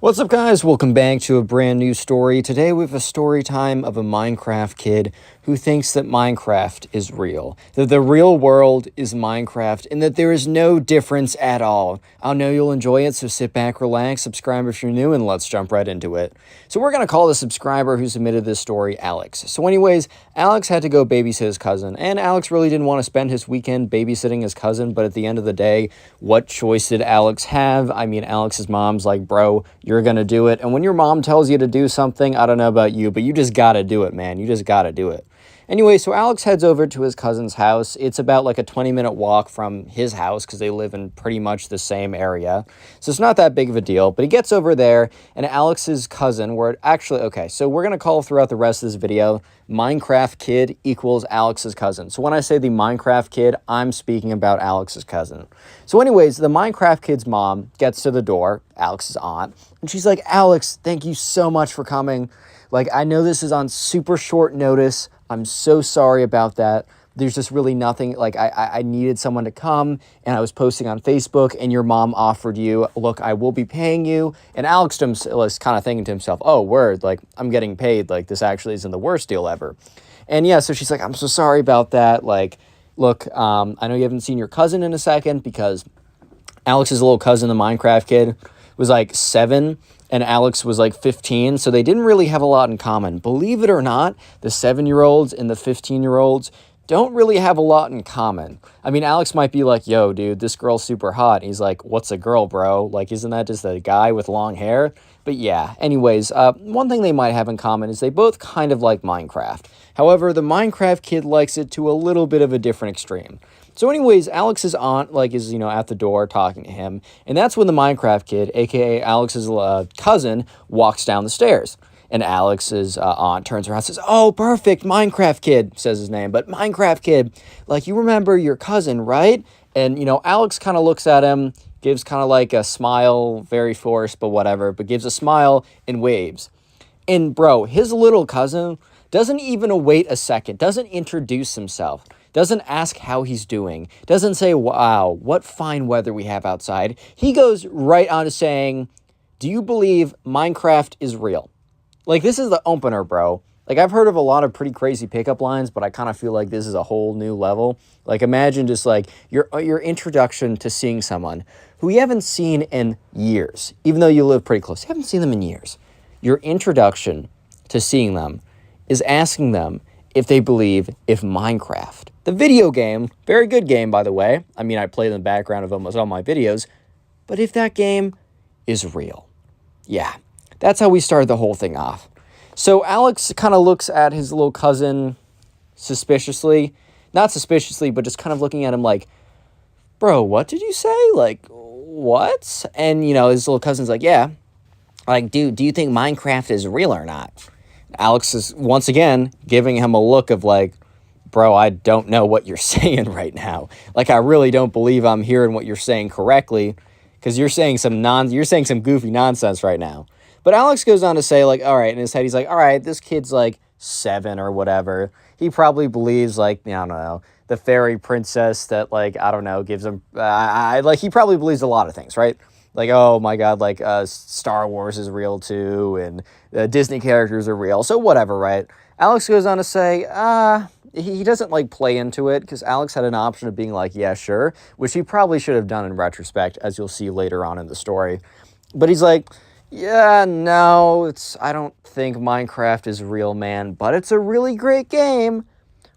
What's up, guys? Welcome back to a brand new story. Today we have a story time of a Minecraft kid who thinks that Minecraft is real, that the real world is Minecraft, and that there is no difference at all. I know you'll enjoy it, so sit back, relax, subscribe if you're new, and let's jump right into it. So we're going to call the subscriber who submitted this story Alex. So anyways, Alex had to go babysit his cousin, and Alex really didn't want to spend his weekend babysitting his cousin, but at the end of the day, what choice did Alex have? I mean, Alex's mom's like, bro, you're going to do it. And when your mom tells you to do something, I don't know about you, but you just got to do it, man. You just got to do it. Anyway, so Alex heads over to his cousin's house. It's about like a 20-minute walk from his house because they live in pretty much the same area. So it's not that big of a deal, but he gets over there and Alex's cousin, so we're going to call throughout the rest of this video, Minecraft kid equals Alex's cousin. So when I say the Minecraft kid, I'm speaking about Alex's cousin. So anyways, the Minecraft kid's mom gets to the door, Alex's aunt, and she's like, Alex, thank you so much for coming. Like, I know this is on super short notice. I'm so sorry about that. There's just really nothing, like, I needed someone to come, and I was posting on Facebook, and your mom offered you, look, I will be paying you. And Alex was kind of thinking to himself, oh, word, like, I'm getting paid. Like, this actually isn't the worst deal ever. And yeah, so she's like, I'm so sorry about that. Like, look, I know you haven't seen your cousin in a second because Alex's little cousin, the Minecraft kid, was like 7 and Alex was like 15, so they didn't really have a lot in common. Believe it or not, the 7-year-olds and the 15-year-olds don't really have a lot in common. I mean, Alex might be like, yo, dude, this girl's super hot. And he's like, what's a girl, bro? Like, isn't that just a guy with long hair? But yeah, anyways, one thing they might have in common is they both kind of like Minecraft. However, the Minecraft kid likes it to a little bit of a different extreme. So anyways, Alex's aunt, is, at the door talking to him. And that's when the Minecraft kid, a.k.a. Alex's cousin, walks down the stairs. And Alex's aunt turns around and says, oh, perfect, Minecraft kid, says his name. But Minecraft kid, like, you remember your cousin, right? And, Alex kind of looks at him, gives kind of like a smile, very forced, but whatever, but gives a smile and waves. And, bro, his little cousin doesn't even wait a second, doesn't introduce himself, doesn't ask how he's doing, doesn't say, wow, what fine weather we have outside. He goes right on to saying, do you believe Minecraft is real? Like, this is the opener, bro. Like, I've heard of a lot of pretty crazy pickup lines, but I kind of feel like this is a whole new level. Like, imagine just, like, your introduction to seeing someone who you haven't seen in years, even though you live pretty close. You haven't seen them in years. Your introduction to seeing them is asking them if they believe if Minecraft, the video game, very good game, by the way. I mean, I play in the background of almost all my videos, but if that game is real. Yeah. That's how we started the whole thing off. So Alex kind of looks at his little cousin suspiciously. Not suspiciously, but just kind of looking at him like, bro, what did you say? Like, what? And, his little cousin's like, yeah. Like, dude, do you think Minecraft is real or not? Alex is, once again, giving him a look of like, bro, I don't know what you're saying right now. Like, I really don't believe I'm hearing what you're saying correctly because you're saying some goofy nonsense right now. But Alex goes on to say, like, all right, in his head, he's like, all right, this kid's, like, 7 or whatever. He probably believes, like, I don't know, the fairy princess that, like, I don't know, gives him, he probably believes a lot of things, right? Like, oh, my God, like, Star Wars is real, too, and Disney characters are real, so whatever, right? Alex goes on to say, he doesn't, like, play into it, because Alex had an option of being like, yeah, sure, which he probably should have done in retrospect, as you'll see later on in the story. But he's like, yeah, no, I don't think Minecraft is real, man, but it's a really great game.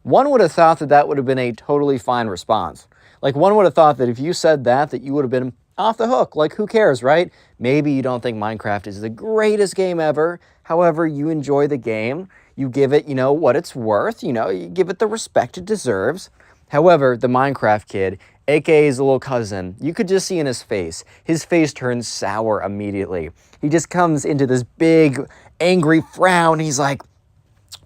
One would have thought that would have been a totally fine response. Like, one would have thought that if you said that you would have been off the hook. Like, who cares, right? Maybe you don't think Minecraft is the greatest game ever. However, you enjoy the game. You give it, what it's worth. You give it the respect it deserves. However, the Minecraft kid, a.k.a. his little cousin, you could just see in his face turns sour immediately. He just comes into this big, angry frown. He's like,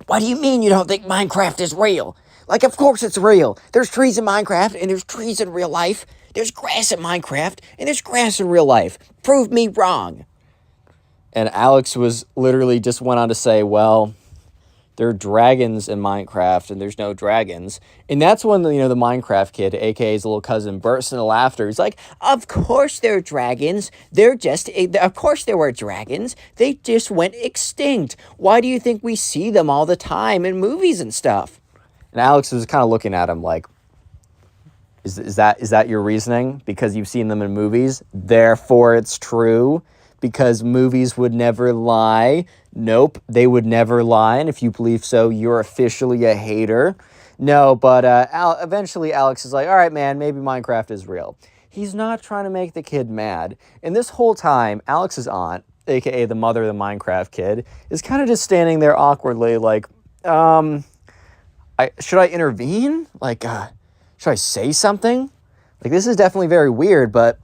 what do you mean you don't think Minecraft is real? Like, of course it's real. There's trees in Minecraft, and there's trees in real life. There's grass in Minecraft, and there's grass in real life. Prove me wrong. And Alex was literally just went on to say, well, there are dragons in Minecraft and there's no dragons. And that's when, the Minecraft kid, aka his little cousin, bursts into laughter. He's like, of course there are dragons. Of course there were dragons. They just went extinct. Why do you think we see them all the time in movies and stuff? And Alex is kind of looking at him like, is that your reasoning? Because you've seen them in movies, therefore it's true? Because movies would never lie? Nope, they would never lie. And if you believe so, you're officially a hater. No, but eventually Alex is like, all right, man, maybe Minecraft is real. He's not trying to make the kid mad. And this whole time, Alex's aunt, aka the mother of the Minecraft kid, is kind of just standing there awkwardly like, should I intervene? Like, should I say something? Like, this is definitely very weird, but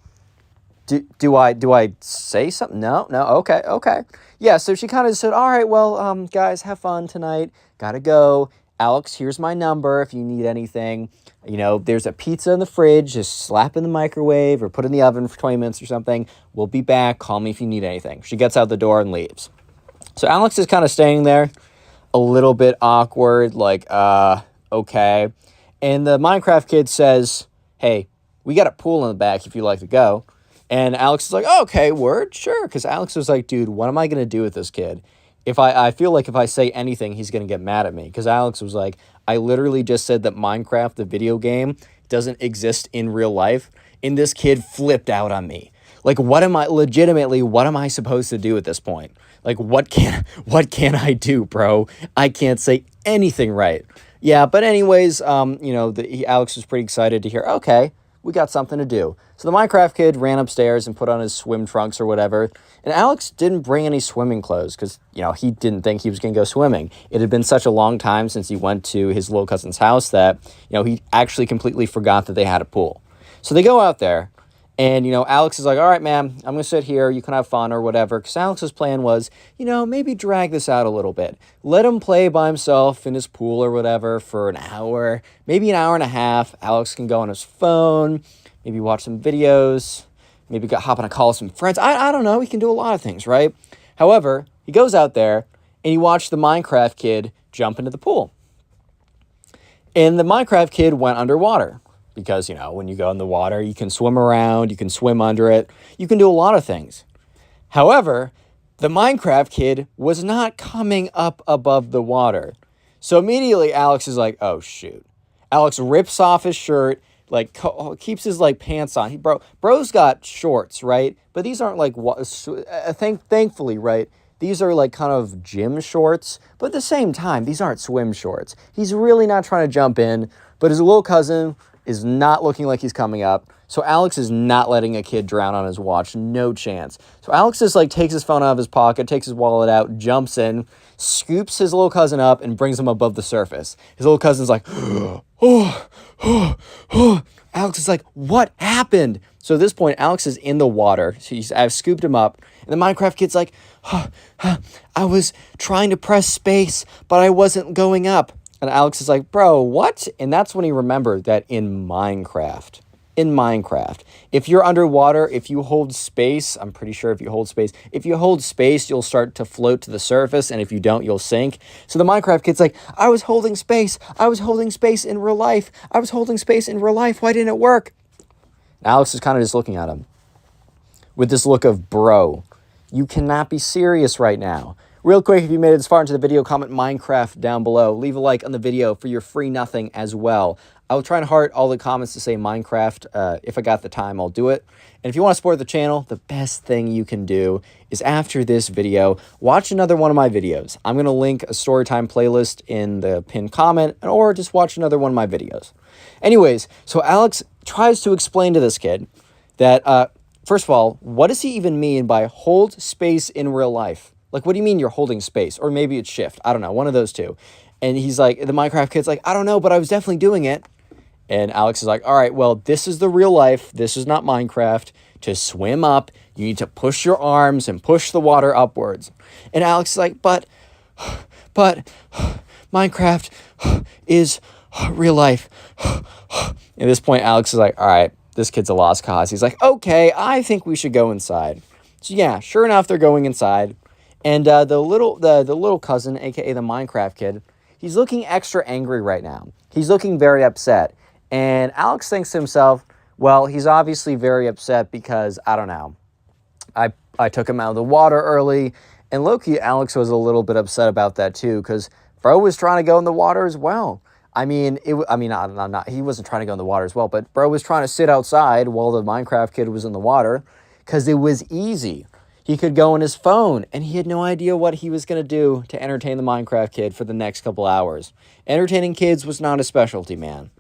do I say something? No, okay. Yeah, so she kind of said, all right, well, guys, have fun tonight. Gotta go. Alex, here's my number if you need anything. There's a pizza in the fridge. Just slap in the microwave or put in the oven for 20 minutes or something. We'll be back. Call me if you need anything. She gets out the door and leaves. So Alex is kind of staying there, a little bit awkward, like, okay. And the Minecraft kid says, hey, we got a pool in the back if you'd like to go. And Alex is like, oh, okay, word, sure. Because Alex was like, dude, what am I going to do with this kid? If I feel like if I say anything, he's going to get mad at me. Because Alex was like, I literally just said that Minecraft, the video game, doesn't exist in real life. And this kid flipped out on me. Like, what am I supposed to do at this point? Like, what can I do, bro? I can't say anything right. Yeah, but anyways, Alex was pretty excited to hear, okay, we got something to do. So the Minecraft kid ran upstairs and put on his swim trunks or whatever. And Alex didn't bring any swimming clothes because, he didn't think he was going to go swimming. It had been such a long time since he went to his little cousin's house that, he actually completely forgot that they had a pool. So they go out there. And, Alex is like, all right, man, I'm going to sit here. You can have fun or whatever. Because Alex's plan was, maybe drag this out a little bit. Let him play by himself in his pool or whatever for an hour, maybe an hour and a half. Alex can go on his phone, maybe watch some videos, maybe hop on a call with some friends. I don't know. He can do a lot of things, right? However, he goes out there and he watched the Minecraft kid jump into the pool. And the Minecraft kid went underwater. Because, when you go in the water, you can swim around, you can swim under it, you can do a lot of things. However, the Minecraft kid was not coming up above the water. So immediately Alex is like, oh, shoot. Alex rips off his shirt, keeps his, pants on. Bro's got shorts, right? But these aren't, thankfully, right? These are, kind of gym shorts. But at the same time, these aren't swim shorts. He's really not trying to jump in. But his little cousin is not looking like he's coming up. So Alex is not letting a kid drown on his watch. No chance. So Alex just takes his phone out of his pocket, takes his wallet out, jumps in, scoops his little cousin up and brings him above the surface. His little cousin's like, Alex is like, what happened? So at this point, Alex is in the water. I've scooped him up. And the Minecraft kid's like, I was trying to press space, but I wasn't going up. And Alex is like, bro, what? And that's when he remembered that in Minecraft, if you're underwater, if you hold space, I'm pretty sure if you hold space, you'll start to float to the surface. And if you don't, you'll sink. So the Minecraft kid's like, I was holding space in real life. Why didn't it work? And Alex is kind of just looking at him with this look of, bro, you cannot be serious right now. Real quick, if you made it this far into the video, comment Minecraft down below. Leave a like on the video for your free nothing as well. I will try and heart all the comments to say Minecraft. If I got the time, I'll do it. And if you want to support the channel, the best thing you can do is after this video, watch another one of my videos. I'm going to link a Storytime playlist in the pinned comment, or just watch another one of my videos. Anyways, so Alex tries to explain to this kid that, first of all, what does he even mean by hold space in real life? What do you mean you're holding space? Or maybe it's shift. I don't know. One of those two. And he's like, the Minecraft kid's like, I don't know, but I was definitely doing it. And Alex is like, all right, well, this is the real life. This is not Minecraft. To swim up, you need to push your arms and push the water upwards. And Alex is like, but Minecraft is real life. At this point, Alex is like, all right, this kid's a lost cause. He's like, okay, I think we should go inside. So yeah, sure enough, they're going inside. And the little cousin, aka the Minecraft kid, he's looking extra angry right now. He's looking very upset. And Alex thinks to himself, well, he's obviously very upset because, I don't know, I took him out of the water early. And low-key, Alex was a little bit upset about that too, because bro was trying to go in the water as well. I mean, he wasn't trying to go in the water as well, but bro was trying to sit outside while the Minecraft kid was in the water because it was easy. He could go on his phone, and he had no idea what he was going to do to entertain the Minecraft kid for the next couple hours. Entertaining kids was not his specialty, man.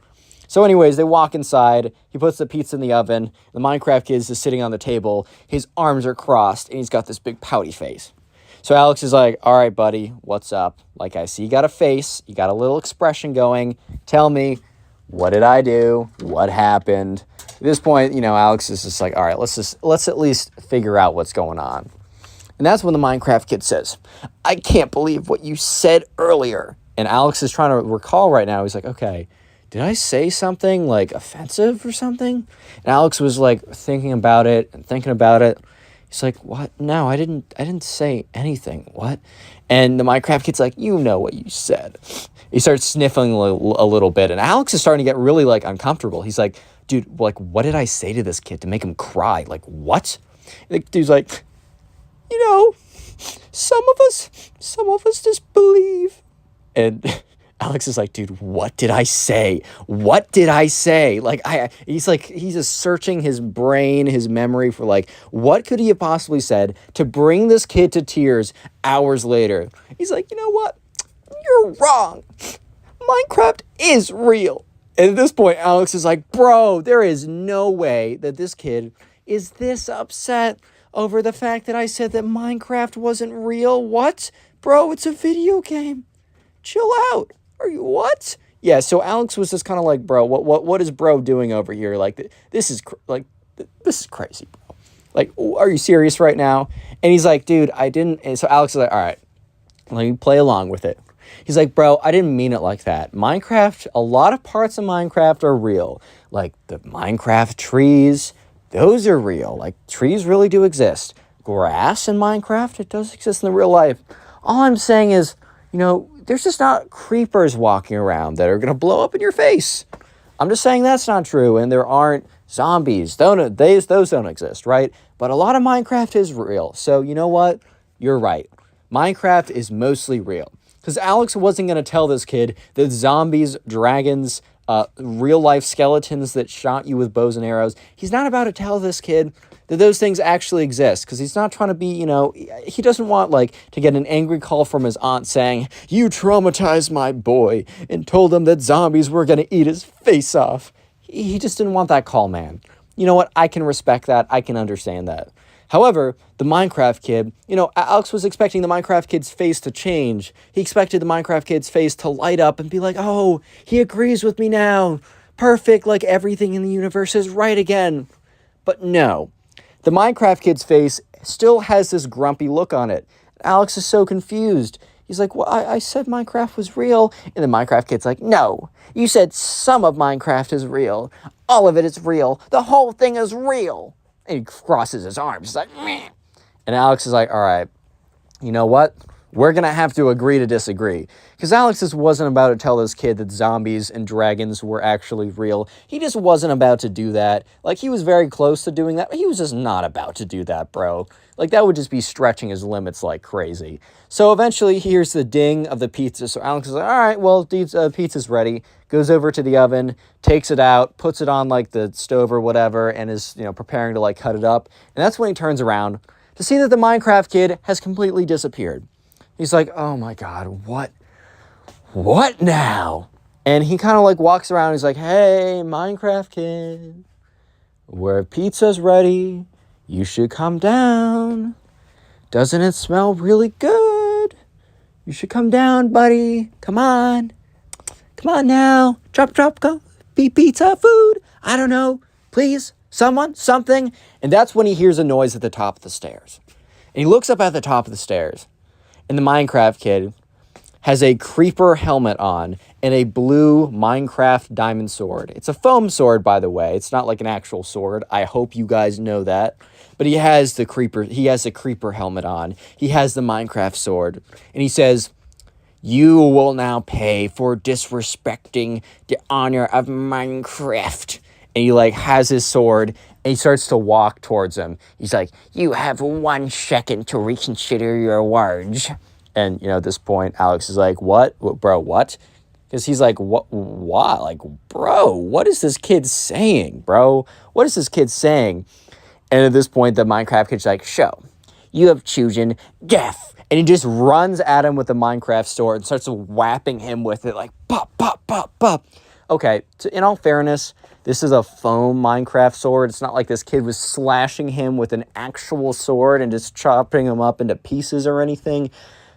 So anyways, they walk inside. He puts the pizza in the oven. The Minecraft kid is just sitting on the table. His arms are crossed, and he's got this big pouty face. So Alex is like, all right, buddy, what's up? Like, I see you got a face. You got a little expression going. Tell me, what did I do? What happened? At this point, Alex is just like, all right, let's at least figure out what's going on. And that's when the Minecraft kid says, I can't believe what you said earlier. And Alex is trying to recall right now. He's like, okay, did I say something like offensive or something? And Alex was like thinking about it. He's like, what? No, I didn't say anything. What? And the Minecraft kid's like, you know what you said. He starts sniffling a little bit, and Alex is starting to get really like uncomfortable. He's like, dude, like, what did I say to this kid to make him cry? Like, what? And the dude's like, some of us just believe. And Alex is like, dude, what did I say? What did I say? Like, he's just searching his brain, his memory for like, what could he have possibly said to bring this kid to tears hours later? He's like, you know what? You're wrong. Minecraft is real. And at this point, Alex is like, bro, there is no way that this kid is this upset over the fact that I said that Minecraft wasn't real. What? Bro, it's a video game. Chill out. Are you what? Yeah, so Alex was just kind of like, bro, what is bro doing over here? Like, this is crazy, bro. Like, are you serious right now? And he's like, dude, I didn't. And so Alex is like, all right, let me play along with it. He's like, bro, I didn't mean it like that. Minecraft, a lot of parts of Minecraft are real. Like the Minecraft trees, those are real. Like trees really do exist. Grass in Minecraft, it does exist in the real life. All I'm saying is, there's just not creepers walking around that are going to blow up in your face. I'm just saying that's not true. And there aren't zombies. Those don't exist, right? But a lot of Minecraft is real. So you know what? You're right. Minecraft is mostly real. Because Alex wasn't going to tell this kid that zombies, dragons, real-life skeletons that shot you with bows and arrows. He's not about to tell this kid that those things actually exist. Because he's not trying to be, he doesn't want, to get an angry call from his aunt saying, you traumatized my boy and told him that zombies were going to eat his face off. He just didn't want that call, man. You know what? I can respect that. I can understand that. However, the Minecraft kid, Alex was expecting the Minecraft kid's face to change. He expected the Minecraft kid's face to light up and be like, oh, he agrees with me now. Perfect, like everything in the universe is right again. But no, the Minecraft kid's face still has this grumpy look on it. Alex is so confused. He's like, well, I said Minecraft was real. And the Minecraft kid's like, no, you said some of Minecraft is real. All of it is real. The whole thing is real. And he crosses his arms. He's like, meh. And Alex is like, all right, you know what? We're going to have to agree to disagree. Because Alex just wasn't about to tell this kid that zombies and dragons were actually real. He just wasn't about to do that. Like, he was very close to doing that, but he was just not about to do that, bro. Like, that would just be stretching his limits like crazy. So eventually, he hears the ding of the pizza. So Alex is like, all right, well, pizza's ready. Goes over to the oven, takes it out, puts it on, the stove or whatever, and is, preparing to, cut it up. And that's when he turns around to see that the Minecraft kid has completely disappeared. He's like, oh my God, what now? And he kind of walks around. He's like, hey, Minecraft kid, where pizza's ready, you should come down. Doesn't it smell really good? You should come down, buddy. Come on. Come on now. Drop, go. Be pizza food. I don't know. Please, someone, something. And that's when he hears a noise at the top of the stairs. And he looks up at the top of the stairs. And the Minecraft kid has a creeper helmet on and a blue Minecraft diamond sword. It's a foam sword, by the way. It's not like an actual sword. I hope you guys know that. But he has the creeper helmet on. He has the Minecraft sword. And he says, You will now pay for disrespecting the honor of Minecraft. And he like has his sword and he starts to walk towards him. He's like, you have 1 second to reconsider your words. And, you know, at this point, Alex is like, what? Bro, what? Because he's like, what? Like, bro, what is this kid saying, bro? What is this kid saying? And at this point, the Minecraft kid's like, show, you have chosen death. And he just runs at him with the Minecraft sword and starts whapping him with it like, pop, pop, pop, pop. Okay, so in all fairness, this is a foam Minecraft sword. It's not like this kid was slashing him with an actual sword and just chopping him up into pieces or anything.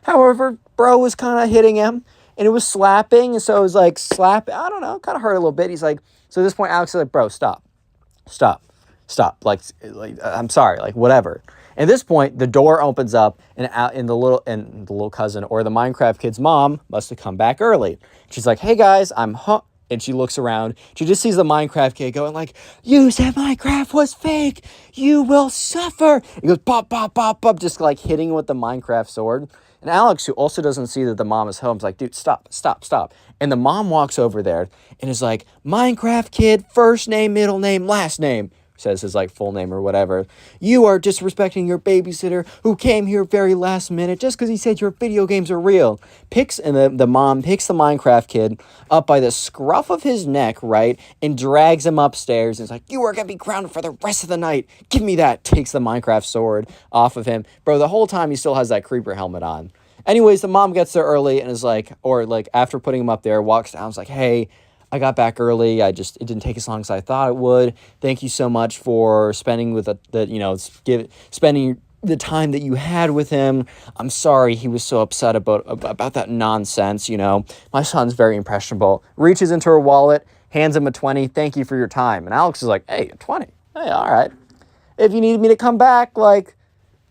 However, bro was kind of hitting him, and it was slapping, and so it was like slap. I don't know, kind of hurt a little bit. He's like, so at this point, Alex is like, bro, stop. Like, I'm sorry, like whatever. At this point, the door opens up, and the little cousin or the Minecraft kid's mom must have come back early. She's like, hey guys, I'm home. And she looks around. She just sees the Minecraft kid going like, you said Minecraft was fake. You will suffer. He goes, pop, pop, pop, pop, just like hitting him with the Minecraft sword. And Alex, who also doesn't see that the mom is home, is like, dude, stop. And the mom walks over there and is like, Minecraft kid, first name, middle name, last name. Says his like full name or whatever. You are disrespecting your babysitter who came here very last minute just because he said your video games are real. The mom picks the Minecraft kid up by the scruff of his neck, right, and drags him upstairs and is like, you are gonna be grounded for the rest of the night. Give me that. Takes the Minecraft sword off of him. Bro, the whole time he still has that creeper helmet on. Anyways, the mom gets there early and is like, or like after putting him up there, walks down, is like, hey, I got back early. It didn't take as long as I thought it would. Thank you so much for spending spending the time that you had with him. I'm sorry he was so upset about that nonsense. You know, my son's very impressionable. Reaches into her wallet, hands him a 20. Thank you for your time. And Alex is like, hey, a 20. Hey, all right. If you need me to come back, like,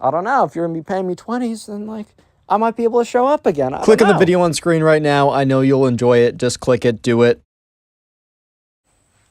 I don't know. If you're going to be paying me 20s, then like, I might be able to show up again. Click on the video on screen right now. I know you'll enjoy it. Just click it. Do it.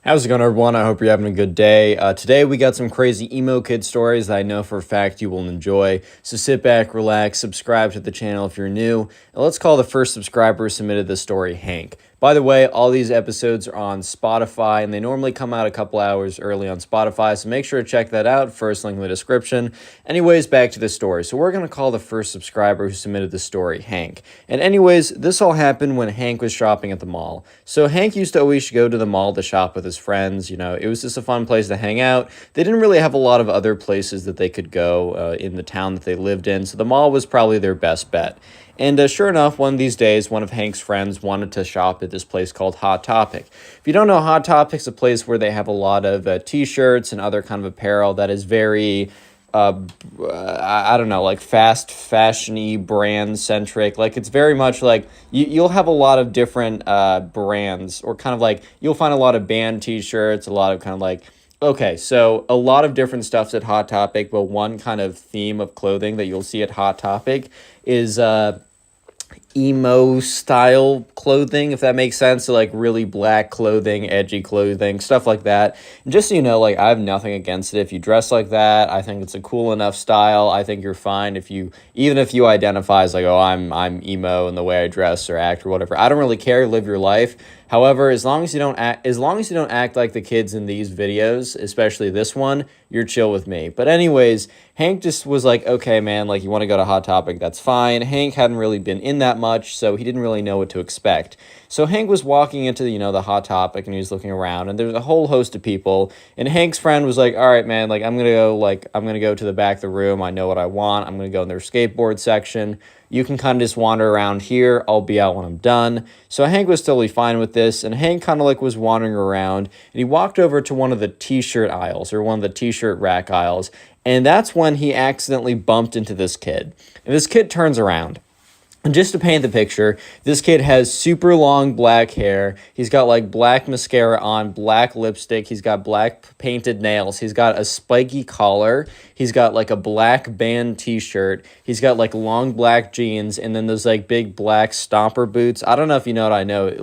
How's it going, everyone? I hope you're having a good day. Today we got some crazy emo kid stories that I know for a fact you will enjoy. So sit back, relax, subscribe to the channel if you're new, and let's call the first subscriber who submitted this story Hank. By the way, all these episodes are on Spotify, and they normally come out a couple hours early on Spotify, so make sure to check that out. First link in the description. Anyways, back to the story. So we're going to call the first subscriber who submitted the story Hank. And anyways, this all happened when Hank was shopping at the mall. So Hank used to always go to the mall to shop with his friends. You know, it was just a fun place to hang out. They didn't really have a lot of other places that they could go in the town that they lived in, so the mall was probably their best bet. And sure enough, one of these days, one of Hank's friends wanted to shop at this place called Hot Topic. If you don't know, Hot Topic's a place where they have a lot of t-shirts and other kind of apparel that is very, I don't know, like fast fashion-y, brand-centric. Like, it's very much like, you'll have a lot of different brands, or kind of like, you'll find a lot of band t-shirts, a lot of kind of like, okay, so a lot of different stuffs at Hot Topic, but one kind of theme of clothing that you'll see at Hot Topic is emo style clothing, if that makes sense. So like really black clothing, edgy clothing, stuff like that. And just so you know, like, I have nothing against it if you dress like that. I think it's a cool enough style. I think you're fine even if you identify as like, oh, I'm emo in the way I dress or act or whatever. I don't really care. Live your life. However, as long as you don't act like the kids in these videos, especially this one, you're chill with me. But anyways, Hank just was like, okay, man, like, you want to go to Hot Topic, that's fine. Hank hadn't really been in that much, so he didn't really know what to expect. So Hank was walking into, the Hot Topic, and he was looking around, and there's a whole host of people, and Hank's friend was like, all right, man, like, I'm going to go to the back of the room. I know what I want. I'm going to go in their skateboard section. You can kind of just wander around here. I'll be out when I'm done. So Hank was totally fine with this, and Hank kind of like was wandering around, and he walked over to one of the t-shirt aisles, or one of the t-shirt rack aisles, and that's when he accidentally bumped into this kid. And this kid turns around. And just to paint the picture, this kid has super long black hair. He's got like black mascara on, black lipstick. He's got black painted nails. He's got a spiky collar. He's got like a black band t-shirt. He's got like long black jeans, and then those like big black stomper boots. I don't know if you know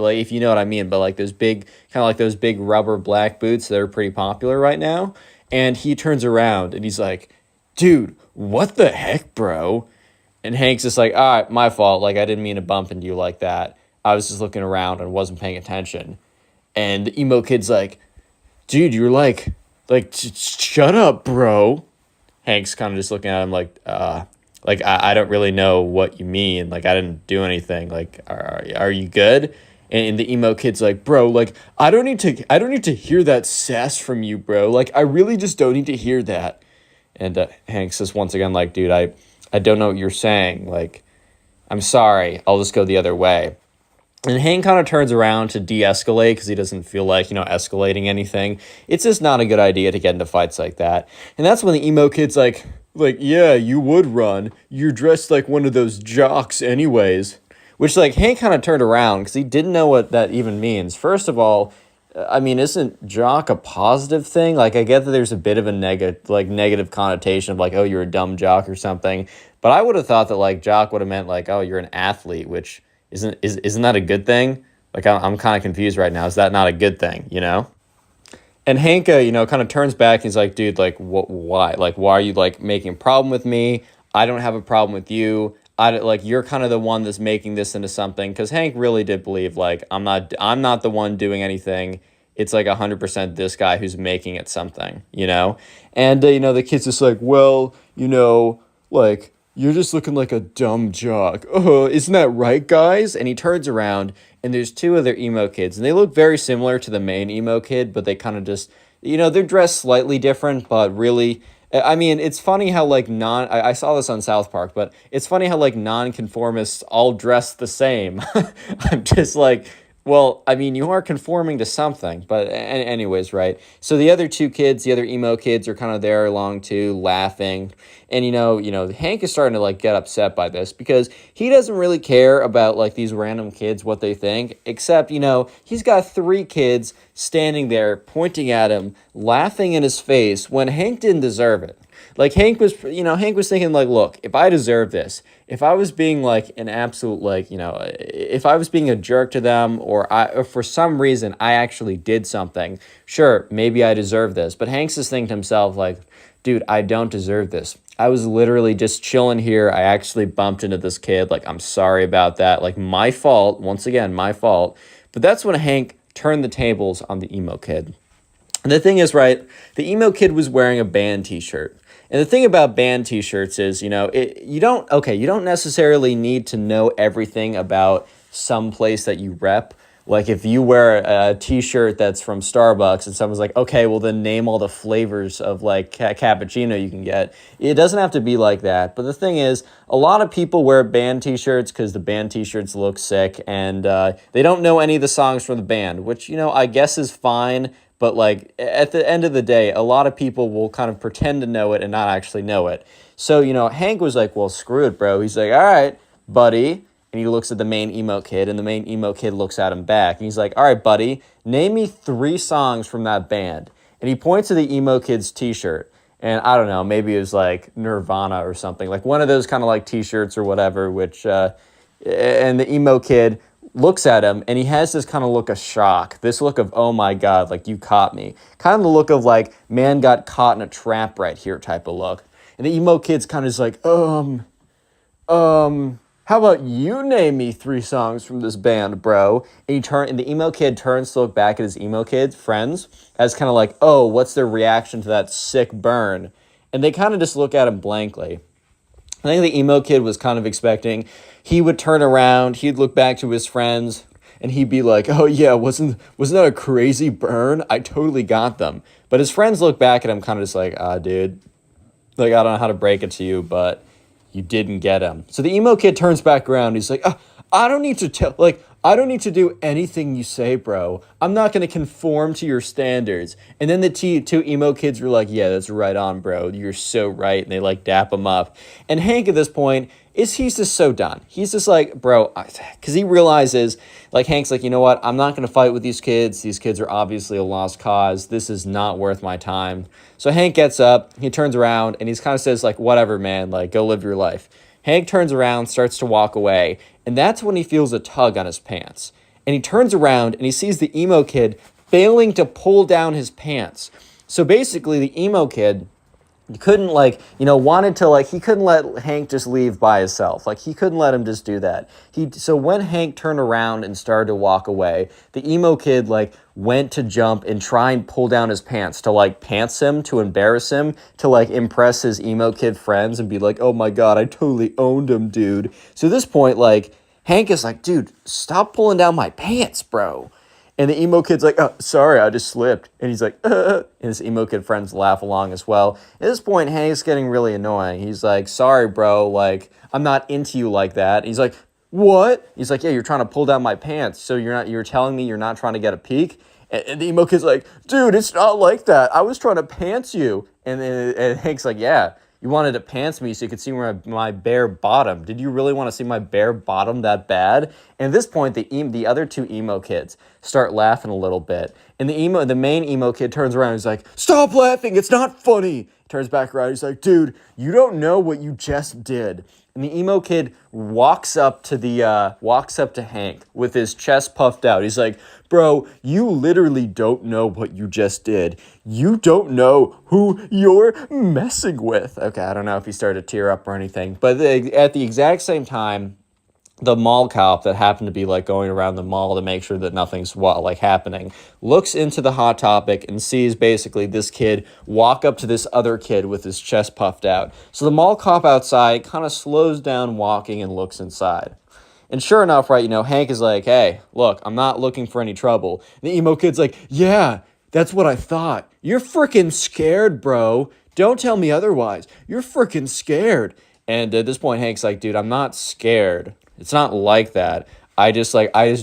if you know what I mean, but like those big, kind of like those big rubber black boots that are pretty popular right now. And he turns around and he's like, dude, what the heck, bro? And Hank's just like, all right, my fault. Like, I didn't mean to bump into you like that. I was just looking around and wasn't paying attention. And the emo kid's like, dude, you're shut up, bro. Hank's kind of just looking at him like I don't really know what you mean. Like, I didn't do anything. Like, are you good? And the emo kid's like, bro, like, I don't need to hear that sass from you, bro. Like, I really just don't need to hear that. And Hank says once again, like, dude, I don't know what you're saying. Like, I'm sorry. I'll just go the other way. And Hank kind of turns around to de-escalate because he doesn't feel like, escalating anything. It's just not a good idea to get into fights like that. And that's when the emo kid's like, yeah, you would run. You're dressed like one of those jocks anyways. Which, like, Hank kind of turned around because he didn't know what that even means. First of all, I mean, isn't jock a positive thing? Like, I get that there's a bit of a negative connotation of, like, oh, you're a dumb jock or something. But I would have thought that, like, jock would have meant, like, oh, you're an athlete, which... Isn't that a good thing? Like, I'm kind of confused right now. Is that not a good thing, And Hank, kind of turns back and he's like, dude, like, why? Like, why are you, like, making a problem with me? I don't have a problem with you. You're kind of the one that's making this into something. Because Hank really did believe, like, I'm not the one doing anything. It's, like, 100% this guy who's making it something, And, the kid's just like, well, like... You're just looking like a dumb jock. Oh, isn't that right, guys? And he turns around, and there's two other emo kids. And they look very similar to the main emo kid, but they kind of just... they're dressed slightly different, but really... I mean, it's funny how, like, I saw this on South Park, but it's funny how, like, non-conformists all dress the same. I'm just like... Well, I mean, you are conforming to something, but anyways, right? So the other two kids, the other emo kids are kind of there along too, laughing. And, Hank is starting to, like, get upset by this because he doesn't really care about, like, these random kids, what they think, except, he's got three kids standing there pointing at him, laughing in his face when Hank didn't deserve it. Like, Hank was thinking, like, look, if I deserve this, if I was being, like, an absolute, like, if I was being a jerk to them or for some reason I actually did something, sure, maybe I deserve this. But Hank's just thinking to himself, like, dude, I don't deserve this. I was literally just chilling here. I actually bumped into this kid. Like, I'm sorry about that. Like, my fault. Once again, my fault. But that's when Hank turned the tables on the emo kid. And the thing is, right, the emo kid was wearing a band t-shirt. And the thing about band t-shirts is, you don't necessarily need to know everything about some place that you rep. Like, if you wear a t-shirt that's from Starbucks and someone's like, okay, well, then name all the flavors of, like, cappuccino you can get. It doesn't have to be like that. But the thing is, a lot of people wear band t-shirts because the band t-shirts look sick, and they don't know any of the songs from the band, which, I guess is fine. But, like, at the end of the day, a lot of people will kind of pretend to know it and not actually know it. So, Hank was like, well, screw it, bro. He's like, all right, buddy. And he looks at the main emo kid, and the main emo kid looks at him back. And he's like, all right, buddy, name me 3 songs from that band. And he points to the emo kid's t-shirt. And I don't know, maybe it was, like, Nirvana or something. Like, one of those kind of, like, t-shirts or whatever, which... and the emo kid looks at him, and he has this kind of look of shock. This look of, oh, my God, like, you caught me. Kind of the look of, like, man got caught in a trap right here type of look. And the emo kid's kind of just like, how about you name me 3 songs from this band, bro? And the emo kid turns to look back at his emo kid friends as kind of like, oh, what's their reaction to that sick burn? And they kind of just look at him blankly. I think the emo kid was kind of expecting he would turn around, he'd look back to his friends, and he'd be like, oh yeah, wasn't that a crazy burn? I totally got them. But his friends look back at him kind of just like, dude, like, I don't know how to break it to you, but you didn't get him. So the emo kid turns back around, he's like, I don't need to do anything you say, bro. I'm not going to conform to your standards. And then the 2 emo kids were like, yeah, that's right on, bro. You're so right. And they, like, dap him up. And Hank at this point, he's just so done. He's just like, bro, because he realizes, like, Hank's like, you know what? I'm not going to fight with these kids. These kids are obviously a lost cause. This is not worth my time. So Hank gets up, he turns around, and he kind of says, like, whatever, man, like, go live your life. Hank turns around, starts to walk away, and that's when he feels a tug on his pants. And he turns around, and he sees the emo kid failing to pull down his pants. So basically, the emo kid He couldn't wanted to he couldn't let Hank just leave by himself. Like he couldn't let him just do that. So when Hank turned around and started to walk away, the emo kid went to jump and try and pull down his pants to pants him, to embarrass him, to impress his emo kid friends and be like, "Oh my God, I totally owned him, dude." So at this point, Hank is like, "Dude, stop pulling down my pants, bro." And the emo kid's like, "Oh, sorry, I just slipped." And he's like, And his emo kid friends laugh along as well. At this point, Hank's getting really annoying. He's like, "Sorry, bro, I'm not into you like that." And he's like, "What?" He's like, "Yeah, you're trying to pull down my pants. So you're telling me you're not trying to get a peek?" And the emo kid's like, "Dude, it's not like that. I was trying to pants you." And Hank's like, "Yeah, you wanted to pants me so you could see my bare bottom. Did you really want to see my bare bottom that bad?" And at this point, the other two emo kids start laughing a little bit. And the main emo kid turns around and he's like, "Stop laughing, it's not funny." Turns back around, he's like, "Dude, you don't know what you just did." And the emo kid walks up to Hank with his chest puffed out. He's like, "Bro, you literally don't know what you just did. You don't know who you're messing with." Okay, I don't know if he started to tear up or anything, but at the exact same time, the mall cop that happened to be going around the mall to make sure that nothing's happening looks into the Hot Topic and sees basically this kid walk up to this other kid with his chest puffed out. So the mall cop outside kind of slows down walking and looks inside. And sure enough, right, Hank is like, "Hey, look, I'm not looking for any trouble." And the emo kid's like, "Yeah, that's what I thought. You're freaking scared, bro. Don't tell me otherwise. You're freaking scared." And at this point, Hank's like, "Dude, I'm not scared. It's not like that. I just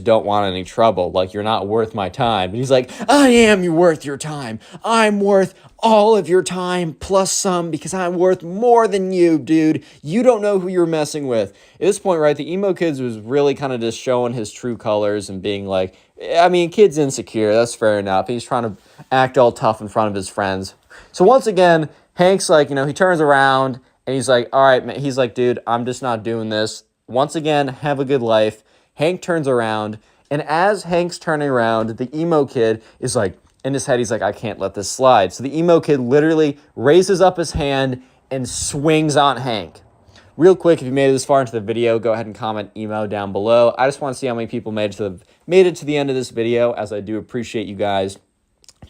don't want any trouble. You're not worth my time." And he's like, "I am worth your time. I'm worth all of your time plus some because I'm worth more than you, dude. You don't know who you're messing with." At this point, right, the emo kids was really kind of just showing his true colors and being like, kid's insecure. That's fair enough. He's trying to act all tough in front of his friends. So once again, Hank's he turns around and he's like, "All right, man." He's like, "Dude, I'm just not doing this. Once again, have a good life." Hank turns around, and as Hank's turning around, the emo kid is in his head, he's like, "I can't let this slide." So the emo kid literally raises up his hand and swings on Hank. Real quick, if you made it this far into the video, go ahead and comment emo down below. I just want to see how many people made it to the end of this video, as I do appreciate you guys.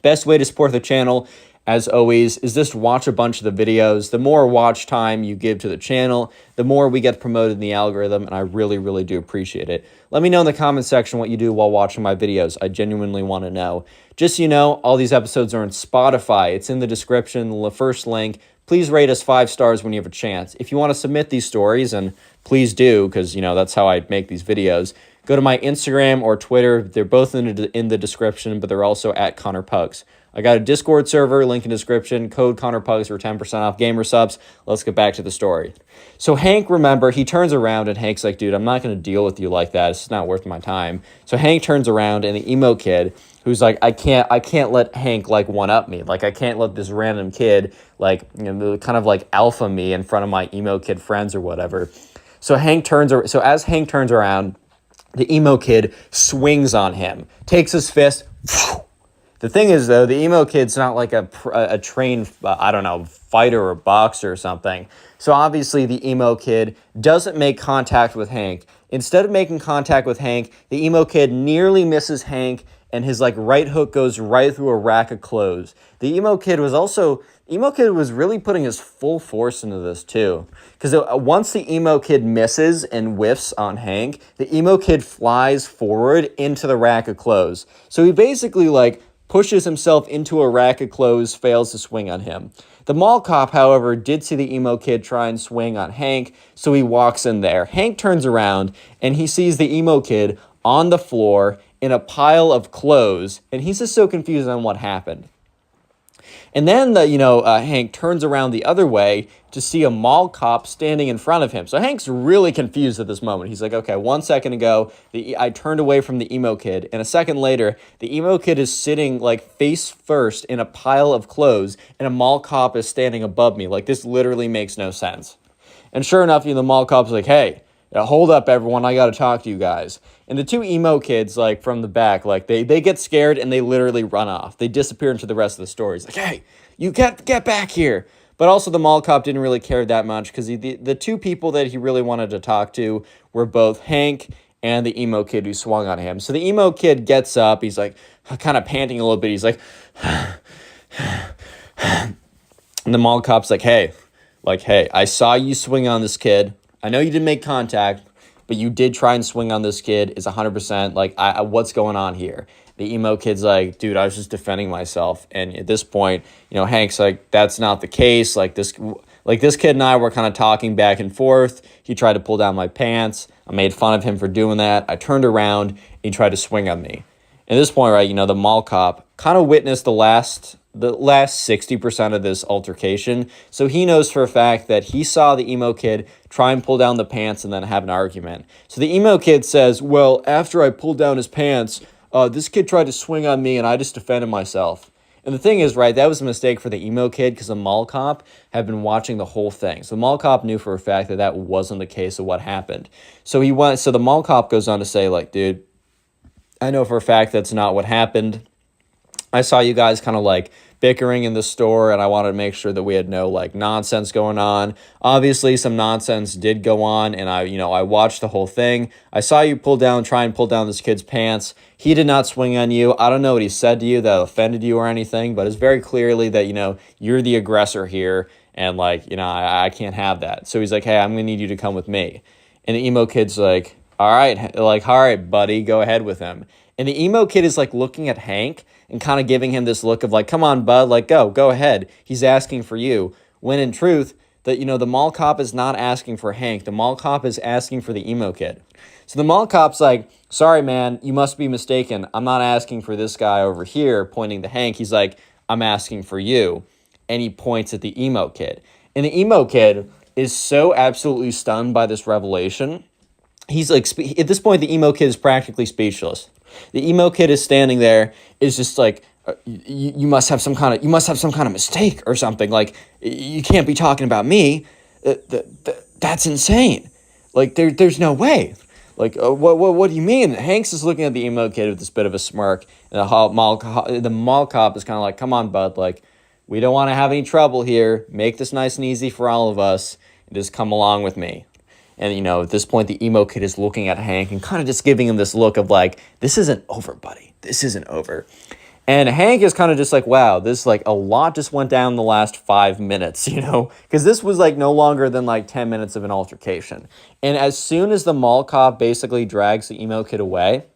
Best way to support the channel, as always, is just watch a bunch of the videos. The more watch time you give to the channel, the more we get promoted in the algorithm, and I really, really do appreciate it. Let me know in the comment section what you do while watching my videos. I genuinely want to know. Just so you know, all these episodes are on Spotify. It's in the description, the first link. Please rate us 5 stars when you have a chance. If you want to submit these stories, and please do, because, that's how I make these videos, go to my Instagram or Twitter. They're both in the description, but they're also at Connor Pugs. I got a Discord server, link in description, code ConnorPugs for 10% off gamer subs. Let's get back to the story. So Hank, remember, he turns around and Hank's like, "Dude, I'm not going to deal with you like that. It's just not worth my time." So Hank turns around and the emo kid, who's like, I can't let Hank one-up me. I can't let this random kid kind of alpha me in front of my emo kid friends or whatever. So as Hank turns around, the emo kid swings on him, takes his fist. The thing is, though, the emo kid's not a trained, fighter or boxer or something. So obviously the emo kid doesn't make contact with Hank. Instead of making contact with Hank, the emo kid nearly misses Hank, and his right hook goes right through a rack of clothes. The emo kid was really putting his full force into this too. Because once the emo kid misses and whiffs on Hank, the emo kid flies forward into the rack of clothes. So he basically pushes himself into a rack of clothes, fails to swing on him. The mall cop, however, did see the emo kid try and swing on Hank, so he walks in there. Hank turns around, and he sees the emo kid on the floor in a pile of clothes, and he's just so confused on what happened. And then Hank turns around the other way to see a mall cop standing in front of him. So Hank's really confused at this moment. He's like, "Okay, 1 second ago, I turned away from the emo kid, and a second later, the emo kid is sitting face first in a pile of clothes, and a mall cop is standing above me. This literally makes no sense." And sure enough, the mall cop's like, "Hey, hold up, everyone, I gotta talk to you guys." And the two emo kids, from the back, they get scared and they literally run off. They disappear into the rest of the story. He's like, "Hey, you get back here." But also the mall cop didn't really care that much because the two people that he really wanted to talk to were both Hank and the emo kid who swung on him. So the emo kid gets up. He's like kind of panting a little bit. He's like, and the mall cop's like, hey, I saw you swing on this kid. I know you didn't make contact, but you did try and swing on this kid. It's 100%. Like, what's going on here? The emo kid's like, dude, I was just defending myself. And at this point, Hank's like, that's not the case. This kid and I were kind of talking back and forth. He tried to pull down my pants. I made fun of him for doing that. I turned around and he tried to swing on me. At this point, right, the mall cop kind of witnessed the last 60% of this altercation. So he knows for a fact that he saw the emo kid try and pull down the pants and then have an argument. So the emo kid says, well, after I pulled down his pants, this kid tried to swing on me and I just defended myself. And the thing is, right, that was a mistake for the emo kid because the mall cop had been watching the whole thing. So the mall cop knew for a fact that that wasn't the case of what happened. So the mall cop goes on to say, like, dude, I know for a fact that's not what happened. I saw you guys kind of bickering in the store and I wanted to make sure that we had no nonsense going on. Obviously some nonsense did go on and I watched the whole thing. I saw you try and pull down this kid's pants. He did not swing on you. I don't know what he said to you that offended you or anything, but it's very clearly that, you're the aggressor here and I can't have that. So he's like, hey, I'm going to need you to come with me. And the emo kid's like, all right, buddy, go ahead with him. And the emo kid is looking at Hank and kind of giving him this look of come on, bud, go ahead. He's asking for you. When in truth, that, the mall cop is not asking for Hank. The mall cop is asking for the emo kid. So the mall cop's like, sorry, man, you must be mistaken. I'm not asking for this guy over here, pointing to Hank. He's like, I'm asking for you. And he points at the emo kid. And the emo kid is so absolutely stunned by this revelation. He's at this point, the emo kid is practically speechless. The emo kid is standing there, is just you must have some kind of mistake or something. You can't be talking about me. That's insane. There's no way. What do you mean? Hanks is looking at the emo kid with this bit of a smirk, and the mall cop is kind of like, come on, bud, we don't want to have any trouble here. Make this nice and easy for all of us. And just come along with me. And, at this point, the emo kid is looking at Hank and kind of just giving him this look of this isn't over, buddy. This isn't over. And Hank is kind of just wow, this a lot just went down in the last 5 minutes, because this was no longer than 10 minutes of an altercation. And as soon as the mall cop basically drags the emo kid away,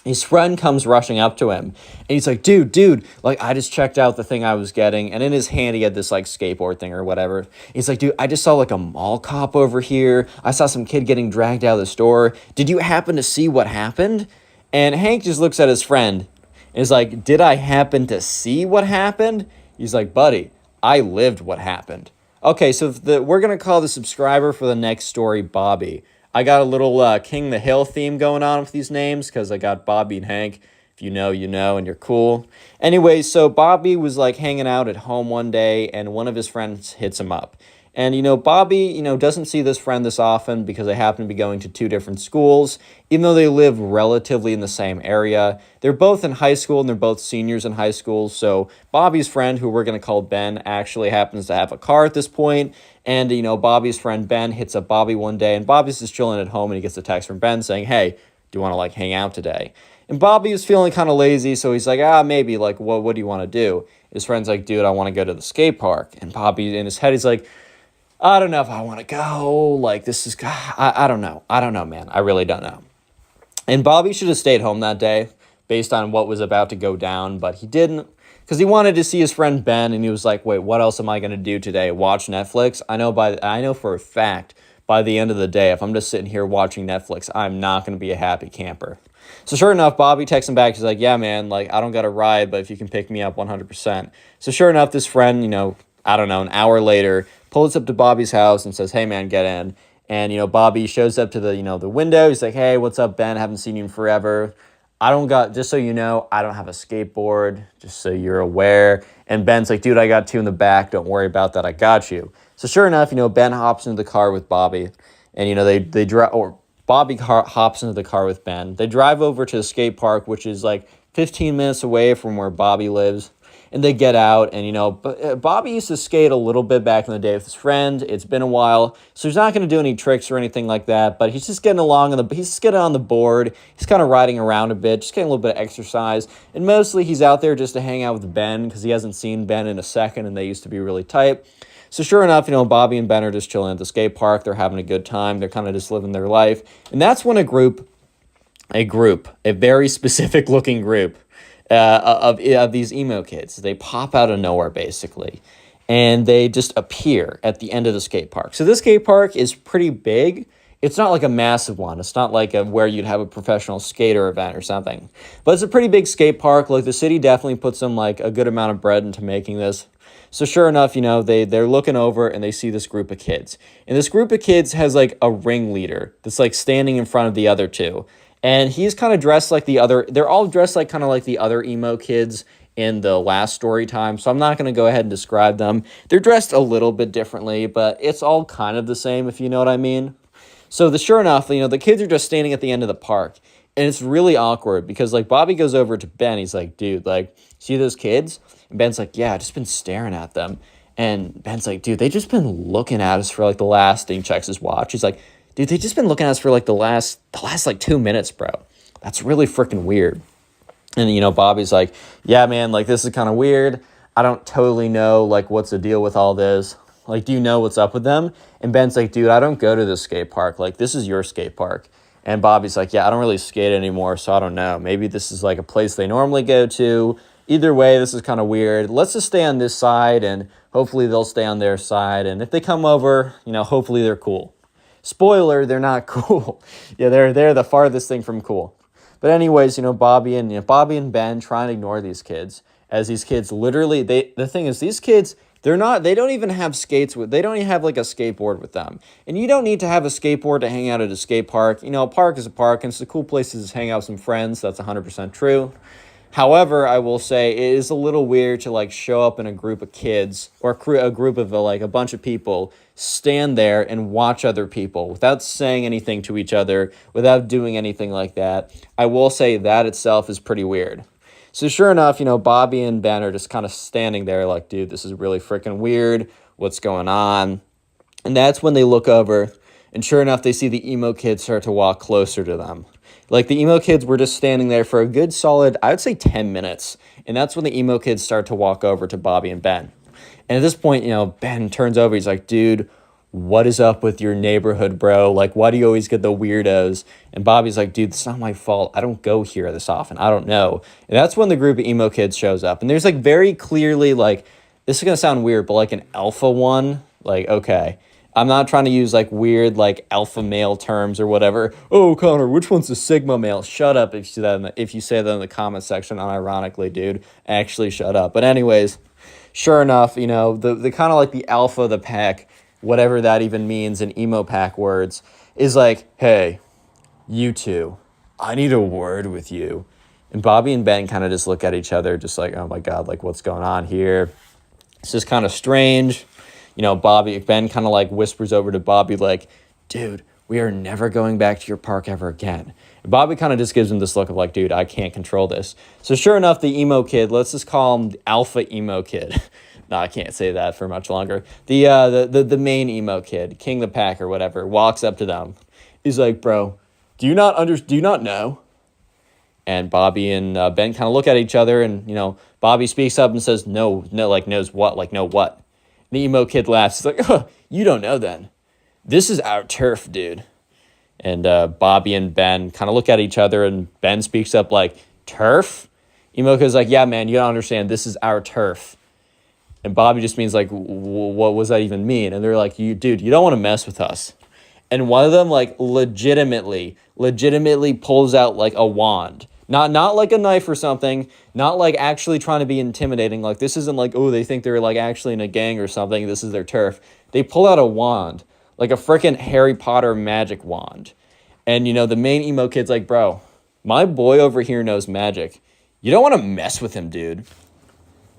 his friend comes rushing up to him, and he's like, dude, I just checked out the thing I was getting, and in his hand he had this, skateboard thing or whatever. He's like, dude, I just saw, a mall cop over here. I saw some kid getting dragged out of the store. Did you happen to see what happened? And Hank just looks at his friend, and is like, did I happen to see what happened? He's like, buddy, I lived what happened. Okay, so we're going to call the subscriber for the next story Bobby. I got a little King the Hill theme going on with these names because I got Bobby and Hank. If you know, you know, and you're cool. Anyway, so Bobby was hanging out at home one day and one of his friends hits him up. And, Bobby, doesn't see this friend this often because they happen to be going to two different schools, even though they live relatively in the same area. They're both in high school and they're both seniors in high school. So Bobby's friend, who we're going to call Ben, actually happens to have a car at this point. And, Bobby's friend Ben hits up Bobby one day and Bobby's just chilling at home and he gets a text from Ben saying, hey, do you want to hang out today? And Bobby was feeling kind of lazy. So he's like, maybe, what do you want to do? His friend's like, dude, I want to go to the skate park. And Bobby in his head, he's like, I don't know if I want to go. I don't know. I don't know, man. I really don't know. And Bobby should have stayed home that day based on what was about to go down, but he didn't because he wanted to see his friend Ben, and he was like, wait, what else am I going to do today? Watch Netflix? I know for a fact by the end of the day, if I'm just sitting here watching Netflix, I'm not going to be a happy camper. So sure enough, Bobby texts him back. He's like, yeah, man, I don't got a ride, but if you can pick me up 100%. So sure enough, this friend, I don't know, an hour later, pulls up to Bobby's house and says, hey, man, get in. And, Bobby shows up to the window. He's like, hey, what's up, Ben? Haven't seen you in forever. Just so you know, I don't have a skateboard, just so you're aware. And Ben's like, dude, I got two in the back. Don't worry about that. I got you. So sure enough, Ben hops into the car with Bobby. And, they drive, or Bobby hops into the car with Ben. They drive over to the skate park, which is 15 minutes away from where Bobby lives. and they get out, and, Bobby used to skate a little bit back in the day with his friend. It's been a while, so he's not going to do any tricks or anything like that, but he's just getting along, he's just getting on the board. He's kind of riding around a bit, just getting a little bit of exercise, and mostly he's out there just to hang out with Ben, because he hasn't seen Ben in a second, and they used to be really tight. So sure enough, Bobby and Ben are just chilling at the skate park. They're having a good time. They're kind of just living their life. And that's when a very specific looking group of these emo kids, they pop out of nowhere basically. And they just appear at the end of the skate park. So this skate park is pretty big. It's not like a massive one. It's not like where you'd have a professional skater event or something. But it's a pretty big skate park. Like the city definitely put some a good amount of bread into making this. So sure enough, they're looking over and they see this group of kids. And this group of kids has a ringleader that's standing in front of the other two. And he's kind of dressed like they're all dressed kind of like the other emo kids in the last story time. So I'm not going to go ahead and describe them. They're dressed a little bit differently, but it's all kind of the same, if you know what I mean. So sure enough, the kids are just standing at the end of the park. And it's really awkward because Bobby goes over to Ben. He's like, dude, see those kids? And Ben's like, yeah, I've just been staring at them. And Ben's like, dude, they just been looking at us for the last, and he checks his watch. He's like, dude, they just been looking at us for the last 2 minutes, bro. That's really freaking weird. And, Bobby's like, yeah, man, this is kind of weird. I don't totally know, what's the deal with all this? Do you know what's up with them? And Ben's like, dude, I don't go to this skate park. This is your skate park. And Bobby's like, yeah, I don't really skate anymore, so I don't know. Maybe this is a place they normally go to. Either way, this is kind of weird. Let's just stay on this side, and hopefully they'll stay on their side. And if they come over, hopefully they're cool. Spoiler, they're not cool. Yeah, they're the farthest thing from cool. But anyways, Bobby and Ben try and ignore these kids, as these kids literally, the thing is, these kids, they don't even have skates they don't even have a skateboard with them. And you don't need to have a skateboard to hang out at a skate park. A park is a park, and it's a cool place to just hang out with some friends. That's 100% true. However, I will say it is a little weird to show up in a group of kids or a group of a bunch of people, stand there and watch other people without saying anything to each other, without doing anything like that. I will say that itself is pretty weird. So sure enough, Bobby and Ben are just kind of standing there dude, this is really freaking weird. What's going on? And that's when they look over, and sure enough, they see the emo kids start to walk closer to them. The emo kids were just standing there for a good solid, I would say 10 minutes. And that's when the emo kids start to walk over to Bobby and Ben. And at this point, Ben turns over. He's like, dude, what is up with your neighborhood, bro? Why do you always get the weirdos? And Bobby's like, dude, it's not my fault. I don't go here this often. I don't know. And that's when the group of emo kids shows up. And there's very clearly this is going to sound weird, but an alpha one. Okay. I'm not trying to use weird alpha male terms or whatever. Oh, Connor, which one's the sigma male? Shut up if you say that in the comment section unironically, dude. Actually, shut up. But anyways, sure enough, the kind of the alpha of the pack, whatever that even means in emo pack words, is hey, you two, I need a word with you. And Bobby and Ben kind of just look at each other just oh my God, what's going on here? It's just kind of strange. Ben kind of whispers over to Bobby dude, we are never going back to your park ever again. And Bobby kind of just gives him this look of dude, I can't control this. So sure enough, the emo kid, let's just call him the alpha emo kid. No, I can't say that for much longer. The main emo kid, King the Pack or whatever, walks up to them. He's like, bro, do you not know? And Bobby and Ben kind of look at each other, and Bobby speaks up and says, no, knows what, no what. The emo kid laughs. He's like, oh, you don't know then. This is our turf, dude. And Bobby and Ben kind of look at each other, and Ben speaks up turf? Emo kid's like, yeah, man, you don't understand. This is our turf. And Bobby just means what does that even mean? And they're like, you don't want to mess with us. And one of them legitimately pulls out a wand. Not a knife or something, not actually trying to be intimidating. This isn't oh, they think they're actually in a gang or something. This is their turf. They pull out a wand, a freaking Harry Potter magic wand. And, the main emo kid's like, bro, my boy over here knows magic. You don't want to mess with him, dude.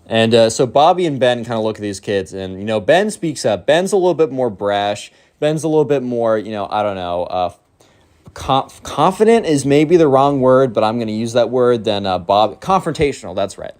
And so Bobby and Ben kind of look at these kids, and, Ben speaks up. Ben's a little bit more brash. Ben's a little bit more, I don't know, confident is maybe the wrong word, but I'm going to use that word, than Bob. Confrontational, that's right.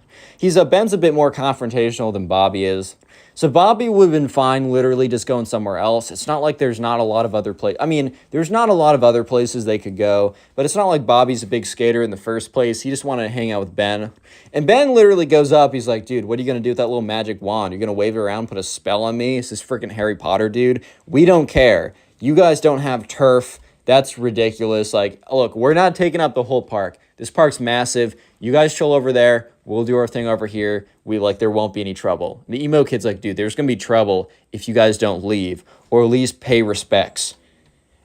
Ben's a bit more confrontational than Bobby is. So Bobby would have been fine literally just going somewhere else. It's not like there's not a lot of other places. I mean, there's not a lot of other places they could go, but it's not like Bobby's a big skater in the first place. He just wanted to hang out with Ben. And Ben literally goes up. He's like, dude, what are you going to do with that little magic wand? You're going to wave it around, put a spell on me? It's this freaking Harry Potter, dude. We don't care. You guys don't have turf. That's ridiculous. Like, look, we're not taking up the whole park. This park's massive. You guys chill over there. We'll do our thing over here. There won't be any trouble. The emo kid's like, dude, there's going to be trouble if you guys don't leave or at least pay respects.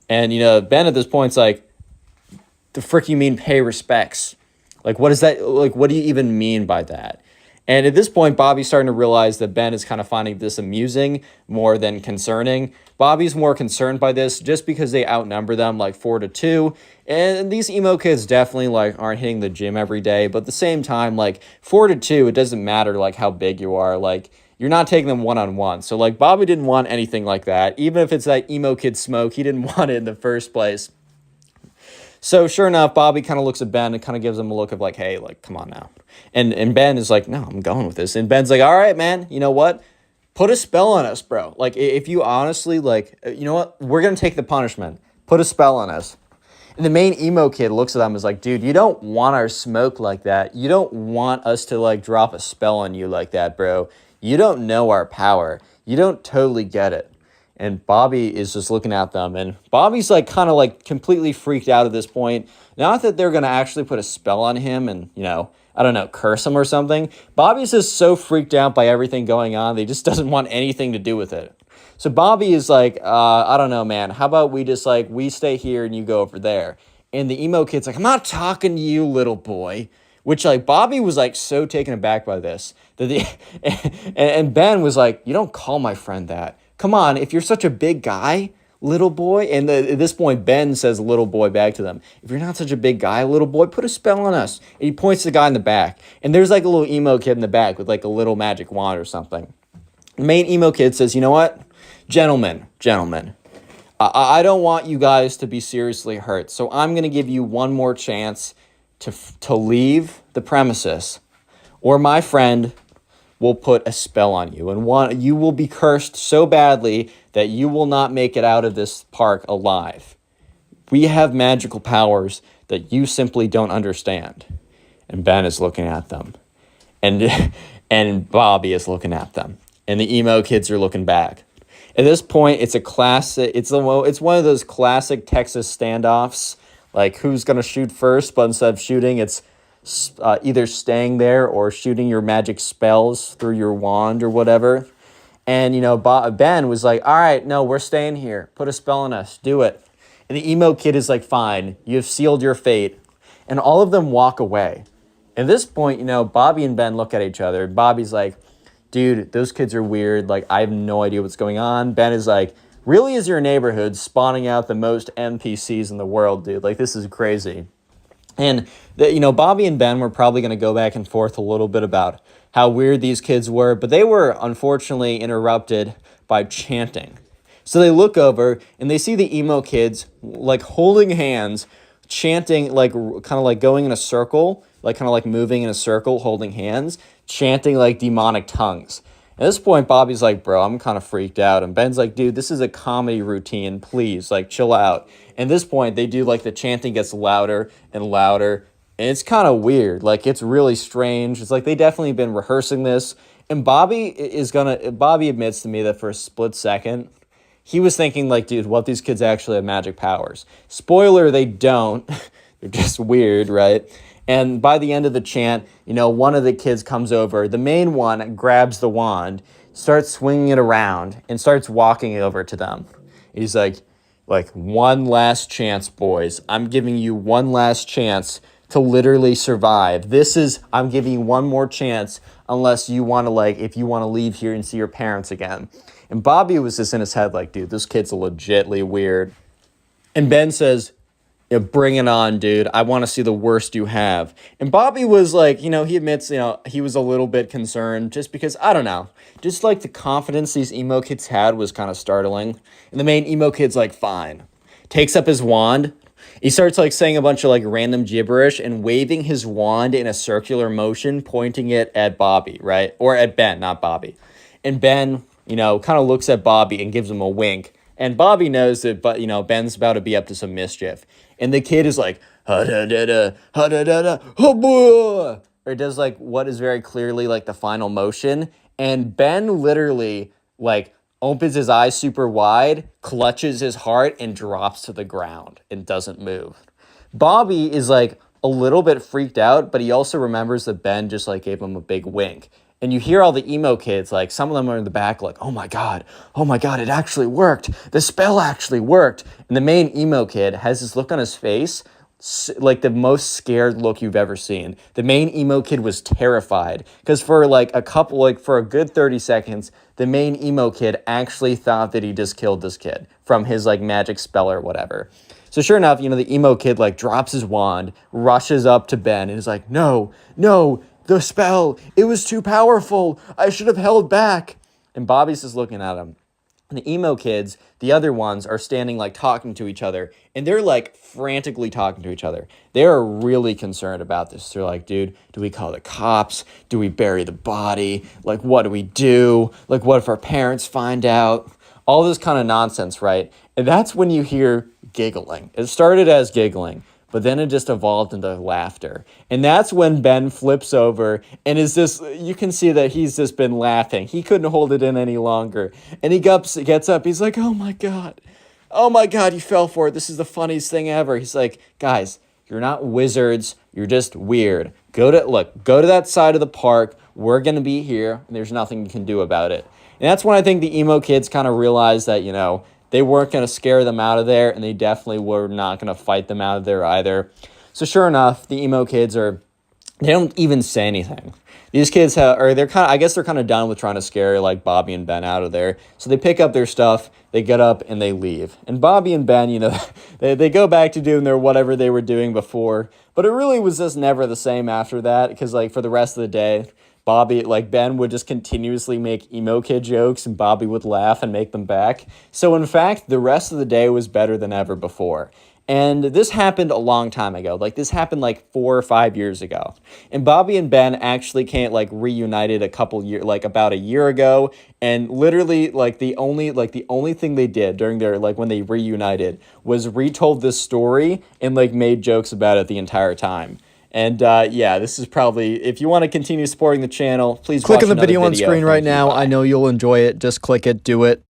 And, Ben at this point's like, the frick you mean pay respects? Like, what is that? Like, what do you even mean by that? And at this point, Bobby's starting to realize that Ben is kind of finding this amusing more than concerning. Bobby's more concerned by this just because they outnumber them like 4-2. And these emo kids definitely like aren't hitting the gym every day. But at the same time, like 4-2, it doesn't matter like how big you are. Like you're not taking them one-on-one. So like Bobby didn't want anything like that. Even if it's that emo kid smoke, he didn't want it in the first place. So sure enough, Bobby kind of looks at Ben and kind of gives him a look of like, hey, like, come on now. And Ben is like, no, I'm going with this. And Ben's like, all right, man, you know what? Put a spell on us, bro. Like, if you honestly, like, you know what? We're going to take the punishment. Put a spell on us. And the main emo kid looks at them and is like, dude, you don't want our smoke like that. You don't want us to, like, drop a spell on you like that, bro. You don't know our power. You don't totally get it. And Bobby is just looking at them. And Bobby's like kind of like completely freaked out at this point. Not that they're going to actually put a spell on him and, I don't know, curse him or something. Bobby's just so freaked out by everything going on. That he just doesn't want anything to do with it. So Bobby is like, I don't know, man. How about we just like, we stay here and you go over there. And the emo kid's like, I'm not talking to you, little boy. Which like Bobby was like so taken aback by this. And Ben was like, you don't call my friend that. Come on, if you're such a big guy, little boy, and at this point, Ben says little boy back to them. If you're not such a big guy, little boy, put a spell on us. And he points to the guy in the back. And there's like a little emo kid in the back with like a little magic wand or something. The main emo kid says, you know what? Gentlemen, I don't want you guys to be seriously hurt. So I'm going to give you one more chance to leave the premises. Or my friend will put a spell on you, and you will be cursed so badly that you will not make it out of this park alive. We have magical powers that you simply don't understand. And Ben is looking at them, and Bobby is looking at them, and the emo kids are looking back. At this point, it's a classic. It's one of those classic Texas standoffs, like who's gonna shoot first, but instead of shooting, it's either staying there or shooting your magic spells through your wand or whatever. And, Ben was like, all right, no, we're staying here. Put a spell on us. Do it. And the emo kid is like, fine, you've sealed your fate. And all of them walk away. At this point, Bobby and Ben look at each other. Bobby's like, dude, those kids are weird. Like, I have no idea what's going on. Ben is like, really is your neighborhood spawning out the most NPCs in the world, dude? Like, this is crazy. And, Bobby and Ben were probably going to go back and forth a little bit about how weird these kids were, but they were unfortunately interrupted by chanting. So they look over and they see the emo kids like holding hands, chanting, like kind of like going in a circle, like kind of like moving in a circle, holding hands, chanting like demonic tongues. At this point, Bobby's like, bro, I'm kind of freaked out. And Ben's like, dude, this is a comedy routine. Please, like, chill out. And at this point, they do, like, the chanting gets louder and louder. And it's kind of weird. Like, it's really strange. It's like they definitely been rehearsing this. And Bobby admits to me that for a split second, he was thinking, like, dude, what if these kids actually have magic powers? Spoiler, they don't. They're just weird, right? And by the end of the chant, one of the kids comes over. The main one grabs the wand, starts swinging it around, and starts walking over to them. He's like, one last chance, boys. I'm giving you one last chance to literally survive. I'm giving you one more chance unless you want to, if you want to leave here and see your parents again. And Bobby was just in his head like, dude, this kid's legitly weird. And Ben says, bring it on, dude. I want to see the worst you have. And Bobby was like, he admits, he was a little bit concerned just because, I don't know, just like the confidence these emo kids had was kind of startling. And the main emo kid's like, fine. Takes up his wand, He starts like saying a bunch of like random gibberish and waving his wand in a circular motion, pointing it at Bobby, right? Or at Ben, not Bobby. And Ben, kind of looks at Bobby and gives him a wink. And Bobby knows that, but Ben's about to be up to some mischief. And the kid is like, ha da da da, ha da da da, ha boy. Or it does like what is very clearly like the final motion. And Ben literally like opens his eyes super wide, clutches his heart, and drops to the ground and doesn't move. Bobby is like a little bit freaked out, but he also remembers that Ben just like gave him a big wink. And you hear all the emo kids, like some of them are in the back like, oh my God, it actually worked. The spell actually worked. And the main emo kid has this look on his face, like the most scared look you've ever seen. The main emo kid was terrified because for for a good 30 seconds, the main emo kid actually thought that he just killed this kid from his like magic spell or whatever. So sure enough, the emo kid like drops his wand, rushes up to Ben and is like, no, the spell, it was too powerful. I should have held back. And Bobby's just looking at him. And the emo kids, the other ones, are standing like talking to each other. And they're like frantically talking to each other. They are really concerned about this. They're like, dude, do we call the cops? Do we bury the body? Like, what do we do? Like, what if our parents find out? All this kind of nonsense, right? And that's when you hear giggling. It started as giggling, but then it just evolved into laughter. And that's when Ben flips over and you can see that he's just been laughing. He couldn't hold it in any longer. And he gets up, he's like, oh my God, you fell for it. This is the funniest thing ever. He's like, guys, you're not wizards, you're just weird. Go to that side of the park. We're gonna be here, and there's nothing you can do about it. And that's when I think the emo kids kind of realized that, they weren't going to scare them out of there, and they definitely were not going to fight them out of there either. So sure enough, the emo kids they don't even say anything. These kids they're kind of done with trying to scare like Bobby and Ben out of there. So they pick up their stuff, they get up, and they leave. And Bobby and Ben, they go back to doing their whatever they were doing before. But it really was just never the same after that, because like for the rest of the day, Ben would just continuously make emo kid jokes and Bobby would laugh and make them back. So in fact, the rest of the day was better than ever before. And this happened a long time ago. Like this happened like 4 or 5 years ago. And Bobby and Ben actually reunited about a year ago. And literally the only thing they did during their when they reunited was retold this story and made jokes about it the entire time. And this is probably, if you want to continue supporting the channel, please click on the video on screen right now. I know you'll enjoy it. Just click it, do it.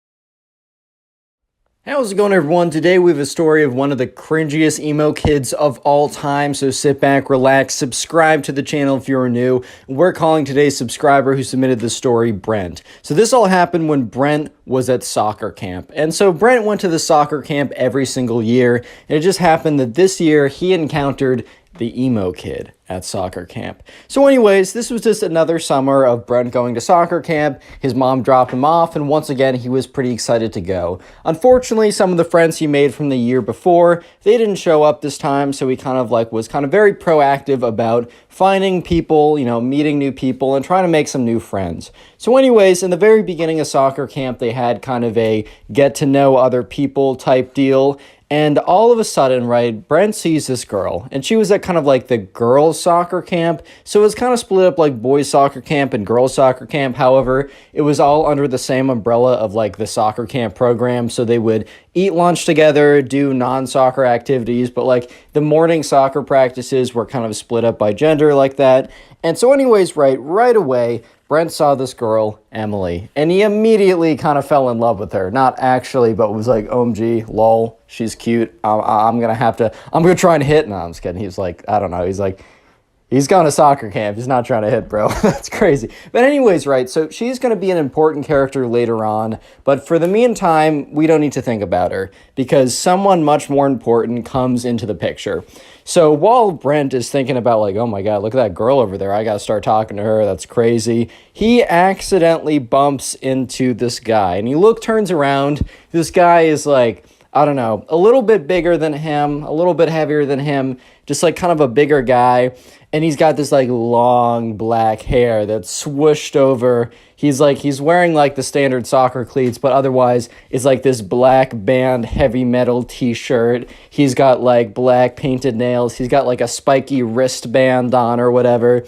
How's it going, everyone? Today we have a story of one of the cringiest emo kids of all time. So sit back, relax, subscribe to the channel if you're new. We're calling today's subscriber who submitted the story Brent. So this all happened when Brent was at soccer camp. And so Brent went to the soccer camp every single year. And it just happened that this year he encountered the emo kid at soccer camp. So anyways, this was just another summer of Brent going to soccer camp. His mom dropped him off, and once again, he was pretty excited to go. Unfortunately, some of the friends he made from the year before, they didn't show up this time, so he was very proactive about finding people, meeting new people, and trying to make some new friends. So anyways, in the very beginning of soccer camp, they had kind of a get to know other people type deal. And all of a sudden, right, Brent sees this girl, and she was at kind of the girls' soccer camp. So it was kind of split up like boys' soccer camp and girls' soccer camp. However, it was all under the same umbrella of the soccer camp program. So they would eat lunch together, do non-soccer activities, but the morning soccer practices were kind of split up by gender like that. And so anyways, right away, Brent saw this girl, Emily, and he immediately kind of fell in love with her. Not actually, but was like, OMG, lol, she's cute. I'm going to try and hit. No, I'm just kidding. He's I don't know. He's going to soccer camp. He's not trying to hit, bro. That's crazy. But anyways, right, so she's going to be an important character later on. But for the meantime, we don't need to think about her because someone much more important comes into the picture. So while Brent is thinking about oh my God, look at that girl over there. I got to start talking to her. That's crazy. He accidentally bumps into this guy and he turns around. This guy is I don't know, a little bit bigger than him, a little bit heavier than him, just like kind of a bigger guy. And he's got this like long black hair that's swooshed over. He's wearing like the standard soccer cleats, but otherwise it's like this black band heavy metal t-shirt. He's got like black painted nails. He's got like a spiky wristband on or whatever.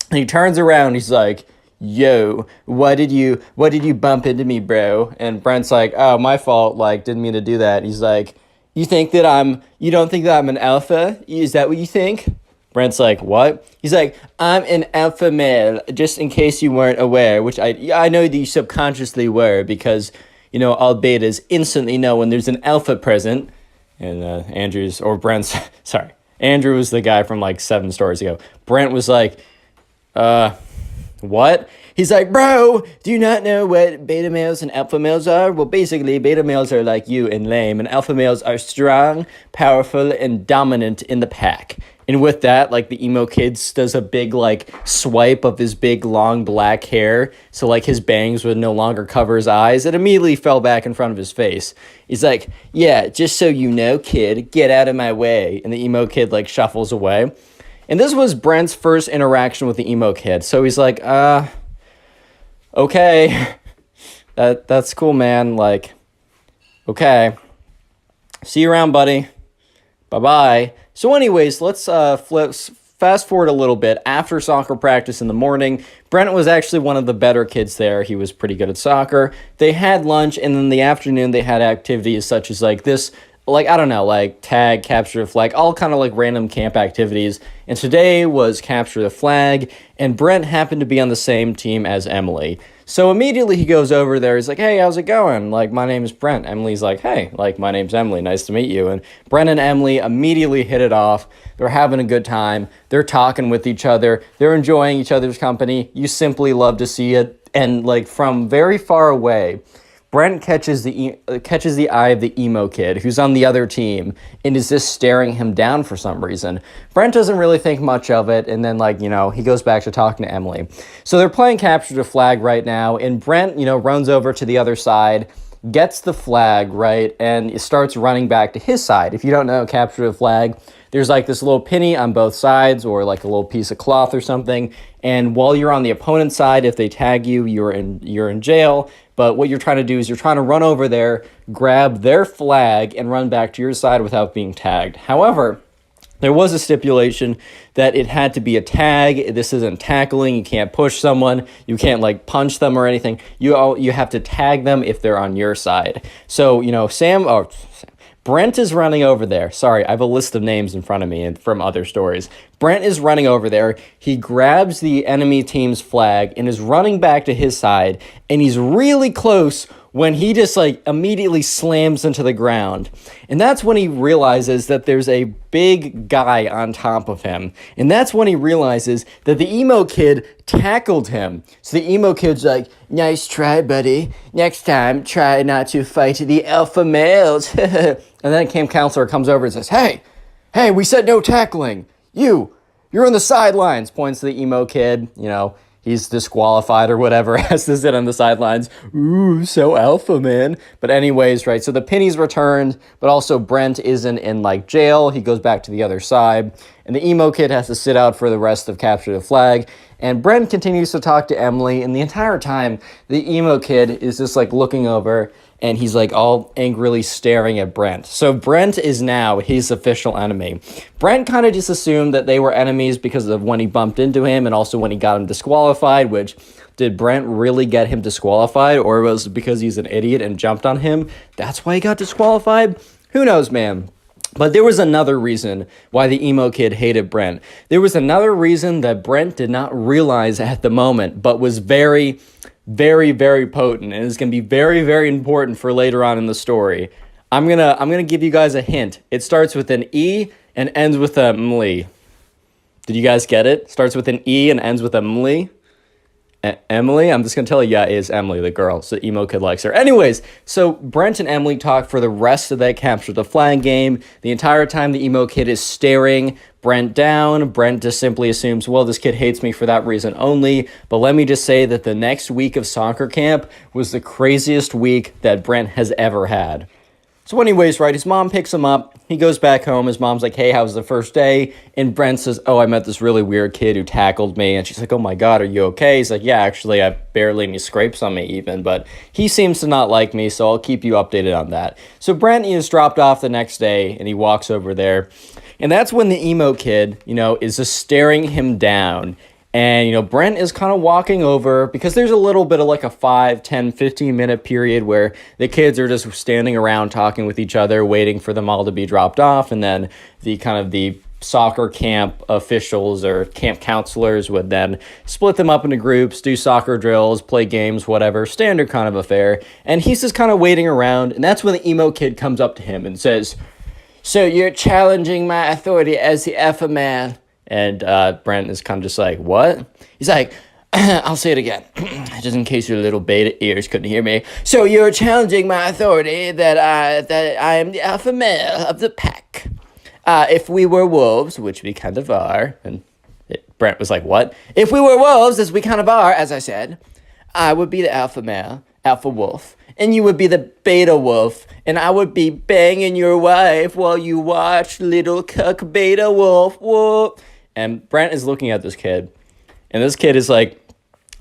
And he turns around, he's like, yo, what did you bump into me, bro? And Brent's like, oh, my fault, like, didn't mean to do that. He's like, you don't think that I'm an alpha? Is that what you think? Brent's like, what? He's like, I'm an alpha male, just in case you weren't aware, which I know that you subconsciously were, because, you know, all betas instantly know when there's an alpha present. And Andrew was the guy from like 7 stories ago. Brent was like, what? He's like, bro, do you not know what beta males and alpha males are? Well, basically, beta males are like you and lame, and alpha males are strong, powerful, and dominant in the pack. And with that, like, the emo kid does a big, like, swipe of his big, long, black hair, so, like, his bangs would no longer cover his eyes. It immediately fell back in front of his face. He's like, yeah, just so you know, kid, get out of my way. And the emo kid, like, shuffles away. And this was Brent's first interaction with the emo kid. So he's like, okay, that's cool, man. Like, okay, see you around, buddy. Bye-bye. So anyways, let's fast forward a little bit. After soccer practice in the morning, Brent was actually one of the better kids there. He was pretty good at soccer. They had lunch, and in the afternoon, they had activities such as like this, like, I don't know, like tag, capture the flag, all kind of like random camp activities. And today was capture the flag, and Brent happened to be on the same team as Emily. So immediately he goes over there. He's like, hey, how's it going? Like, my name is Brent. Emily's like, hey, like, my name's Emily. Nice to meet you. And Brent and Emily immediately hit it off. They're having a good time. They're talking with each other. They're enjoying each other's company. You simply love to see it. And like from very far away, Brent catches the eye of the emo kid who's on the other team and is just staring him down for some reason. Brent doesn't really think much of it, and then, like, you know, he goes back to talking to Emily. So they're playing capture the flag right now, and Brent, you know, runs over to the other side, gets the flag, right, and starts running back to his side. If you don't know capture the flag, there's like this little penny on both sides, or like a little piece of cloth or something, and while you're on the opponent's side, if they tag you, you're in jail. But what you're trying to do is you're trying to run over there, grab their flag, and run back to your side without being tagged. However, there was a stipulation that it had to be a tag. This isn't tackling. You can't push someone. You can't, like, punch them or anything. You have to tag them if they're on your side. So, you know, Brent is running over there. Sorry, I have a list of names in front of me and from other stories. Brent is running over there. He grabs the enemy team's flag and is running back to his side, and he's really close when he just like immediately slams into the ground. And that's when he realizes that there's a big guy on top of him. And that's when he realizes that the emo kid tackled him. So the emo kid's like, nice try, buddy. Next time, try not to fight the alpha males. And then camp counselor comes over and says, hey, we said no tackling. You're on the sidelines, points to the emo kid, you know. He's disqualified or whatever, has to sit on the sidelines. Ooh, so alpha, man. But anyways, right, so the penny's returned, but also Brent isn't in, like, jail. He goes back to the other side, and the emo kid has to sit out for the rest of Capture the Flag. And Brent continues to talk to Emily, and the entire time, the emo kid is just, like, looking over, and he's, like, all angrily staring at Brent. So Brent is now his official enemy. Brent kind of just assumed that they were enemies because of when he bumped into him and also when he got him disqualified, which, did Brent really get him disqualified, or was it because he's an idiot and jumped on him? That's why he got disqualified? Who knows, man? But there was another reason why the emo kid hated Brent. There was another reason that Brent did not realize at the moment, but was very, very, very potent, and is going to be very, very important for later on in the story. I'm gonna give you guys a hint. It starts with an E and ends with a mly. Did you guys get it? Starts with an E and ends with a mly. Emily? I'm just going to tell you, yeah, it is Emily, the girl. So emo kid likes her. Anyways, so Brent and Emily talk for the rest of that Capture the Flag game. The entire time the emo kid is staring Brent down. Brent just simply assumes, well, this kid hates me for that reason only. But let me just say that the next week of soccer camp was the craziest week that Brent has ever had. So anyways, right, his mom picks him up. He goes back home. His mom's like, hey, how's the first day? And Brent says, oh, I met this really weird kid who tackled me. And she's like, oh my God, are you okay? He's like, yeah, actually, I have barely any scrapes on me even. But he seems to not like me, so I'll keep you updated on that. So Brent is dropped off the next day, and he walks over there. And that's when the emo kid, is just staring him down. And, Brent is kind of walking over because there's a little bit of like a 5, 10, 15-minute period where the kids are just standing around talking with each other, waiting for them all to be dropped off. And then the soccer camp officials or camp counselors would then split them up into groups, do soccer drills, play games, whatever, standard kind of affair. And he's just kind of waiting around. And that's when the emo kid comes up to him and says, so you're challenging my authority as the alpha man. And Brent is kind of just like, what? He's like, I'll say it again, just in case your little beta ears couldn't hear me. So you're challenging my authority that I am the alpha male of the pack. If we were wolves, which we kind of are, and Brent was like, what? If we were wolves, as we kind of are, as I said, I would be the alpha male, alpha wolf, and you would be the beta wolf, and I would be banging your wife while you watch little cuck beta wolf. Whoop. And Brent is looking at this kid, and this kid is like,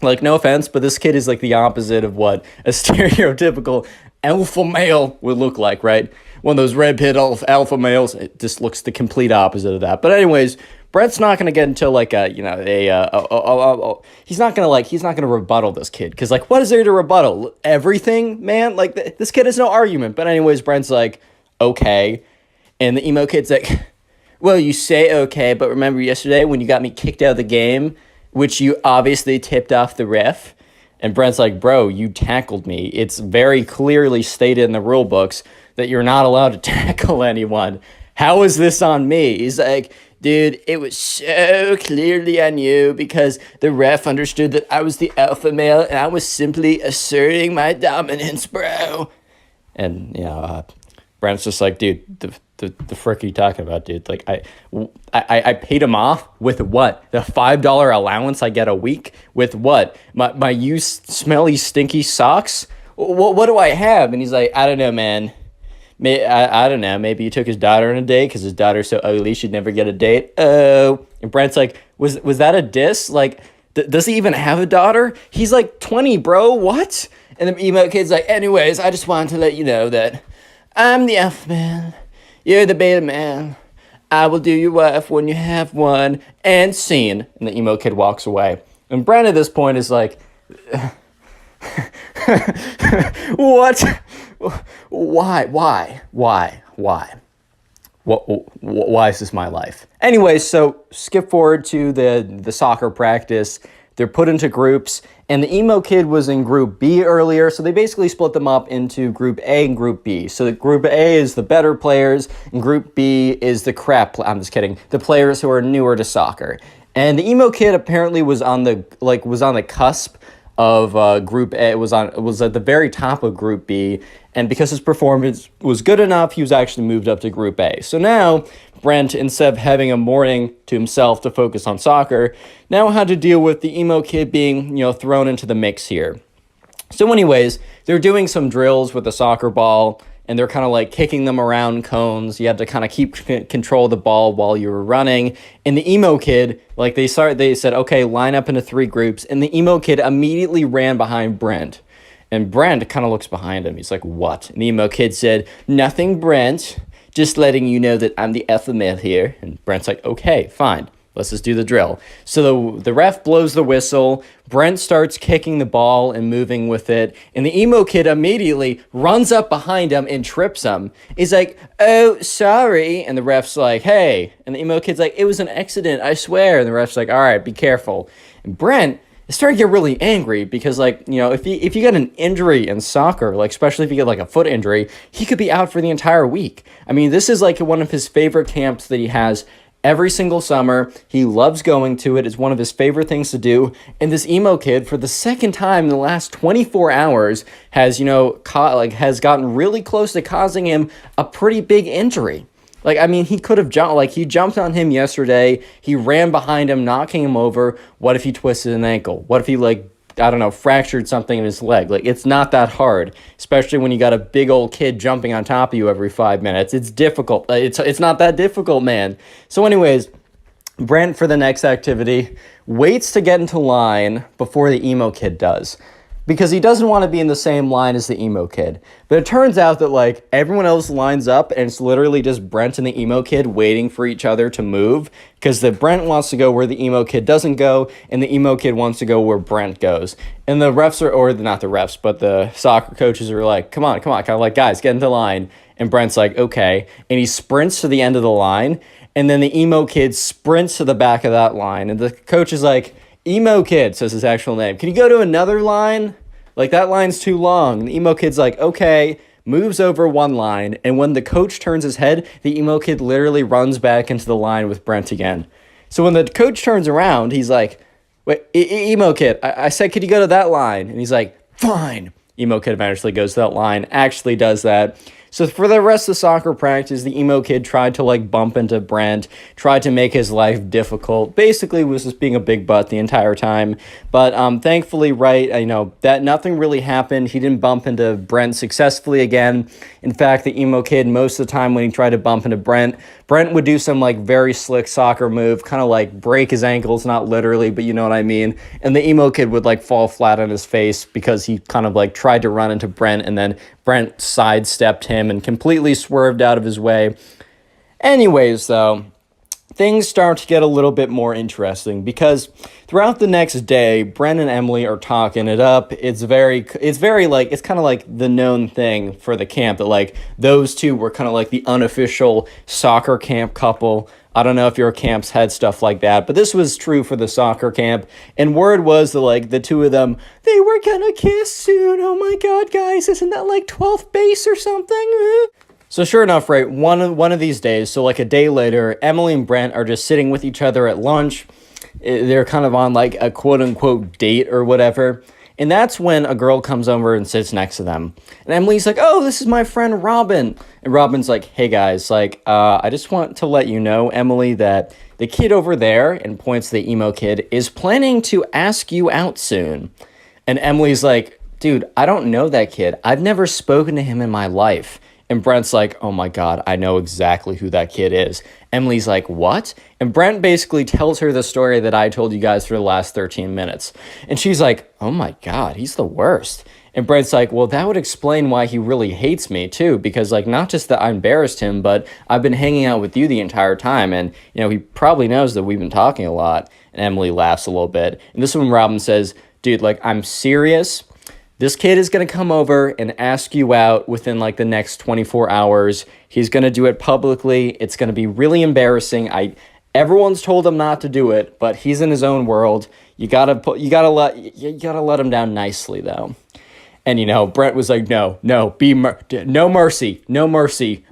no offense, but this kid is like the opposite of what a stereotypical alpha male would look like, right? One of those red pit alpha males. It just looks the complete opposite of that. But anyways, Brent's not gonna get into like he's not gonna rebuttal this kid, because like, what is there to rebuttal? Everything, man. Like this kid has no argument. But anyways, Brent's like, okay, and the emo kid's like, well, you say okay, but remember yesterday when you got me kicked out of the game, which you obviously tipped off the ref? And Brent's like, bro, you tackled me. It's very clearly stated in the rule books that you're not allowed to tackle anyone. How is this on me? He's like, dude, it was so clearly on you because the ref understood that I was the alpha male and I was simply asserting my dominance, bro. And, Brent's just like, dude, the frick are you talking about, dude? Like, I paid him off with what? The $5 allowance I get a week? With what? My used smelly, stinky socks? What do I have? And he's like, I don't know, man. I don't know. Maybe he took his daughter on a date because his daughter's so ugly she'd never get a date. Oh. And Brent's like, was that a diss? Like, does he even have a daughter? He's like 20, bro. What? And the emo kid's like, anyways, I just wanted to let you know that I'm the alpha man. You're the beta man. I will do your wife when you have one. And scene. And the emo kid walks away. And Brent at this point is like, what? Why? Why is this my life? Anyway, so skip forward to the soccer practice. They're put into groups, and the emo kid was in group B earlier, so they basically split them up into group A and group B. So group A is the better players, and group B is the I'm just kidding, the players who are newer to soccer. And the emo kid apparently was on the cusp of group A. It was at the very top of group B, and because his performance was good enough, he was actually moved up to group A. So now Brent, instead of having a morning to himself to focus on soccer, now had to deal with the emo kid being, thrown into the mix here. So anyways, they're doing some drills with the soccer ball, and they're kind of like kicking them around cones. You had to kind of keep control of the ball while you were running. And the emo kid, they said, okay, line up into 3 groups. And the emo kid immediately ran behind Brent. And Brent kind of looks behind him. He's like, what? And the emo kid said, nothing, Brent. Just letting you know that I'm the alpha male here. And Brent's like, okay, fine. Let's just do the drill. So the ref blows the whistle. Brent starts kicking the ball and moving with it. And the emo kid immediately runs up behind him and trips him. He's like, oh, sorry. And the ref's like, hey. And the emo kid's like, it was an accident, I swear. And the ref's like, all right, be careful. And Brent is starting to get really angry because, if you get an injury in soccer, especially if you get a foot injury, he could be out for the entire week. I mean, this is one of his favorite camps that he has every single summer. He loves going to it. It's one of his favorite things to do. And this emo kid, for the second time in the last 24 hours, has, has gotten really close to causing him a pretty big injury. He could have jumped. He jumped on him yesterday. He ran behind him, knocking him over. What if he twisted an ankle? What if he, I don't know, fractured something in his leg. Like, it's not that hard, especially when you got a big old kid jumping on top of you every 5 minutes. It's difficult. It's not that difficult, man. So anyways, Brent, for the next activity, waits to get into line before the emo kid does, because he doesn't want to be in the same line as the emo kid. But it turns out that, like, everyone else lines up, and it's literally just Brent and the emo kid waiting for each other to move, because the Brent wants to go where the emo kid doesn't go, and the emo kid wants to go where Brent goes. And the refs are, or not the refs, but the soccer coaches are like, come on, kind of like, guys, get into line. And Brent's like, okay. And he sprints to the end of the line, and then the emo kid sprints to the back of that line. And the coach is like, emo kid, says his actual name, can you go to another line? Like, that line's too long. And the emo kid's like, okay, moves over one line. And when the coach turns his head, the emo kid literally runs back into the line with Brent again. So when the coach turns around, he's like, wait, emo kid, I said, could you go to that line? And he's like, fine. Emo kid eventually goes to that line, actually does that. So for the rest of soccer practice, the emo kid tried to, like, bump into Brent, tried to make his life difficult, basically was just being a big butt the entire time. But thankfully, right, that nothing really happened. He didn't bump into Brent successfully again. In fact, the emo kid, most of the time when he tried to bump into Brent would do some, like, very slick soccer move, kind of like break his ankles, not literally, but you know what I mean. And the emo kid would, like, fall flat on his face because he kind of, like, tried to run into Brent, and then Brent sidestepped him and completely swerved out of his way. Anyways, though, things start to get a little bit more interesting, because throughout the next day, Brent and Emily are talking it up. It's kind of like the known thing for the camp that, like, those two were kind of like the unofficial soccer camp couple. I don't know if your camps had stuff like that, but this was true for the soccer camp. And word was that, like, the two of them, they were gonna kiss soon. Oh my God, guys, isn't that like 12th base or something? So sure enough, right, one of these days, so like a day later, Emily and Brent are just sitting with each other at lunch. They're kind of on, like, a quote-unquote date or whatever. And that's when a girl comes over and sits next to them. And Emily's like, oh, this is my friend Robin. And Robin's like, hey, guys, like, I just want to let you know, Emily, that the kid over there, and points to the emo kid, is planning to ask you out soon. And Emily's like, dude, I don't know that kid. I've never spoken to him in my life. And Brent's like, oh my God, I know exactly who that kid is. Emily's like, what? And Brent basically tells her the story that I told you guys for the last 13 minutes. And she's like, oh my God, he's the worst. And Brent's like, well, that would explain why he really hates me too, because, like, not just that I embarrassed him, but I've been hanging out with you the entire time. And, he probably knows that we've been talking a lot. And Emily laughs a little bit. And this is when Robin says, dude, like, I'm serious. This kid is going to come over and ask you out within, like, the next 24 hours. He's going to do it publicly. It's going to be really embarrassing. Everyone's told him not to do it, but he's in his own world. You gotta let him down nicely, though. And, Brent was like, no mercy.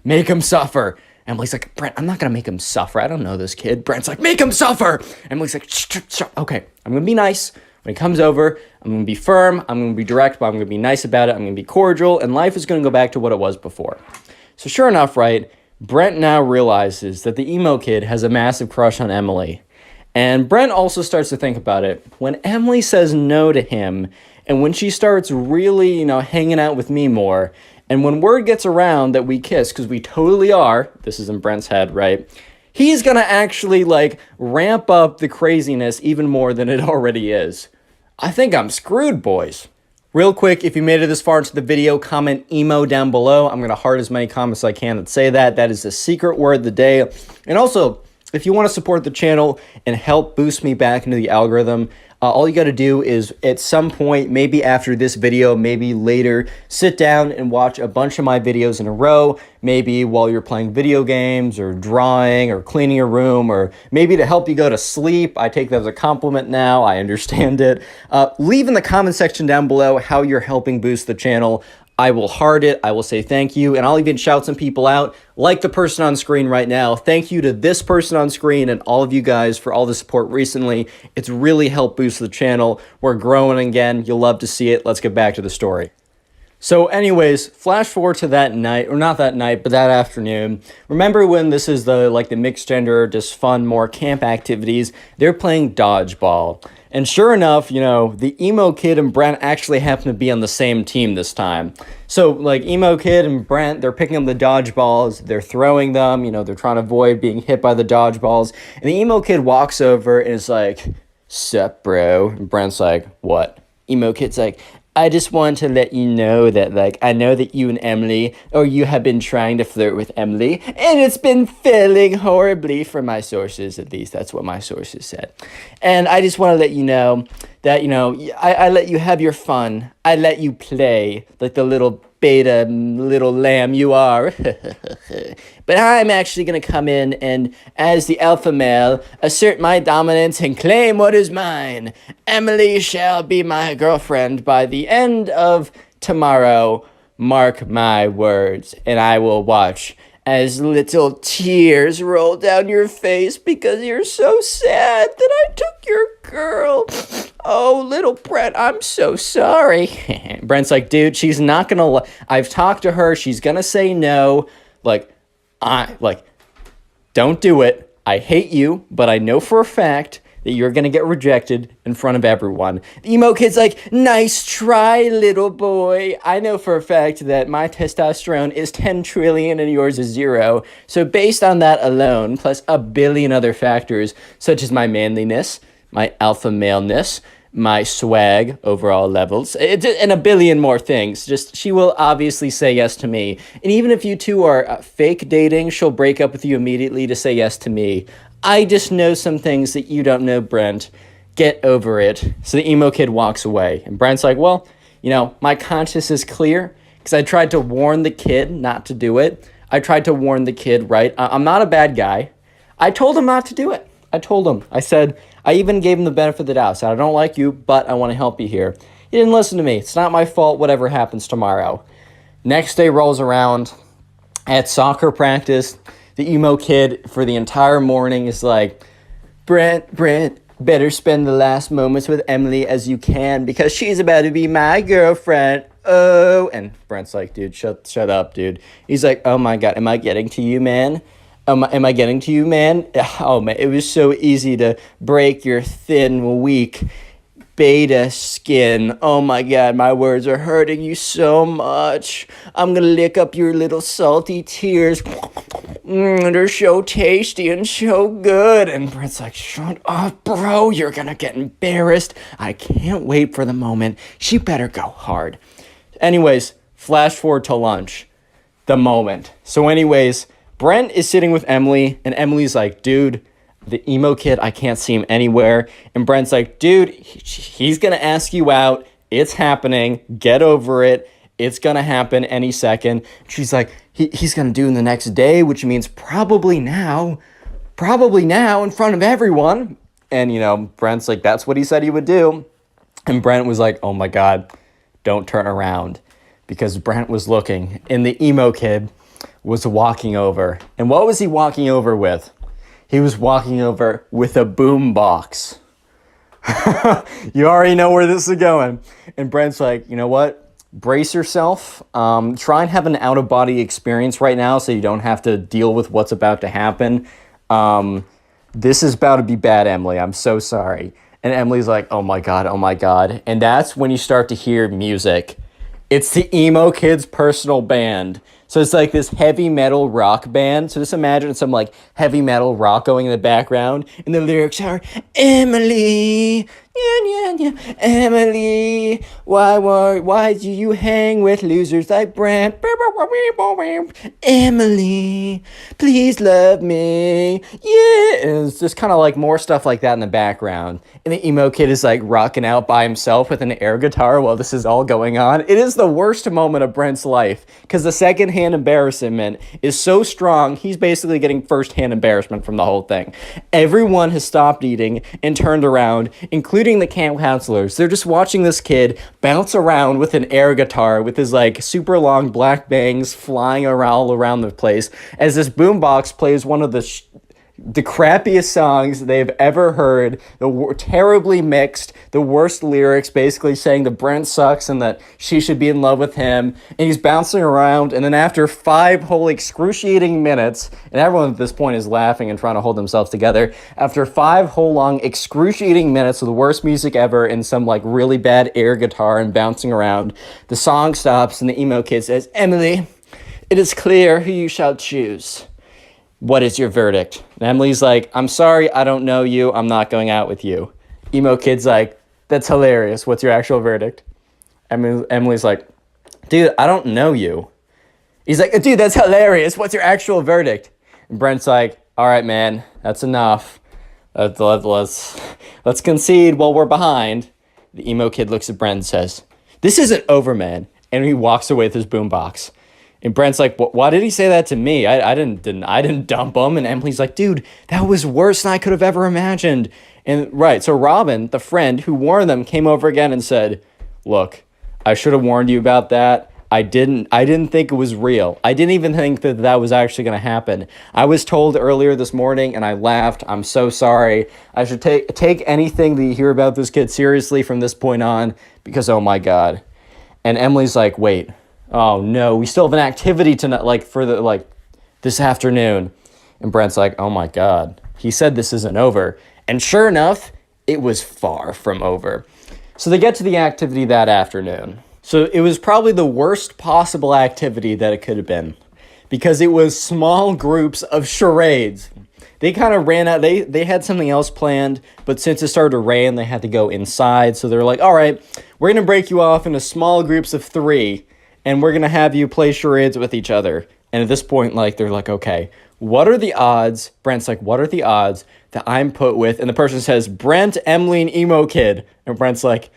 Make him suffer. Emily's like, Brent, I'm not going to make him suffer. I don't know this kid. Brent's like, make him suffer. Emily's like, shh. Okay, I'm going to be nice. When he comes over, I'm going to be firm, I'm going to be direct, but I'm going to be nice about it, I'm going to be cordial, and life is going to go back to what it was before. So sure enough, right, Brent now realizes that the emo kid has a massive crush on Emily. And Brent also starts to think about it. When Emily says no to him, and when she starts really, hanging out with me more, and when word gets around that we kiss, because we totally are, this is in Brent's head, right, he's going to actually, like, ramp up the craziness even more than it already is. I think I'm screwed, boys. Real quick, if you made it this far into the video, comment emo down below. I'm going to heart as many comments as I can that say that. That is the secret word of the day. And also, if you want to support the channel and help boost me back into the algorithm, all you got to do is, at some point, maybe after this video, maybe later, sit down and watch a bunch of my videos in a row, maybe while you're playing video games or drawing or cleaning your room, or maybe to help you go to sleep. I take that as a compliment now. I understand it. Leave in the comment section down below how you're helping boost the channel. I will heart it, I will say thank you, and I'll even shout some people out, like the person on screen right now. Thank you to this person on screen and all of you guys for all the support recently. It's really helped boost the channel. We're growing again. You'll love to see it. Let's get back to the story. So anyways, flash forward to that night, or not that night, but that afternoon. Remember when this is the mixed gender, just fun, more camp activities, they're playing dodgeball. And sure enough, the emo kid and Brent actually happen to be on the same team this time. So, like, emo kid and Brent, they're picking up the dodgeballs, they're throwing them, they're trying to avoid being hit by the dodgeballs. And the emo kid walks over and is like, "Sup, bro?" And Brent's like, "What?" Emo kid's like, "I just want to let you know that, like, I know that you and Emily, or you have been trying to flirt with Emily, and it's been failing horribly for my sources, at least that's what my sources said. And I just want to let you know that, I let you have your fun. I let you play like the little beta little lamb you are. But I'm actually going to come in and, as the alpha male, assert my dominance and claim what is mine. Emily shall be my girlfriend by the end of tomorrow. Mark my words, and I will watch as little tears roll down your face because you're so sad that I took your girl. Oh, little Brent, I'm so sorry." Brent's like, "Dude, she's not gonna, I've talked to her, she's gonna say no. Don't do it. I hate you, but I know for a fact that you're gonna get rejected in front of everyone." The emo kid's like, "Nice try, little boy. I know for a fact that my testosterone is 10 trillion and yours is 0. So based on that alone, plus a billion other factors, such as my manliness, my alpha maleness, my swag, overall levels, and a billion more things. She will obviously say yes to me. And even if you two are fake dating, she'll break up with you immediately to say yes to me. I just know some things that you don't know, Brent. Get over it." So the emo kid walks away. And Brent's like, "Well, my conscience is clear because I tried to warn the kid not to do it. I tried to warn the kid, right? I'm not a bad guy. I told him not to do it. I told him. I said, I even gave him the benefit of the doubt. I said, I don't like you, but I want to help you here. He didn't listen to me. It's not my fault, whatever happens tomorrow." Next day rolls around. At soccer practice, the emo kid for the entire morning is like, Brent, better spend the last moments with Emily as you can because she's about to be my girlfriend. Oh, and Brent's like, "Dude, shut up, dude." He's like, "Oh my God, am I getting to you, man? Am I getting to you, man? Oh, man, it was so easy to break your thin, weak beta skin. Oh, my God, my words are hurting you so much. I'm going to lick up your little salty tears. They're so tasty and so good." And Brent's like, "Shut up, bro. You're going to get embarrassed. I can't wait for the moment. She better go hard." Anyways, flash forward to lunch. The moment. So anyways, Brent is sitting with Emily, and Emily's like, "Dude, the emo kid, I can't see him anywhere." And Brent's like, "Dude, he's going to ask you out. It's happening. Get over it. It's going to happen any second." She's like, he's going to do it the next day, which means probably now in front of everyone. And, Brent's like, that's what he said he would do. And Brent was like, "Oh my God, don't turn around," because Brent was looking, and the emo kid was walking over. And what was he walking over with? He was walking over with a boombox. You already know where this is going. And Brent's like, "You know what? Brace yourself. Try and have an out-of-body experience right now so you don't have to deal with what's about to happen. This is about to be bad, Emily. I'm so sorry." And Emily's like, "Oh my God, oh my God." And that's when you start to hear music. It's the emo kid's personal band. So it's like this heavy metal rock band. So just imagine some like heavy metal rock going in the background. And the lyrics are, "Emily, Emily, why do you hang with losers like Brent? Emily, please love me. Yeah." And it's just kind of like more stuff like that in the background. And the emo kid is like rocking out by himself with an air guitar while this is all going on. It is the worst moment of Brent's life because the secondhand embarrassment is so strong, he's basically getting firsthand embarrassment from the whole thing. Everyone has stopped eating and turned around, including the camp counselors. They're just watching this kid bounce around with an air guitar with his like super long black bangs flying around all around the place as this boombox plays one of the the crappiest songs they've ever heard, terribly mixed, the worst lyrics, basically saying that Brent sucks and that she should be in love with him, and he's bouncing around, and then after 5 whole excruciating minutes, and everyone at this point is laughing and trying to hold themselves together, after 5 whole long excruciating minutes of the worst music ever and some like really bad air guitar and bouncing around, the song stops and the emo kid says, "Emily, it is clear who you shall choose. What is your verdict?" And Emily's like, "I'm sorry, I don't know you. I'm not going out with you." Emo kid's like, "That's hilarious. What's your actual verdict?" Emily's like, "Dude, I don't know you." He's like, "Dude, that's hilarious. What's your actual verdict?" And Brent's like, "All right, man, that's enough. Let's concede while we're behind." The emo kid looks at Brent and says, "This isn't over, man." And he walks away with his boombox. And Brent's like, "Why did he say that to me? I didn't dump him." And Emily's like, "Dude, that was worse than I could have ever imagined." And right, so Robin, the friend who warned them, came over again and said, "Look, I should have warned you about that. I didn't think it was real. I didn't even think that was actually going to happen. I was told earlier this morning and I laughed. I'm so sorry. I should take anything that you hear about this kid seriously from this point on, because oh my God." And Emily's like, "Wait. Oh no, we still have an activity tonight, this afternoon." And Brent's like, "Oh my God, he said this isn't over." And sure enough, it was far from over. So they get to the activity that afternoon. So it was probably the worst possible activity that it could have been, because it was small groups of charades. They kind of ran out. They had something else planned, but since it started to rain, they had to go inside. So they're like, "All right, we're going to break you off into small groups of 3. And we're going to have you play charades with each other." And at this point, they're like, "Okay, what are the odds?" Brent's like, "What are the odds that I'm put with?" And the person says, "Brent, Emily, and emo kid." And Brent's like,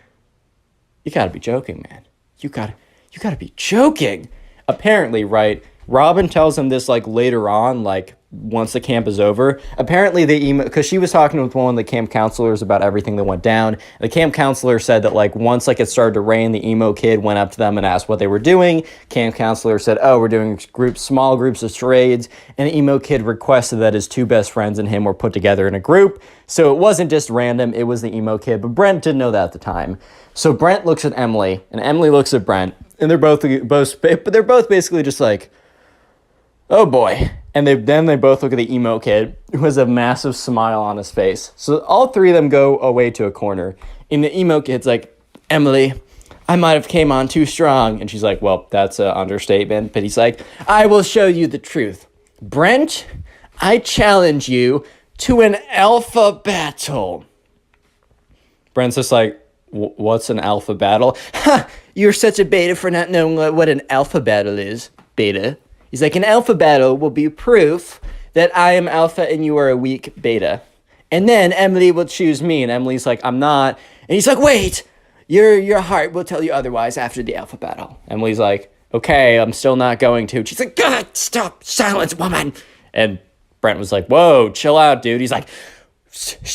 "You got to be joking, man. You got to be joking." Apparently, right, Robin tells him this later on, once the camp is over. Apparently because she was talking with one of the camp counselors about everything that went down. The camp counselor said that once it started to rain, the emo kid went up to them and asked what they were doing. Camp counselor said, "Oh, we're doing small groups of charades." And the emo kid requested that his 2 best friends and him were put together in a group. So it wasn't just random, it was the emo kid, but Brent didn't know that at the time. So Brent looks at Emily and Emily looks at Brent, and they're both basically just like, "Oh boy." And they both look at the emo kid, who has a massive smile on his face. So all 3 of them go away to a corner. And the emo kid's like, "Emily, I might have came on too strong." And she's like, "Well, that's an understatement." But he's like, "I will show you the truth. Brent, I challenge you to an alpha battle." Brent's just like, "What's an alpha battle?" "Ha! You're such a beta for not knowing what an alpha battle is, beta." He's like, "An alpha battle will be proof that I am alpha and you are a weak beta. And then Emily will choose me." And Emily's like, "I'm not." And he's like, "Wait, your heart will tell you otherwise after the alpha battle." Emily's like, "Okay, I'm still not going to." She's like, "God, stop, silence, woman." And Brent was like, "Whoa, chill out, dude." He's like,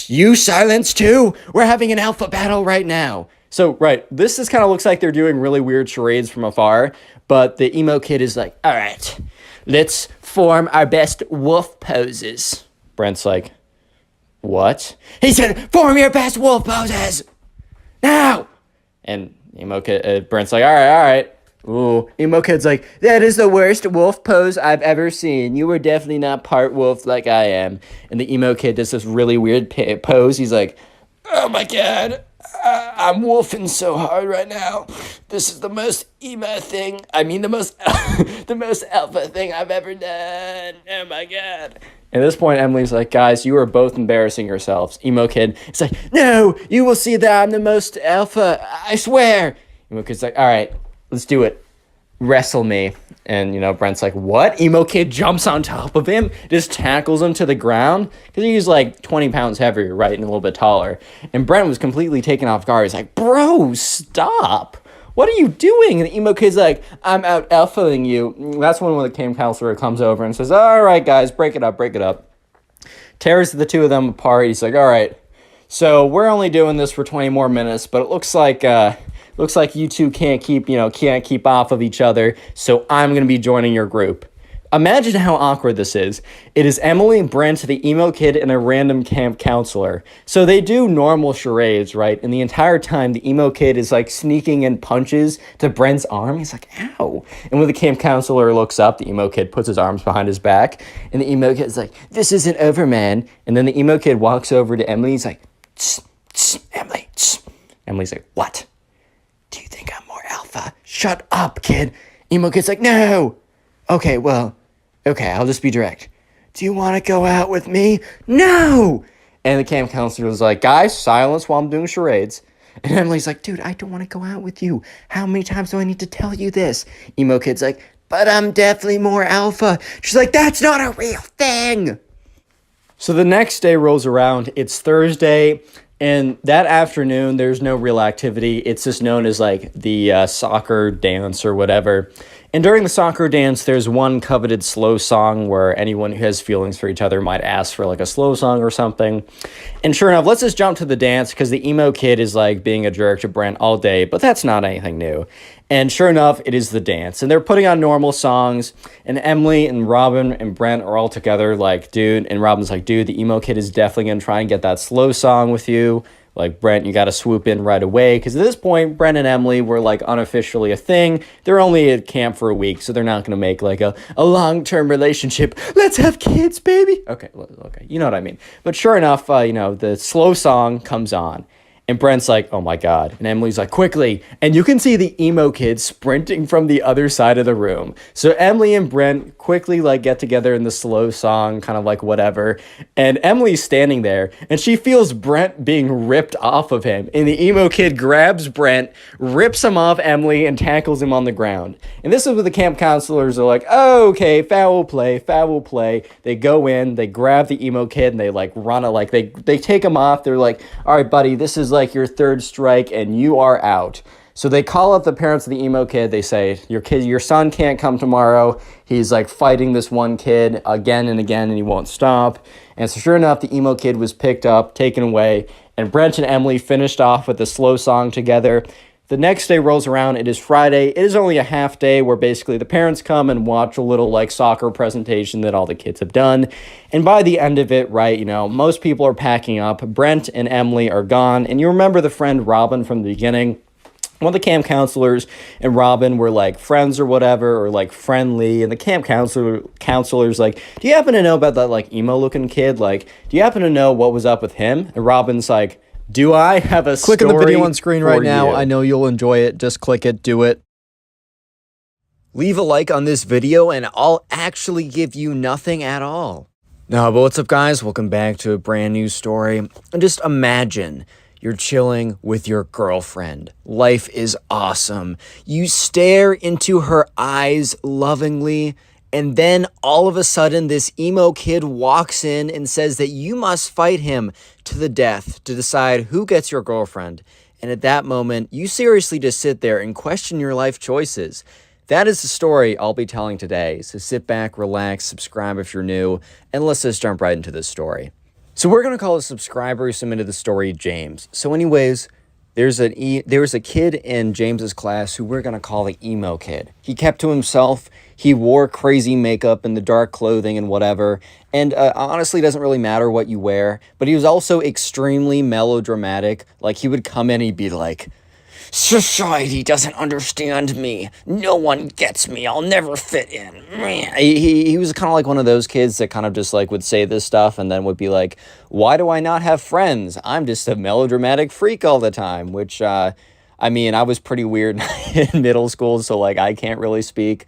"You silence too? We're having an alpha battle right now." So, right, this is kind of looks like they're doing really weird charades from afar, but the emo kid is like, "All right, let's form our best wolf poses." Brent's like, "What?" He said, "Form your best wolf poses now." And Brent's like, all right. Ooh, emo kid's like, "That is the worst wolf pose I've ever seen. You were definitely not part wolf like I am." And the emo kid does this really weird pose. He's like, "Oh my God, I'm wolfing so hard right now. This is the most emo thing. I mean, the most alpha thing I've ever done. Oh my God." At this point, Emily's like, "Guys, you are both embarrassing yourselves." Emo kid is like, "No, you will see that I'm the most alpha. I swear." Emo kid's like, "All right, let's do it. Wrestle me." And, Brent's like, "What?" Emo kid jumps on top of him, just tackles him to the ground, because he's 20 pounds heavier, right, and a little bit taller. And Brent was completely taken off guard. He's like, "Bro, stop. What are you doing?" And the emo kid's like, "I'm out alphaing you." That's when the camp counselor comes over and says, "All right, guys, break it up. Tears the 2 of them apart. He's like, "All right, so we're only doing this for 20 more minutes, but it looks like you 2 can't keep off of each other, so I'm going to be joining your group. Imagine how awkward this is. It is Emily, Brent, the emo kid, and a random camp counselor. So they do normal charades, right? And the entire time, the emo kid is like sneaking in punches to Brent's arm. He's like, ow. And when the camp counselor looks up, the emo kid puts his arms behind his back. And the emo kid's like, this isn't over, man. And then the emo kid walks over to Emily. He's like, tss, tss, Emily, tss. Emily's like, what? Do you think I'm more alpha? Shut up, kid. Emo kid's like, no. Okay, well, okay, I'll just be direct. Do you want to go out with me? No! And the camp counselor was like, guys, silence while I'm doing charades. And Emily's like, dude, I don't want to go out with you. How many times do I need to tell you this? Emo kid's like, but I'm definitely more alpha. She's like, that's not a real thing. So the next day rolls around. It's Thursday. And that afternoon, there's no real activity. It's just known as like the soccer dance or whatever. And during the soccer dance, there's one coveted slow song where anyone who has feelings for each other might ask for like a slow song or something. And sure enough, let's just jump to the dance because the emo kid is like being a jerk to Brent all day, but that's not anything new. And sure enough, it is the dance. And they're putting on normal songs. And Emily and Robin and Brent are all together like, dude. And Robin's like, dude, the emo kid is definitely going to try and get that slow song with you. Like, Brent, you got to swoop in right away. Because at this point, Brent and Emily were, like, unofficially a thing. They're only at camp for a week, so they're not going to make, like, a long-term relationship. Let's have kids, baby. Okay, you know what I mean. But sure enough, the slow song comes on. And Brent's like, oh my God. And Emily's like, quickly. And you can see the emo kid sprinting from the other side of the room. So Emily and Brent quickly like get together in the slow song, kind of like whatever. And Emily's standing there and she feels Brent being ripped off of him. And the emo kid grabs Brent, rips him off Emily, and tackles him on the ground. And this is what the camp counselors are like, oh, okay, foul play, foul play. They go in, they grab the emo kid, and they like run they take him off. They're like, all right, buddy, this is like your third strike and you are out. So they call up the parents of the emo kid. They say, your son can't come tomorrow. He's like fighting this one kid again and again and he won't stop. And so sure enough, the emo kid was picked up, taken away, and Brent and Emily finished off with a slow song together. The next day rolls around. It is Friday. It is only a half day where basically the parents come and watch a little like soccer presentation that all the kids have done. And by the end of it, right, most people are packing up. Brent and Emily are gone. And you remember the friend Robin from the beginning? One of the camp counselors and Robin were like friends or whatever, or like friendly. And the camp counselor's like, do you happen to know about that like emo looking kid? Like, do you happen to know what was up with him? And Robin's like, do I have a story? Click on the video on screen right now. You? I know you'll enjoy it. Just click it. Do it. Leave a like on this video and I'll actually give you nothing at all. No, but what's up, guys? Welcome back to a brand new story. And just imagine you're chilling with your girlfriend. Life is awesome. You stare into her eyes lovingly, and then all of a sudden this emo kid walks in and says that you must fight him to the death to decide who gets your girlfriend. And at that moment, you seriously just sit there and question your life choices. That is the story I'll be telling today. So sit back, relax, subscribe if you're new, and let's just jump right into this story. So we're going to call a subscriber who submitted the story James. So anyways, there was a kid in James's class who we're going to call the emo kid. He kept to himself. He wore crazy makeup and the dark clothing and whatever. And honestly, it doesn't really matter what you wear. But he was also extremely melodramatic. Like, he would come in and he'd be like, society doesn't understand me. No one gets me. I'll never fit in. He was kind of like one of those kids that kind of just like would say this stuff and then would be like, why do I not have friends? I'm just a melodramatic freak all the time, which, I was pretty weird in middle school, so like I can't really speak.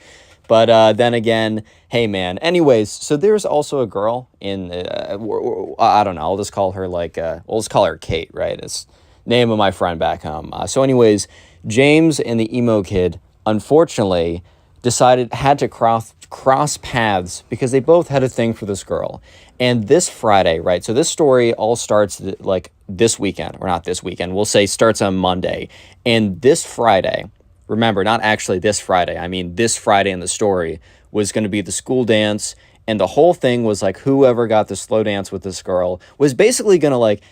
But then again, hey man. Anyways, so there's also a girl in, I don't know, I'll just call her like, we'll just call her Kate, right? It's name of my friend back home. So anyways, James and the emo kid, unfortunately, had to cross paths because they both had a thing for this girl. And this Friday, right? So this story all starts like this weekend, or not this weekend, we'll say starts on Monday. And this Friday, remember, not actually this Friday, I mean this Friday in the story, was going to be the school dance. And the whole thing was like whoever got the slow dance with this girl was basically going to like,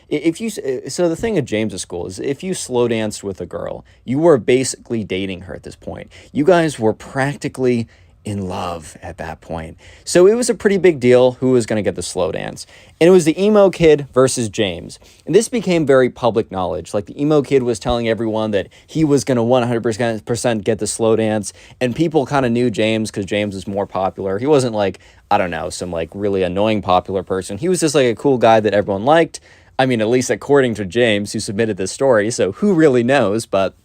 so the thing at James's school is if you slow danced with a girl, you were basically dating her at this point. You guys were practically in love at that point. So it was a pretty big deal who was going to get the slow dance. And it was the emo kid versus James. And this became very public knowledge. Like the emo kid was telling everyone that he was going to 100% get the slow dance. And people kind of knew James because James was more popular. He wasn't like, I don't know, some like really annoying popular person. He was just like a cool guy that everyone liked. I mean, at least according to James, who submitted this story. So who really knows? But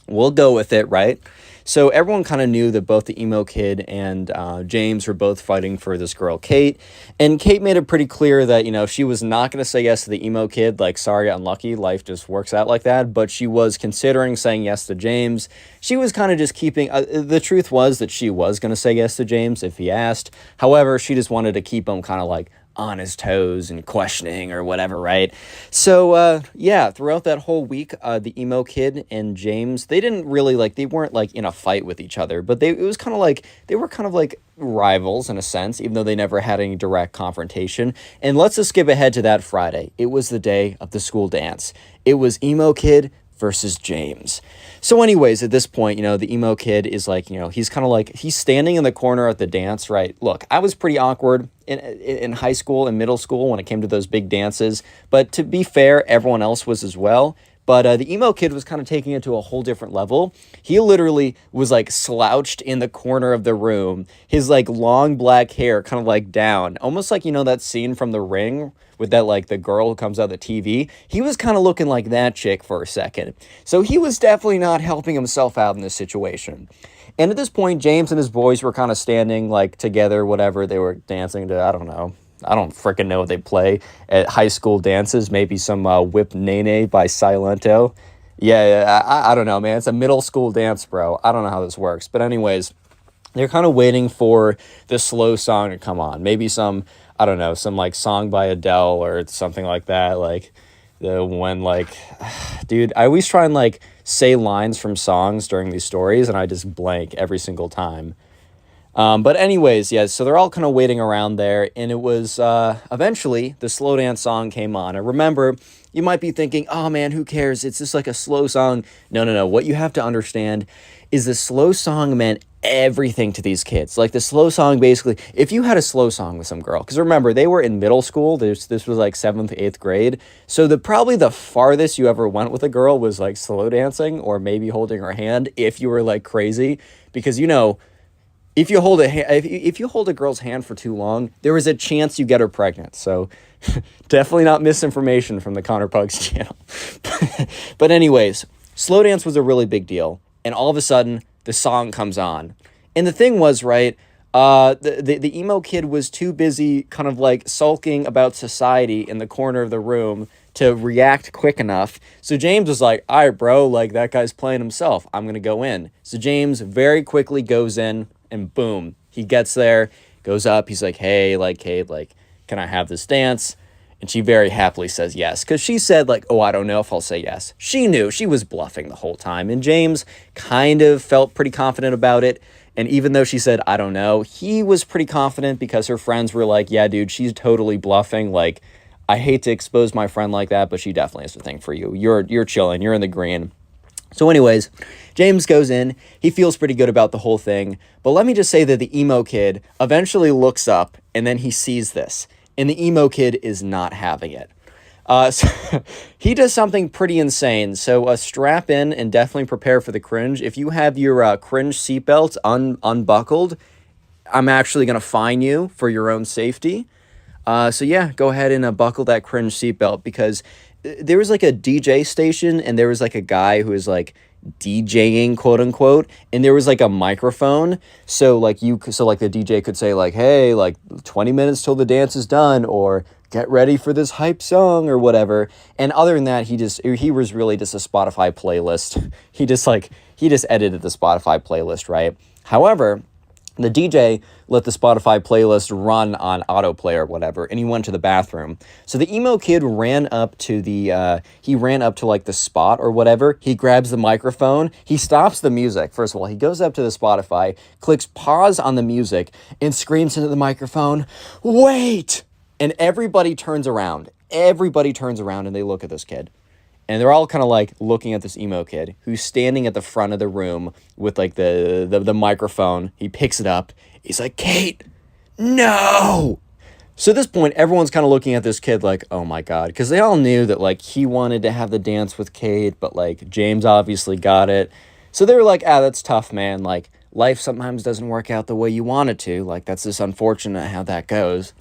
we'll go with it, right? So everyone kind of knew that both the emo kid and James were both fighting for this girl, Kate. And Kate made it pretty clear that, you know, she was not going to say yes to the emo kid. Like, sorry, unlucky. Life just works out like that. But she was considering saying yes to James. She was kind of just keeping... the truth was that she was going to say yes to James if he asked. However, she just wanted to keep him kind of like on his toes and questioning or whatever, right? So, yeah, throughout that whole week, the emo kid and James, they didn't really, like, they weren't, like, in a fight with each other, but it was kind of like, they were kind of like rivals in a sense, even though they never had any direct confrontation. And let's just skip ahead to that Friday. It was the day of the school dance. It was emo kid versus James. So anyways, at this point, you know, the emo kid is like, you know, he's kind of like, he's standing in the corner at the dance, right? Look, I was pretty awkward in high school and middle school when it came to those big dances, but to be fair, everyone else was as well. But the emo kid was kind of taking it to a whole different level. He literally was like slouched in the corner of the room, his like long black hair kind of like down, almost like, you know, that scene from The Ring with that, like, the girl who comes out of the TV. He was kind of looking like that chick for a second. So he was definitely not helping himself out in this situation. And at this point, James and his boys were kind of standing, like, together, whatever. They were dancing to, I don't know. I don't freaking know what they play at high school dances. Maybe some Whip Nene by Silento. Yeah, I don't know, man. It's a middle school dance, bro. I don't know how this works. But anyways, they're kind of waiting for the slow song to come on. Maybe some, I don't know, some like song by Adele or something like that. Like the when like, dude, I always try and like say lines from songs during these stories and I just blank every single time. But anyways, yeah, so they're all kind of waiting around there, and it was, eventually, the slow dance song came on. And remember, you might be thinking, oh man, who cares? It's just like a slow song. No. What you have to understand is the slow song meant everything to these kids. Like, the slow song, basically, if you had a slow song with some girl, because remember, they were in middle school, this was like 7th, 8th grade, so probably the farthest you ever went with a girl was, like, slow dancing, or maybe holding her hand, if you were, like, crazy, because, you know, if you hold a girl's hand for too long, there is a chance you get her pregnant. So definitely not misinformation from the Connor Pugs channel. But anyways, slow dance was a really big deal. And all of a sudden, the song comes on. And the thing was, right, the emo kid was too busy kind of like sulking about society in the corner of the room to react quick enough. So James was like, all right, bro, like that guy's playing himself. I'm going to go in. So James very quickly goes in. And boom, he gets there, goes up. He's like, hey, like, Kate, like, can I have this dance? And she very happily says yes. Because she said, like, oh, I don't know if I'll say yes. She knew. She was bluffing the whole time. And James kind of felt pretty confident about it. And even though she said, I don't know, he was pretty confident because her friends were like, yeah, dude, she's totally bluffing. Like, I hate to expose my friend like that, but she definitely has a thing for you. You're chilling. You're in the green. So anyways, James goes in, he feels pretty good about the whole thing, but let me just say that the emo kid eventually looks up, and then he sees this, and the emo kid is not having it. So he does something pretty insane, so strap in and definitely prepare for the cringe. If you have your cringe seatbelt unbuckled, I'm actually going to fine you for your own safety. So yeah, go ahead and buckle that cringe seatbelt, because there was like a DJ station and there was like a guy who was like DJing, quote unquote, and there was like a microphone. So like the DJ could say like, hey, like 20 minutes till the dance is done, or get ready for this hype song or whatever. And other than that, he was really just a Spotify playlist. He just edited the Spotify playlist, right? However, the DJ let the Spotify playlist run on autoplay or whatever, and he went to the bathroom. So the emo kid ran up to like the spot or whatever. He grabs the microphone. He stops the music. First of all, he goes up to the Spotify, clicks pause on the music, and screams into the microphone, "Wait!" And everybody turns around. And they look at this kid. And they're all kind of like looking at this emo kid who's standing at the front of the room with like the microphone. He picks it up. He's like, Kate, no. So at this point, everyone's kind of looking at this kid like, oh my God, because they all knew that like he wanted to have the dance with Kate, but like James obviously got it. So they were like, that's tough, man. Like life sometimes doesn't work out the way you want it to. Like that's just unfortunate how that goes.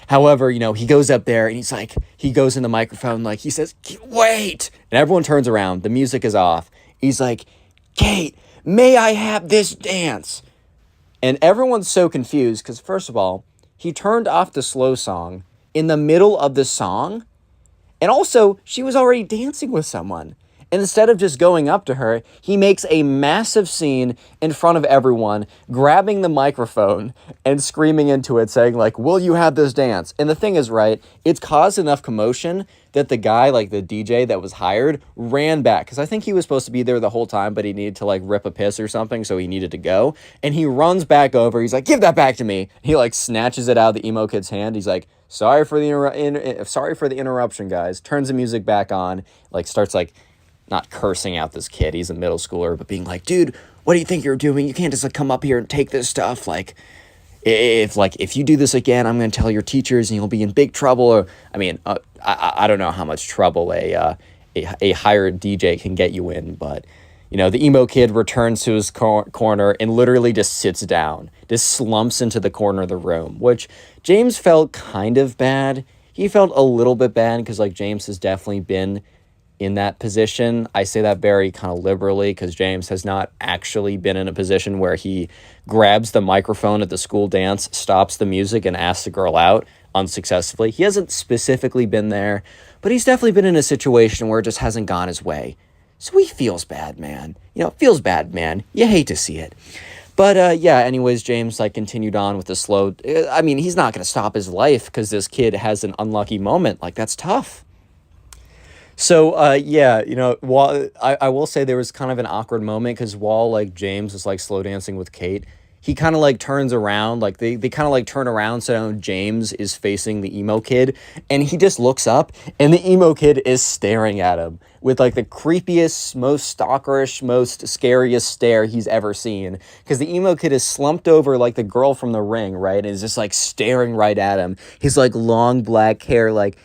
However, he goes up there and he's like, he goes in the microphone, like he says, wait. And everyone turns around. The music is off. He's like, Kate, may I have this dance? And everyone's so confused because first of all, he turned off the slow song in the middle of the song. And also, she was already dancing with someone. And instead of just going up to her, he makes a massive scene in front of everyone, grabbing the microphone and screaming into it, saying like, will you have this dance? And the thing is, right, it's caused enough commotion that the guy, like the DJ that was hired, ran back. Because I think he was supposed to be there the whole time, but he needed to like rip a piss or something, so he needed to go. And he runs back over. He's like, give that back to me. He like snatches it out of the emo kid's hand. He's like, sorry for the interruption, guys. Turns the music back on, like starts like, not cursing out this kid, he's a middle schooler, but being like, dude, what do you think you're doing? You can't just like come up here and take this stuff. Like, if you do this again, I'm going to tell your teachers and you'll be in big trouble. Or, I don't know how much trouble a hired DJ can get you in, but the emo kid returns to his corner and literally just sits down, just slumps into the corner of the room, which James felt kind of bad. He felt a little bit bad because like James has definitely been in that position. I say that very kind of liberally because James has not actually been in a position where he grabs the microphone at the school dance, stops the music, and asks the girl out unsuccessfully. He hasn't specifically been there, but he's definitely been in a situation where it just hasn't gone his way. So he feels bad, man. Feels bad, man. You hate to see it. But anyways, James like continued on with the slow. He's not going to stop his life because this kid has an unlucky moment. Like, that's tough. So, while I will say there was kind of an awkward moment because while, like, James is, like, slow dancing with Kate, he kind of, like, turns around, like, they kind of, like, turn around so James is facing the emo kid, and he just looks up, and the emo kid is staring at him with, like, the creepiest, most stalkerish, most scariest stare he's ever seen, because the emo kid is slumped over, like, the girl from The Ring, right, and is just, like, staring right at him. His, like, long black hair, like,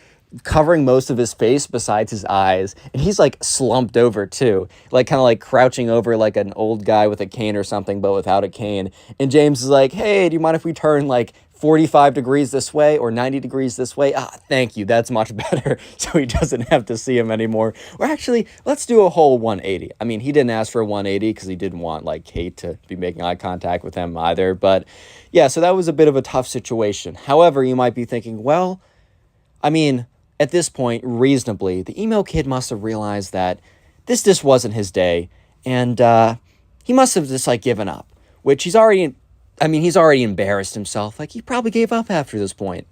covering most of his face besides his eyes, and he's like slumped over too, like kind of like crouching over like an old guy with a cane or something but without a cane. And James is like, hey, do you mind if we turn like 45 degrees this way or 90 degrees this way? Thank you, that's much better. So he doesn't have to see him anymore. Or actually, let's do a whole 180. He didn't ask for a 180 because he didn't want like Kate to be making eye contact with him either. But yeah, so that was a bit of a tough situation. However, you might be thinking, well, at this point, reasonably, the emo kid must have realized that this just wasn't his day, and he must have just, like, given up, which he's already embarrassed himself. Like, he probably gave up after this point.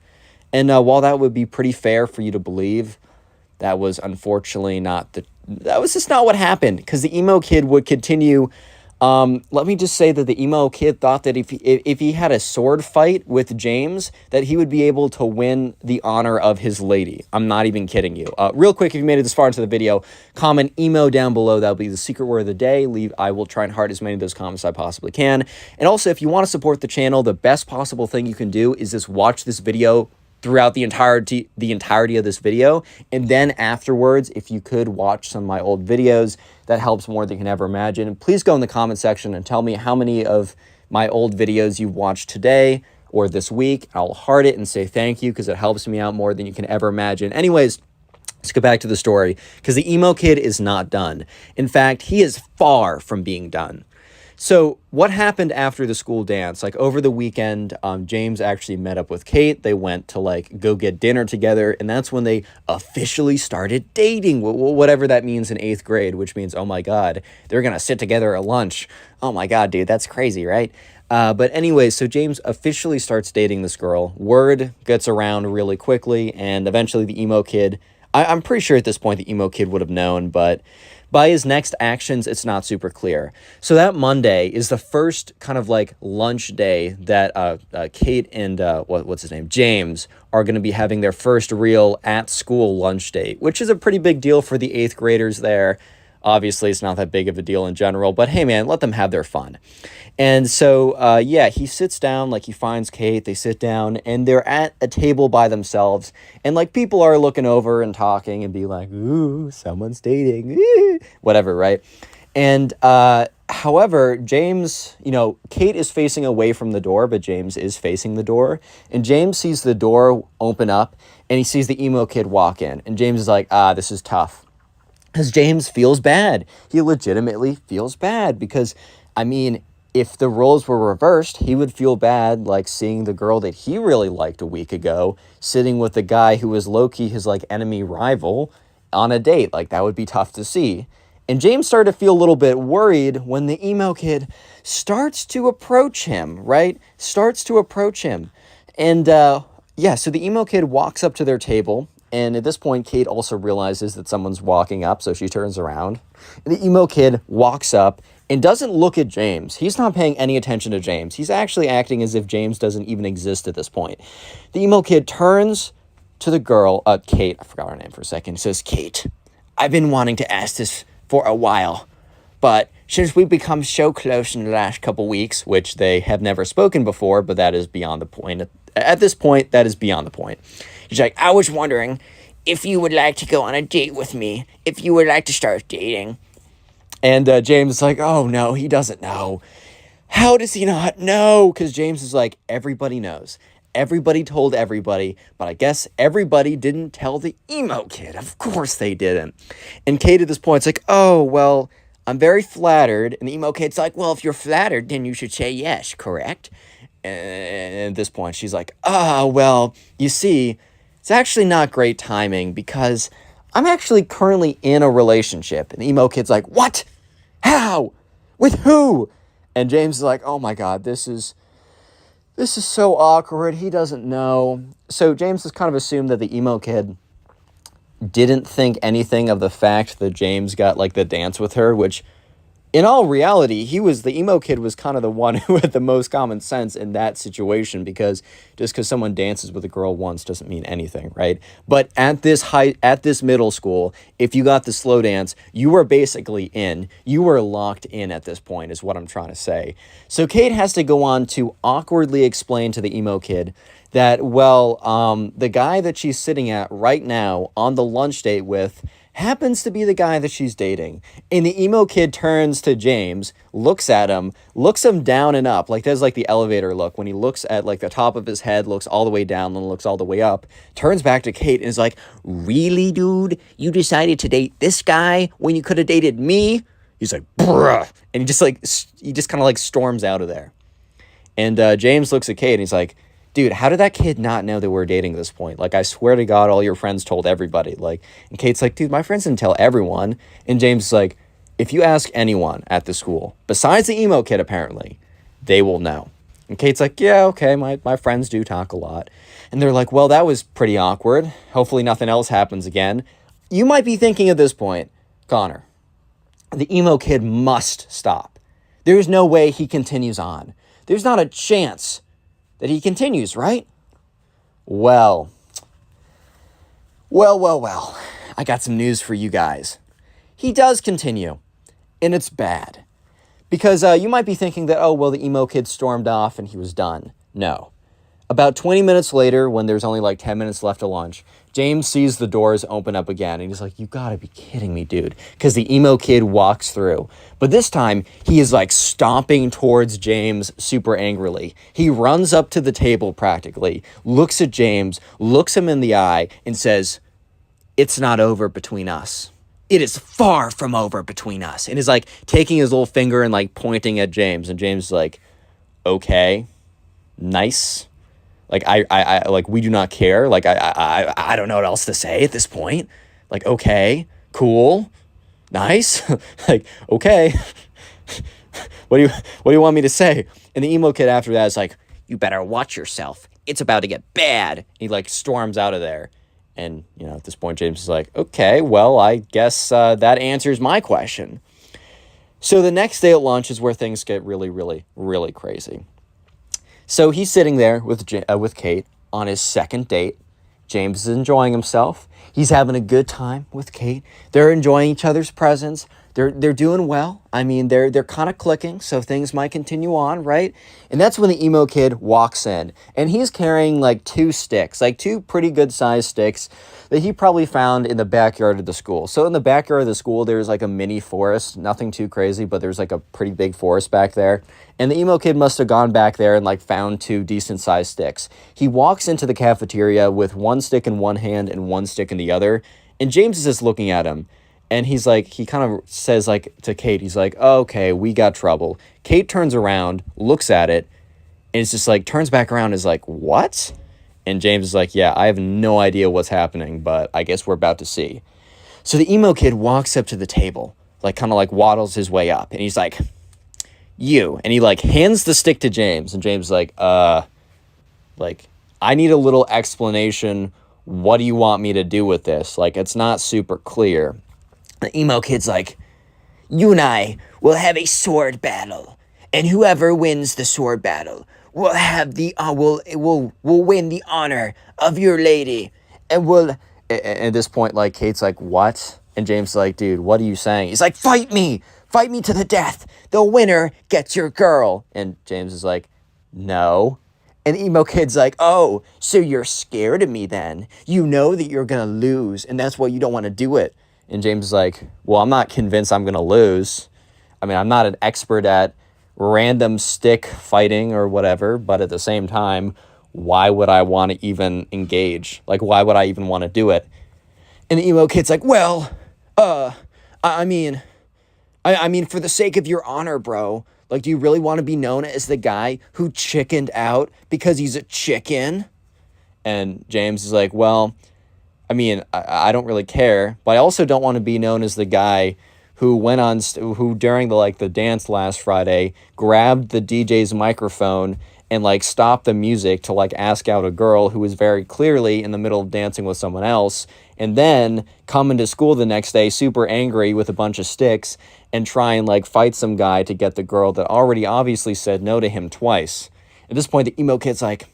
And while that would be pretty fair for you to believe, that was unfortunately that was just not what happened, because the emo kid would continue. Let me just say that the emo kid thought that if he had a sword fight with James, that he would be able to win the honor of his lady. I'm not even kidding you. Real quick, if you made it this far into the video, comment emo down below. That'll be the secret word of the day. I will try and heart as many of those comments as I possibly can. And also, if you want to support the channel, the best possible thing you can do is just watch this video throughout the entirety of this video, and then afterwards, if you could watch some of my old videos, that helps more than you can ever imagine. Please go in the comment section and tell me how many of my old videos you've watched today or this week. I'll heart it and say thank you because it helps me out more than you can ever imagine. Anyways, let's go back to the story, because the emo kid is not done. In fact, he is far from being done. So what happened after the school dance? Like over the weekend, James actually met up with Kate. They went to like go get dinner together, and that's when they officially started dating, whatever that means in 8th grade, which means, oh my God, they're going to sit together at lunch. Oh my God, dude, that's crazy, right? But anyways, so James officially starts dating this girl. Word gets around really quickly, and eventually the emo kid I'm pretty sure at this point the emo kid would have known, but by his next actions, it's not super clear. So that Monday is the first kind of like lunch day that Kate and what's his name, James, are going to be having their first real at school lunch date, which is a pretty big deal for the 8th graders there. Obviously, it's not that big of a deal in general, but hey, man, let them have their fun. And so, yeah, he sits down, like he finds Kate, they sit down, and they're at a table by themselves. And like people are looking over and talking and be like, ooh, someone's dating, whatever, right? And however, James, Kate is facing away from the door, but James is facing the door. And James sees the door open up and he sees the emo kid walk in. And James is like, this is tough. Because James feels bad. He legitimately feels bad because, I mean, if the roles were reversed, he would feel bad like seeing the girl that he really liked a week ago sitting with the guy who was low-key his like enemy rival on a date. Like that would be tough to see. And James started to feel a little bit worried when the emo kid starts to approach him, right? Starts to approach him. And yeah, so the emo kid walks up to their table. And at this point, Kate also realizes that someone's walking up, so she turns around. And the emo kid walks up and doesn't look at James. He's not paying any attention to James. He's actually acting as if James doesn't even exist at this point. The emo kid turns to the girl, Kate, I forgot her name for a second, says, Kate, I've been wanting to ask this for a while, but since we've become so close in the last couple weeks, which they have never spoken before, but that is beyond the point. At this point, that is beyond the point. He's like, I was wondering if you would like to go on a date with me, if you would like to start dating. And James is like, oh, no, he doesn't know. How does he not know? Because James is like, everybody knows. Everybody told everybody, but I guess everybody didn't tell the emo kid. Of course they didn't. And Kate at this point is like, oh, well, I'm very flattered. And the emo kid's like, well, if you're flattered, then you should say yes, correct? And at this point, she's like, well, you see, it's actually not great timing because I'm actually currently in a relationship. And the emo kid's like, what? How? With who? And James is like, oh my God, this is so awkward. He doesn't know. So James has kind of assumed that the emo kid didn't think anything of the fact that James got like the dance with her, which in all reality, the emo kid was kind of the one who had the most common sense in that situation, because just because someone dances with a girl once doesn't mean anything, right? But at this middle school, if you got the slow dance, you were basically in. You were locked in at this point, is what I'm trying to say. So Kate has to go on to awkwardly explain to the emo kid that, well, the guy that she's sitting at right now on the lunch date with happens to be the guy that she's dating. And the emo kid turns to James, looks at him, looks him down and up, like does like the elevator look when he looks at like the top of his head, looks all the way down, then looks all the way up, turns back to Kate and is like, really, dude? You decided to date this guy when you could have dated me? He's like, bruh. And he just kind of like storms out of there. And James looks at Kate and he's like, dude, how did that kid not know that we're dating at this point? Like, I swear to God, all your friends told everybody. Like, and Kate's like, dude, my friends didn't tell everyone. And James is like, if you ask anyone at the school, besides the emo kid, apparently, they will know. And Kate's like, yeah, okay, my friends do talk a lot. And they're like, well, that was pretty awkward. Hopefully nothing else happens again. You might be thinking at this point, Connor, the emo kid must stop. There's no way he continues on. There's not a chance that he continues, right? Well. I got some news for you guys. He does continue, and it's bad. Because you might be thinking that, oh, well, the emo kid stormed off and he was done. No. About 20 minutes later, when there's only like 10 minutes left of lunch, James sees the doors open up again, and he's like, you gotta be kidding me, dude. Because the emo kid walks through. But this time, he is like stomping towards James super angrily. He runs up to the table practically, looks at James, looks him in the eye, and says, it's not over between us. It is far from over between us. And is like taking his little finger and like pointing at James. And James is like, okay, nice. Like, I like, we do not care. Like, I don't know what else to say at this point. Like, okay, cool, nice. Like, okay, what do you want me to say? And the emo kid after that is like, you better watch yourself. It's about to get bad. And he like storms out of there. And, at this point, James is like, okay, well, I guess that answers my question. So the next day at lunch is where things get really, really, really crazy. So he's sitting there with Kate on his second date. James is enjoying himself. He's having a good time with Kate. They're enjoying each other's presence. They're doing well. I mean, they're kind of clicking, so things might continue on, right? And that's when the emo kid walks in, and he's carrying like two sticks, like two pretty good sized sticks that he probably found in the backyard of the school. So in the backyard of the school, there's like a mini forest, nothing too crazy, but there's like a pretty big forest back there. And the emo kid must have gone back there and like found two decent sized sticks. He walks into the cafeteria with one stick in one hand and one stick in the other, and James is just looking at him. And he's like, he kind of says like to Kate, he's like, oh, okay, we got trouble. Kate turns around, looks at it, and it's just like, turns back around and is like, what? And James is like, yeah, I have no idea what's happening, but I guess we're about to see. So the emo kid walks up to the table, like kind of like waddles his way up. And he's like, you. And he like hands the stick to James. And James is like, I need a little explanation. What do you want me to do with this? Like, it's not super clear. The emo kid's like, you and I will have a sword battle, and whoever wins the sword battle will have will win the honor of your lady, and at this point, like, Kate's like, what? And James is like, dude, what are you saying? He's like, fight me to the death. The winner gets your girl. And James is like, no. And the emo kid's like, oh, so you're scared of me then? You know that you're gonna lose, and that's why you don't want to do it. And James is like, well, I'm not convinced I'm going to lose. I mean, I'm not an expert at random stick fighting or whatever, but at the same time, why would I want to even engage? Like, why would I even want to do it? And the emo kid's like, well, I mean, for the sake of your honor, bro, like, do you really want to be known as the guy who chickened out because he's a chicken? And James is like, well, I mean, I don't really care, but I also don't want to be known as the guy who went on, who during the dance last Friday grabbed the DJ's microphone and like stopped the music to like ask out a girl who was very clearly in the middle of dancing with someone else, and then come into school the next day super angry with a bunch of sticks and try and like fight some guy to get the girl that already obviously said no to him twice. At this point, the emo kid's like,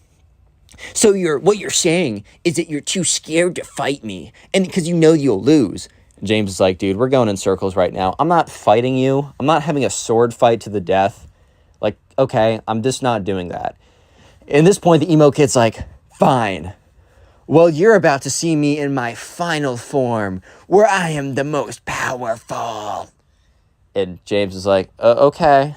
so what you're saying is that you're too scared to fight me, and because you know you'll lose. James is like, dude, we're going in circles right now. I'm not fighting you. I'm not having a sword fight to the death. Like, okay, I'm just not doing that. At this point, the emo kid's like, fine. Well, you're about to see me in my final form, where I am the most powerful. And James is like, okay.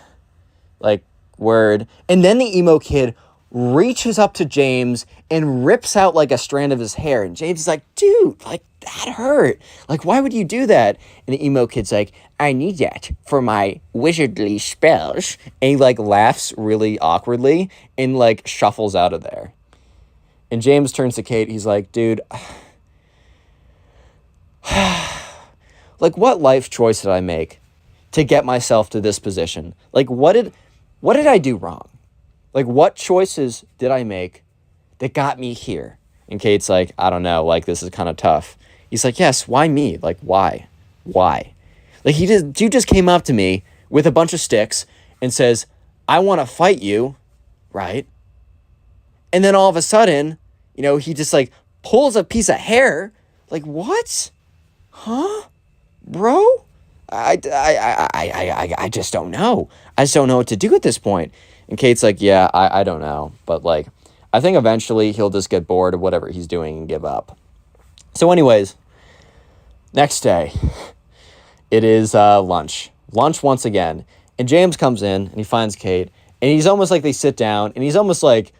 Like, word. And then the emo kid reaches up to James and rips out like a strand of his hair. And James is like, dude, like, that hurt. Like, why would you do that? And the emo kid's like, I need that for my wizardly spells. And he like laughs really awkwardly and like shuffles out of there. And James turns to Kate. He's like, dude, like, what life choice did I make to get myself to this position? Like, what did I do wrong? Like, what choices did I make that got me here? And Kate's like, I don't know. Like, this is kind of tough. He's like, yes, why me? Like, why? Why? Like, you just came up to me with a bunch of sticks and says, I want to fight you, right? And then all of a sudden, he just, like, pulls a piece of hair. Like, what? Huh? Bro? I just don't know. I just don't know what to do at this point. And Kate's like, yeah, I don't know. But, like, I think eventually he'll just get bored of whatever he's doing and give up. So anyways, next day, it is lunch. Lunch once again. And James comes in, and he finds Kate. And he's almost like they sit down, and he's almost like,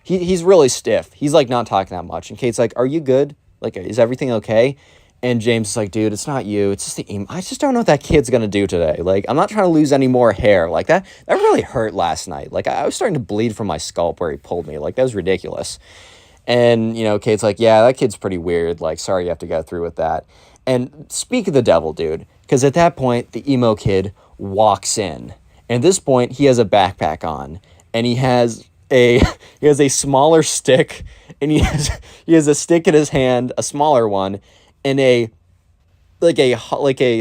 he's really stiff. He's, like, not talking that much. And Kate's like, are you good? Like, is everything okay? And James is like, dude, it's not you. It's just the emo. I just don't know what that kid's going to do today. Like, I'm not trying to lose any more hair. Like, that really hurt last night. Like, I was starting to bleed from my scalp where he pulled me. Like, that was ridiculous. And, Kate's like, yeah, that kid's pretty weird. Like, sorry you have to go through with that. And speak of the devil, dude. Because at that point, the emo kid walks in. And at this point, he has a backpack on. And he has a he has a smaller stick, and he has a stick in his hand, a smaller one, and a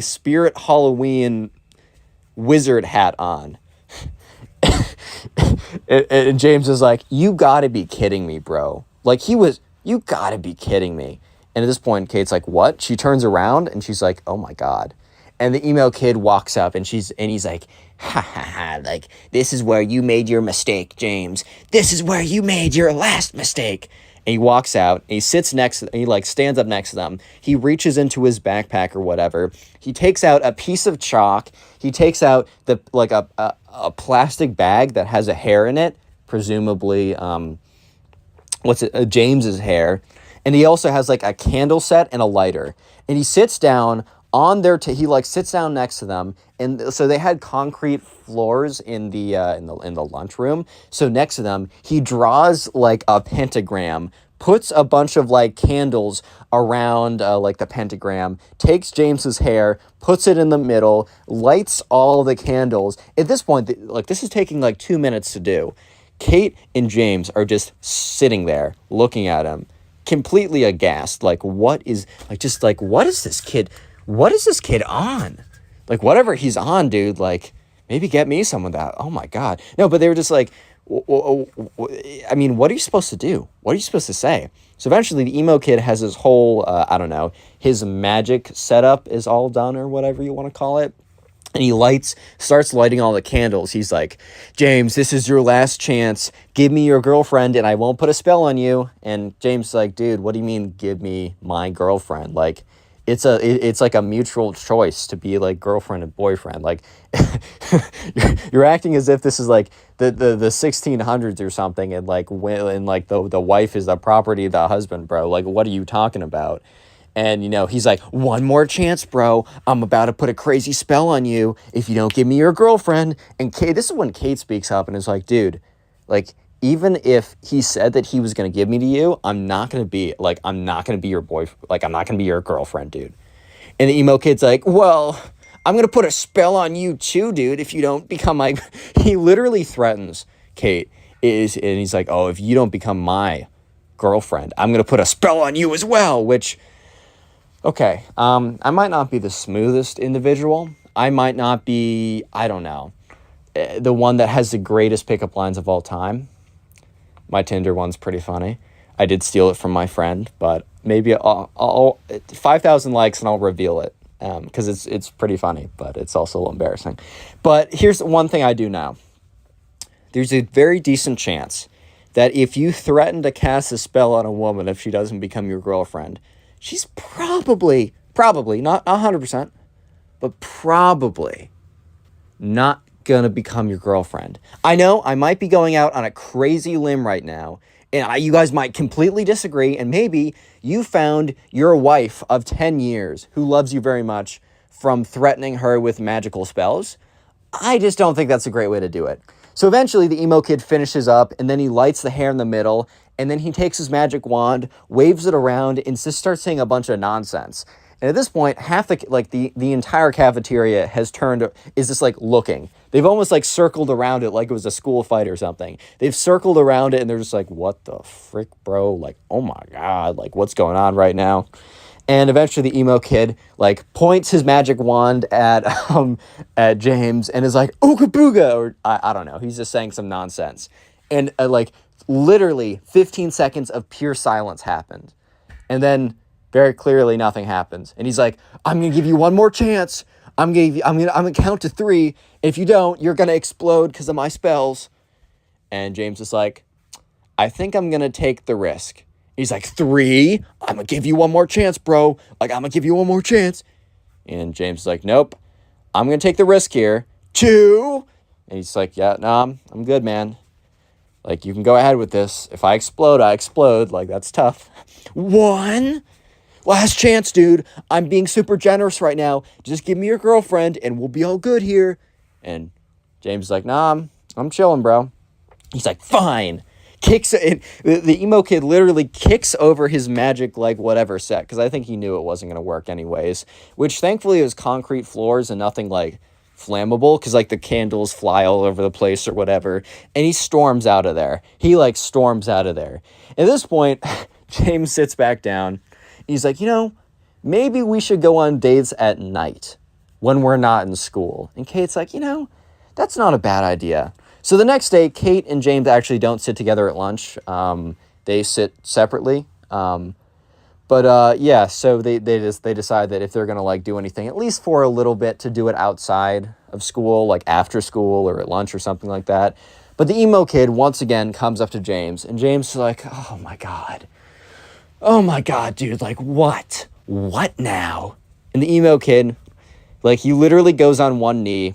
spirit Halloween wizard hat on. And James is like, you gotta be kidding me, bro. Like, you gotta be kidding me. And at this point, Kate's like, what? She turns around and she's like, oh my God. And the emo kid walks up and he's like, ha ha ha, like, this is where you made your mistake, James. This is where you made your last mistake. And he walks out and he sits next, and he like stands up next to them. He reaches into his backpack or whatever. He takes out a piece of chalk. He takes out a plastic bag that has a hair in it, presumably James's hair. And he also has like a candle set and a lighter. And he sits down on their he like sits down next to them, and so they had concrete floors in the lunchroom. So next to them, he draws like a pentagram, puts a bunch of like candles around like the pentagram, takes James's hair, puts it in the middle, lights all the candles. At this point, like this is taking like 2 minutes to do. Kate and James are just sitting there looking at him, completely aghast. Like, what is this kid? What is this kid on? Like, whatever he's on, dude, like, maybe get me some of that. Oh my God. No, but they were just like, I mean, what are you supposed to do? What are you supposed to say? So eventually the emo kid has his whole, I don't know, his magic setup is all done or whatever you want to call it. And he starts lighting all the candles. He's like, James, this is your last chance. Give me your girlfriend and I won't put a spell on you. And James is like, dude, what do you mean give me my girlfriend? Like, it's like a mutual choice to be like girlfriend and boyfriend. Like, you're acting as if this is like the 1600s or something, and like the wife is the property of the husband, bro. Like, what are you talking about? And, you know, he's like, one more chance, bro. I'm about to put a crazy spell on you if you don't give me your girlfriend. And Kate, this is when Kate speaks up and is like, dude, like, even if he said that he was going to give me to you, I'm not going to be your boyfriend. Like, I'm not going to be your girlfriend, dude. And the emo kid's like, well, I'm going to put a spell on you too, dude, if you don't become my, he literally threatens Kate and he's like, oh, if you don't become my girlfriend, I'm going to put a spell on you as well, which, okay, I might not be the smoothest individual. I might not be, I don't know, the one that has the greatest pickup lines of all time. My Tinder one's pretty funny. I did steal it from my friend, but maybe I'll 5,000 likes and I'll reveal it because it's pretty funny, but it's also a little embarrassing. But here's one thing I do know. There's a very decent chance that if you threaten to cast a spell on a woman if she doesn't become your girlfriend, she's probably, not 100%, but probably not gonna become your girlfriend. I know I might be going out on a crazy limb right now, and you guys might completely disagree, and maybe you found your wife of 10 years who loves you very much from threatening her with magical spells. I just don't think that's a great way to do it. So eventually the emo kid finishes up, and then he lights the hair in the middle, and then he takes his magic wand, waves it around, and just starts saying a bunch of nonsense. And at this point, half the entire cafeteria is just like looking. They've almost like circled around it like it was a school fight or something. They've circled around it and they're just like, what the frick, bro? Like, oh my God, like what's going on right now? And eventually the emo kid like points his magic wand at James and is like, ooga booga, or I don't know. He's just saying some nonsense. And like literally 15 seconds of pure silence happened. And then very clearly nothing happens. And he's like, I'm going to give you one more chance. I'm going to count to 3. If you don't, you're going to explode because of my spells. And James is like, I think I'm going to take the risk. He's like, 3? I'm going to give you one more chance, bro. Like, I'm going to give you one more chance. And James is like, nope, I'm going to take the risk here. 2. And he's like, yeah, nah, I'm good, man. Like, you can go ahead with this. If I explode, I explode. Like, that's tough. 1. Last chance, dude. I'm being super generous right now. Just give me your girlfriend and we'll be all good here. And James is like, nah, I'm chilling, bro. He's like, fine. Kicks it. The emo kid literally kicks over his magic, like, whatever set. Because I think he knew it wasn't going to work anyways. Which, thankfully, it was concrete floors and nothing, like, flammable because like the candles fly all over the place or whatever. And he storms out of there. He like storms out of there. At this point, James sits back down. He's like, maybe we should go on dates at night when we're not in school. And Kate's like, that's not a bad idea. So the next day, Kate and James actually don't sit together at lunch. They sit separately. So they decide that if they're going to like do anything, at least for a little bit, to do it outside of school, like after school or at lunch or something like that. But the emo kid once again comes up to James, and James is like, oh my God, dude, like what now? And the emo kid, like, he literally goes on one knee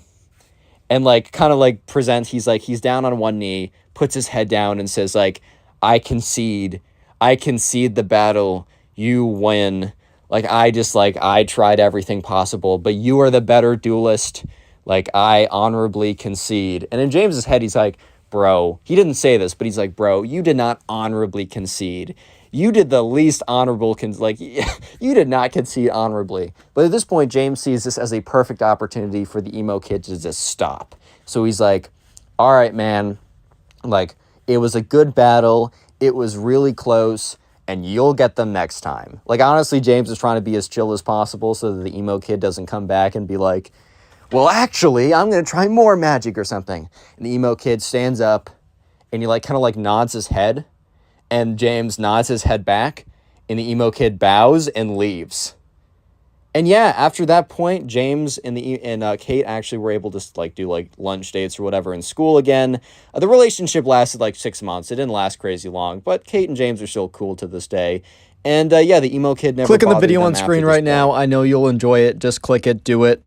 and like kind of like presents, he's down on one knee, puts his head down and says like, I concede the battle, you win. Like, I tried everything possible, but you are the better duelist. Like, I honorably concede. And in James's head, he's like, bro, he didn't say this, but he's like, bro, you did not honorably concede. You did the least honorable, you did not concede honorably. But at this point, James sees this as a perfect opportunity for the emo kid to just stop. So he's like, all right, man, like, it was a good battle. It was really close, and you'll get them next time. Like, honestly, James is trying to be as chill as possible so that the emo kid doesn't come back and be like, well, actually, I'm going to try more magic or something. And the emo kid stands up, and he like kind of like nods his head, and James nods his head back, and the emo kid bows and leaves. And yeah, after that point, James and Kate actually were able to like do like lunch dates or whatever in school again. The relationship lasted like 6 months. It didn't last crazy long, but Kate and James are still cool to this day. And the emo kid never Click on the bothered video them on after screen this right point. now. I know you'll enjoy it. Just click it. Do it.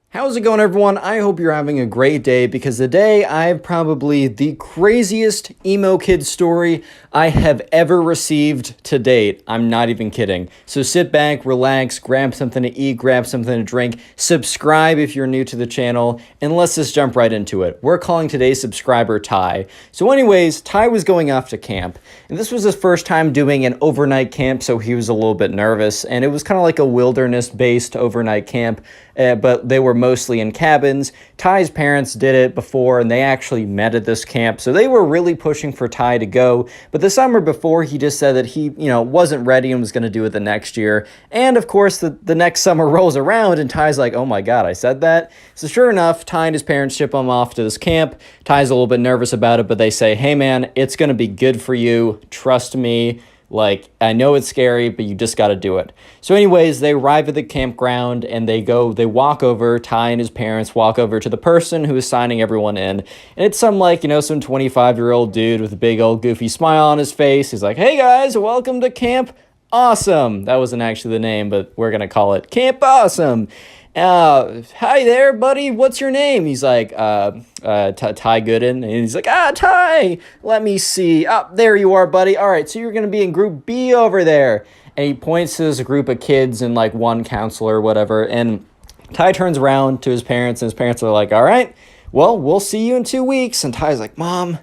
How's it going, everyone? I hope you're having a great day, because today I have probably the craziest emo kid story I have ever received to date. I'm not even kidding. So sit back, relax, grab something to eat, grab something to drink, subscribe if you're new to the channel, and let's just jump right into it. We're calling today's subscriber Ty. So anyways, Ty was going off to camp, and this was his first time doing an overnight camp, so he was a little bit nervous, and it was kind of like a wilderness-based overnight camp, but they were mostly in cabins. Ty's parents did it before, and they actually met at this camp, so they were really pushing for Ty to go. But the summer before, he just said that he, wasn't ready and was going to do it the next year. And of course, the next summer rolls around, and Ty's like, oh my God, I said that? So sure enough, Ty and his parents ship him off to this camp. Ty's a little bit nervous about it, but they say, hey man, it's going to be good for you. Trust me. Like, I know it's scary, but you just got to do it. So anyways, they arrive at the campground, and they walk over, Ty and his parents walk over to the person who is signing everyone in. And it's some 25-year-old dude with a big old goofy smile on his face. He's like, hey guys, welcome to Camp Awesome. That wasn't actually the name, but we're going to call it Camp Awesome. Hi there, buddy. What's your name? He's like, Ty Gooden. And he's like, Ty, let me see. There you are, buddy. All right, so you're going to be in group B over there. And he points to this group of kids and like one counselor or whatever. And Ty turns around to his parents, and his parents are like, all right, well, we'll see you in 2 weeks. And Ty's like, Mom,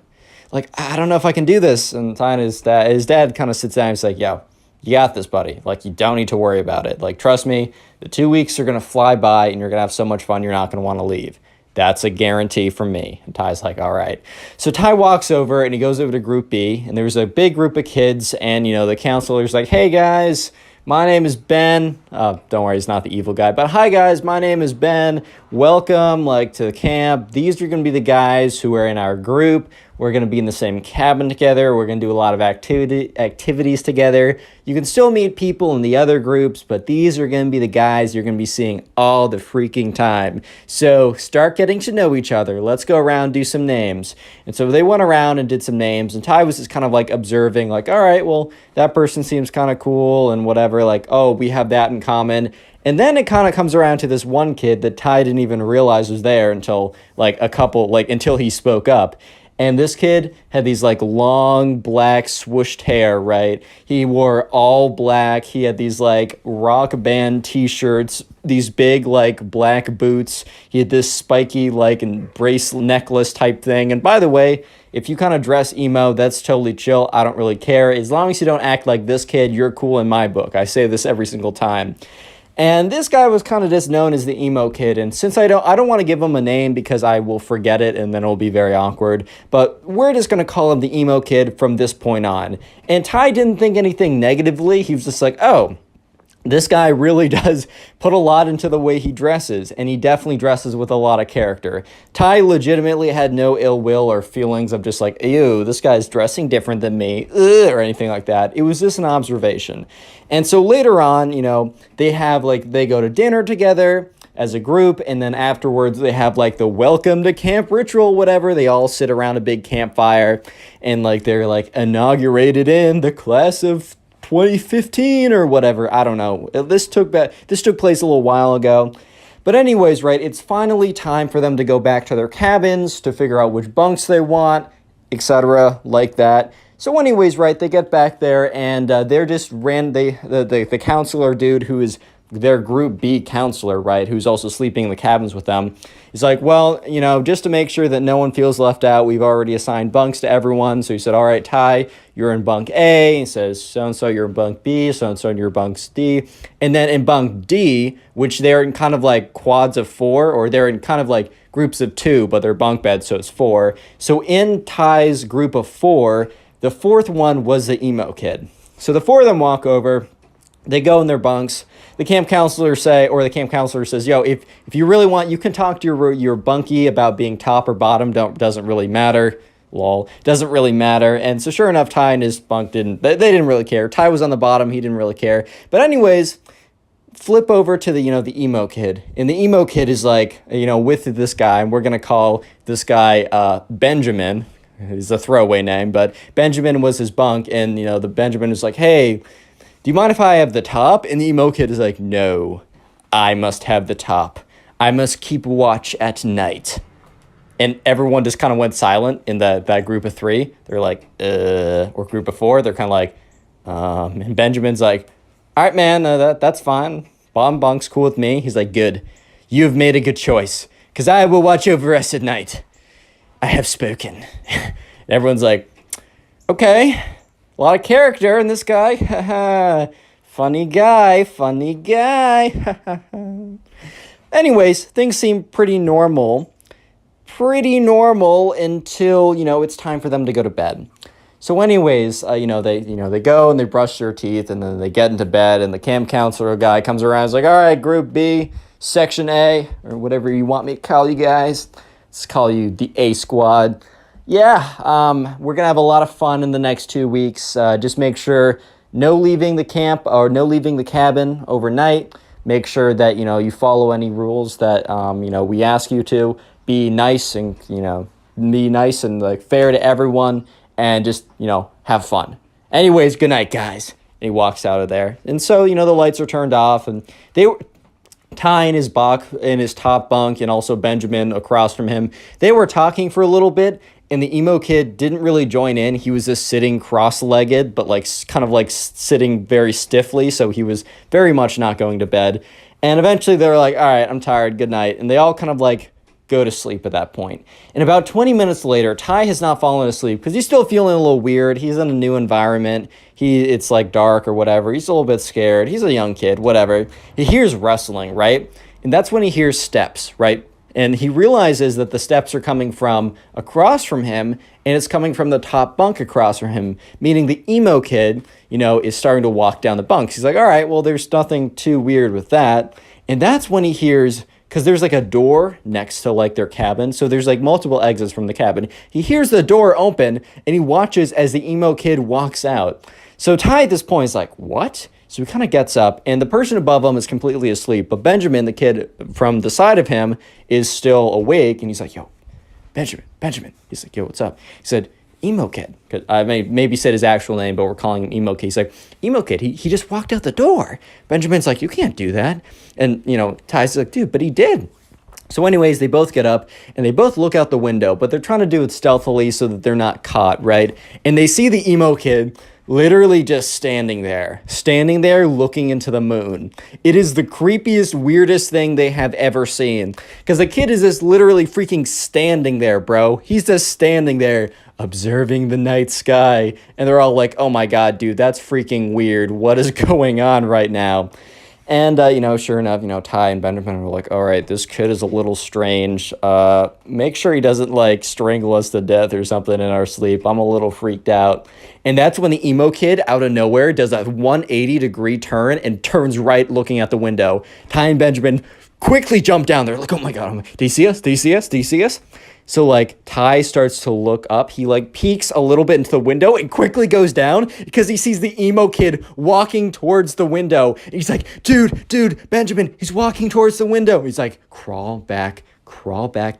like, I don't know if I can do this. And Ty and his dad kind of sits down and he's like, yo, you got this, buddy. Like, you don't need to worry about it. Like, trust me, the 2 weeks are going to fly by, and you're going to have so much fun, you're not going to want to leave. That's a guarantee from me. And Ty's like, all right. So Ty walks over, and he goes over to group B, and there's a big group of kids, and, the counselor's like, hey, guys, my name is Ben. Don't worry, he's not the evil guy. But hi, guys, my name is Ben. Welcome, to the camp. These are going to be the guys who are in our group. We're going to be in the same cabin together. We're going to do a lot of activities together. You can still meet people in the other groups, but these are going to be the guys you're going to be seeing all the freaking time. So start getting to know each other. Let's go around, do some names. And so they went around and did some names, and Ty was just kind of observing, all right, well, that person seems kind of cool and whatever, oh, we have that in common. And then it kind of comes around to this one kid that Ty didn't even realize was there until until he spoke up. And this kid had these long black swooshed hair, right? He wore all black. He had these rock band t-shirts, these big black boots. He had this spiky bracelet necklace type thing. And by the way, if you kind of dress emo, that's totally chill. I don't really care. As long as you don't act like this kid, you're cool in my book. I say this every single time. And this guy was kind of just known as the emo kid. And since I don't want to give him a name because I will forget it and then it'll be very awkward. But we're just going to call him the emo kid from this point on. And Ty didn't think anything negatively. He was just like, oh, this guy really does put a lot into the way he dresses, and he definitely dresses with a lot of character. Ty legitimately had no ill will or feelings of just like, ew, this guy's dressing different than me, or anything like that. It was just an observation. And so later on, they go to dinner together as a group, and then afterwards they have like the welcome to camp ritual, whatever. They all sit around a big campfire, and they're inaugurated in the class of 2015 or whatever. I don't know. This took place a little while ago. But anyways, right, it's finally time for them to go back to their cabins to figure out which bunks they want, etc. like that. So anyways, right, they get back there and they're just the counselor dude who is their group B counselor, right, who's also sleeping in the cabins with them. He's like, well, just to make sure that no one feels left out, we've already assigned bunks to everyone. So he said, all right, Ty, you're in bunk A. He says, so-and-so, you're in bunk B. So-and-so, you're in bunk D. And then in bunk D, which they're in kind of like quads of 4, or they're in kind of like groups of 2, but they're bunk beds, so it's 4. So in Ty's group of 4, the 4th one was the emo kid. So the 4 of them walk over. They go in their bunks. The camp counselor says, yo, if you really want, you can talk to your bunkie about being top or bottom. Doesn't really matter. Lol. Doesn't really matter. And so sure enough, Ty and his bunk they didn't really care. Ty was on the bottom. He didn't really care. But anyways, flip over to the emo kid. And the emo kid is with this guy, and we're going to call this guy Benjamin. He's a throwaway name, but Benjamin was his bunk. And, the Benjamin is like, hey, do you mind if I have the top? And the emo kid is like, no, I must have the top. I must keep watch at night. And everyone just kind of went silent in that group of 3. They're like, or group of 4. They're kind of like, and Benjamin's like, all right, man, that's fine. Bottom bunk's cool with me. He's like, good. You've made a good choice, because I will watch over us at night. I have spoken. And everyone's like, okay. A lot of character in this guy. Funny guy. Anyways, things seem pretty normal until, it's time for them to go to bed. So anyways, they go and they brush their teeth, and then they get into bed, and the camp counselor guy comes around and is like, all right, group B, section A, or whatever you want me to call you guys. Let's call you the A squad. Yeah, we're going to have a lot of fun in the next 2 weeks. Just make sure no leaving the camp or no leaving the cabin overnight. Make sure that, you follow any rules that, we ask you to. Be nice and, fair to everyone, and just, have fun. Anyways, good night, guys. And he walks out of there. And so, the lights are turned off, and Ty in his top bunk, and also Benjamin across from him, they were talking for a little bit. And the emo kid didn't really join in. He was just sitting cross-legged, but kind of sitting very stiffly. So he was very much not going to bed. And eventually they were like, all right, I'm tired. Good night. And they all kind of go to sleep at that point. And about 20 minutes later, Ty has not fallen asleep because he's still feeling a little weird. He's in a new environment. It's dark or whatever. He's a little bit scared. He's a young kid, whatever. He hears rustling, right? And that's when he hears steps, right? And he realizes that the steps are coming from across from him, and it's coming from the top bunk across from him, meaning the emo kid, is starting to walk down the bunks. He's like, all right, well, there's nothing too weird with that. And that's when he hears, because there's a door next to their cabin, so there's multiple exits from the cabin. He hears the door open, and he watches as the emo kid walks out. So Ty at this point is like, what? So he kind of gets up, and the person above him is completely asleep. But Benjamin, the kid from the side of him, is still awake, and he's like, yo, Benjamin. He's like, yo, what's up? He said, emo kid. I maybe said his actual name, but we're calling him emo kid. He's like, emo kid, he just walked out the door. Benjamin's like, you can't do that. And, Ty's like, dude, but he did. So anyways, they both get up, and they both look out the window, but they're trying to do it stealthily so that they're not caught, right? And they see the emo kid literally just standing there looking into the moon. It is the creepiest, weirdest thing they have ever seen. Because the kid is just literally freaking standing there, bro. He's just standing there observing the night sky. And they're all like, oh my God, dude, that's freaking weird. What is going on right now? And, sure enough, Ty and Benjamin were like, all right, this kid is a little strange. Make sure he doesn't, like, strangle us to death or something in our sleep. I'm a little freaked out. And that's when the emo kid, out of nowhere, does a 180-degree turn and turns right looking at the window. Ty and Benjamin quickly jump down there. Like, oh, my God. Do you see us? Do you see us? Do you see us? So, like, Ty starts to look up. He, like, peeks a little bit into the window and quickly goes down because he sees the emo kid walking towards the window. And he's like, dude, Benjamin, he's walking towards the window. He's like, crawl back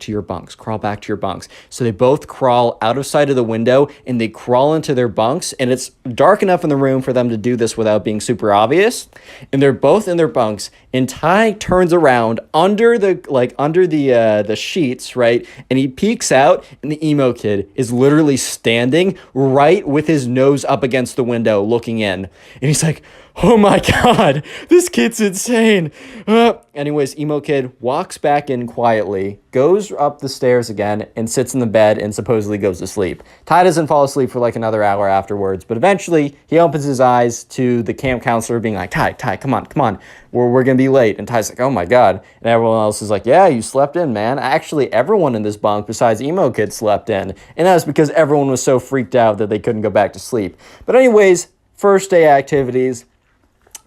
to your bunks, crawl back to your bunks. So they both crawl out of sight of the window and they crawl into their bunks, and it's dark enough in the room for them to do this without being super obvious. And they're both in their bunks, and Ty turns around under the sheets, right? And he peeks out, and the emo kid is literally standing right with his nose up against the window looking in. And he's like, oh my God, this kid's insane. Anyways, emo kid walks back in quietly, goes up the stairs again, and sits in the bed and supposedly goes to sleep. Ty doesn't fall asleep for like another hour afterwards, but eventually he opens his eyes to the camp counselor being like, Ty, come on. We're going to be late. And Ty's like, oh my God. And everyone else is like, yeah, you slept in, man. Actually, everyone in this bunk besides emo kid slept in. And that was because everyone was so freaked out that they couldn't go back to sleep. But anyways, first day activities.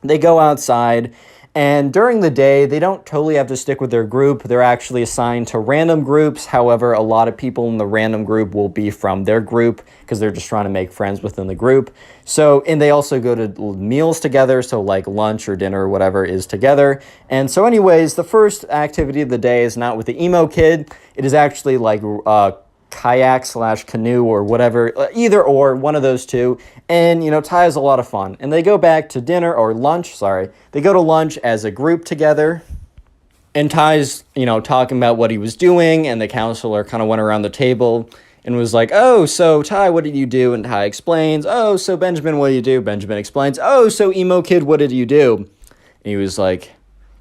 They go outside, and during the day, they don't totally have to stick with their group. They're actually assigned to random groups. However, a lot of people in the random group will be from their group because they're just trying to make friends within the group. So, and they also go to meals together, so like lunch or dinner or whatever is together. And so anyways, the first activity of the day is not with the emo kid. It is actually like kayak/canoe or whatever, either or, one of those two. And, Ty has a lot of fun. And they go back to dinner or lunch, They go to lunch as a group together. And Ty's, talking about what he was doing. And the counselor kind of went around the table and was like, oh, so Ty, what did you do? And Ty explains. Oh, so Benjamin, what did you do? Benjamin explains. Oh, so emo kid, what did you do? And he was like,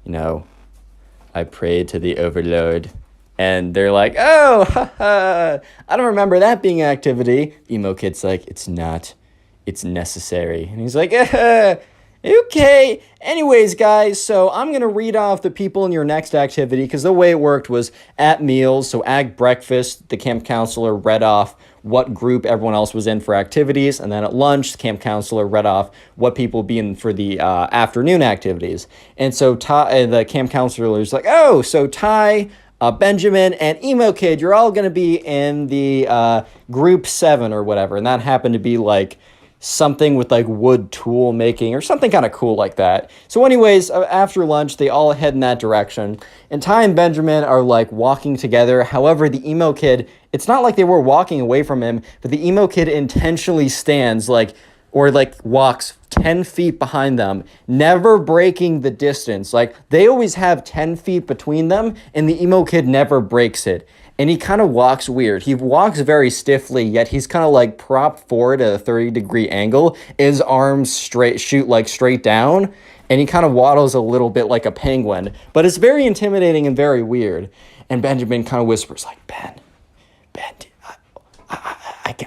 I prayed to the overlord. And they're like, oh, haha, I don't remember that being an activity. Emo kid's like, it's not. It's necessary. And he's like, okay. Anyways, guys, so I'm going to read off the people in your next activity because the way it worked was at meals. So at breakfast, the camp counselor read off what group everyone else was in for activities. And then at lunch, the camp counselor read off what people would be in for the afternoon activities. And so the camp counselor was like, oh, so Ty, Benjamin, and emo kid, you're all going to be in the group 7 or whatever. And that happened to be like something with like wood tool making or something kind of cool like that. So anyways, after lunch, they all head in that direction. And Ty and Benjamin are like walking together. However, the emo kid, it's not like they were walking away from him, but the emo kid intentionally stands or walks 10 feet behind them, never breaking the distance. Like, they always have 10 feet between them, and the emo kid never breaks it. And he kind of walks weird. He walks very stiffly, yet he's kind of like propped forward at a 30-degree angle. His arms shoot straight down, and he kind of waddles a little bit like a penguin. But it's very intimidating and very weird. And Benjamin kind of whispers like, Ben,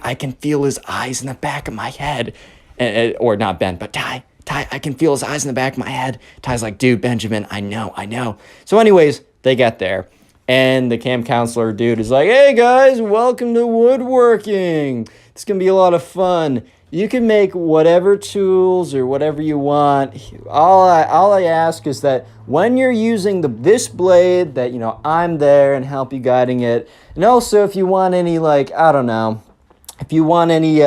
I can feel his eyes in the back of my head. Or not Ben, but Ty, I can feel his eyes in the back of my head. Ty's like, dude, Benjamin, I know. So anyways, they get there. And the camp counselor dude is like, hey guys, welcome to woodworking. It's going to be a lot of fun. You can make whatever tools or whatever you want. All I ask is that when you're using this blade, that, I'm there and help you guiding it. And also if you want any, if you want any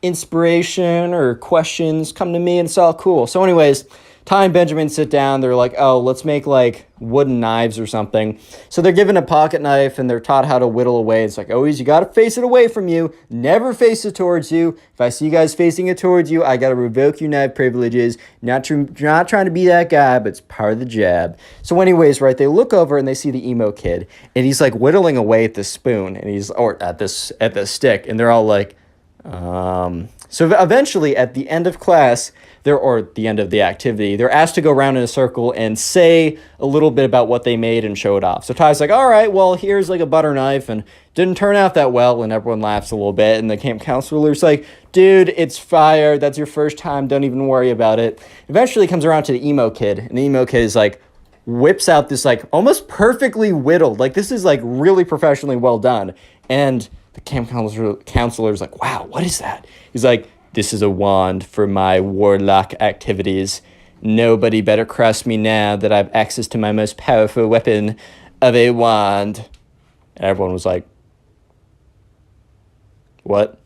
inspiration or questions, come to me and it's all cool. So anyways, Ty and Benjamin sit down. They're like, oh, let's make wooden knives or something. So they're given a pocket knife and they're taught how to whittle away. It's like, always, you got to face it away from you. Never face it towards you. If I see you guys facing it towards you, I got to revoke your knife privileges. Not trying to be that guy, but it's part of the job. So anyways, right, they look over and they see the emo kid and he's whittling away at this spoon and at this stick. And they're all like, So eventually, at the end of class, or the end of the activity, they're asked to go around in a circle and say a little bit about what they made and show it off. So Ty's like, all right, well, here's like a butter knife and didn't turn out that well. And everyone laughs a little bit. And the camp counselor's like, dude, it's fire. That's your first time. Don't even worry about it. Eventually comes around to the emo kid. And the emo kid is like, whips out this like almost perfectly whittled. Like this is like really professionally well done. And the camp counselor is like, wow, what is that? He's like, this is a wand for my warlock activities. Nobody better cross me now that I have access to my most powerful weapon of a wand. And everyone was like, what?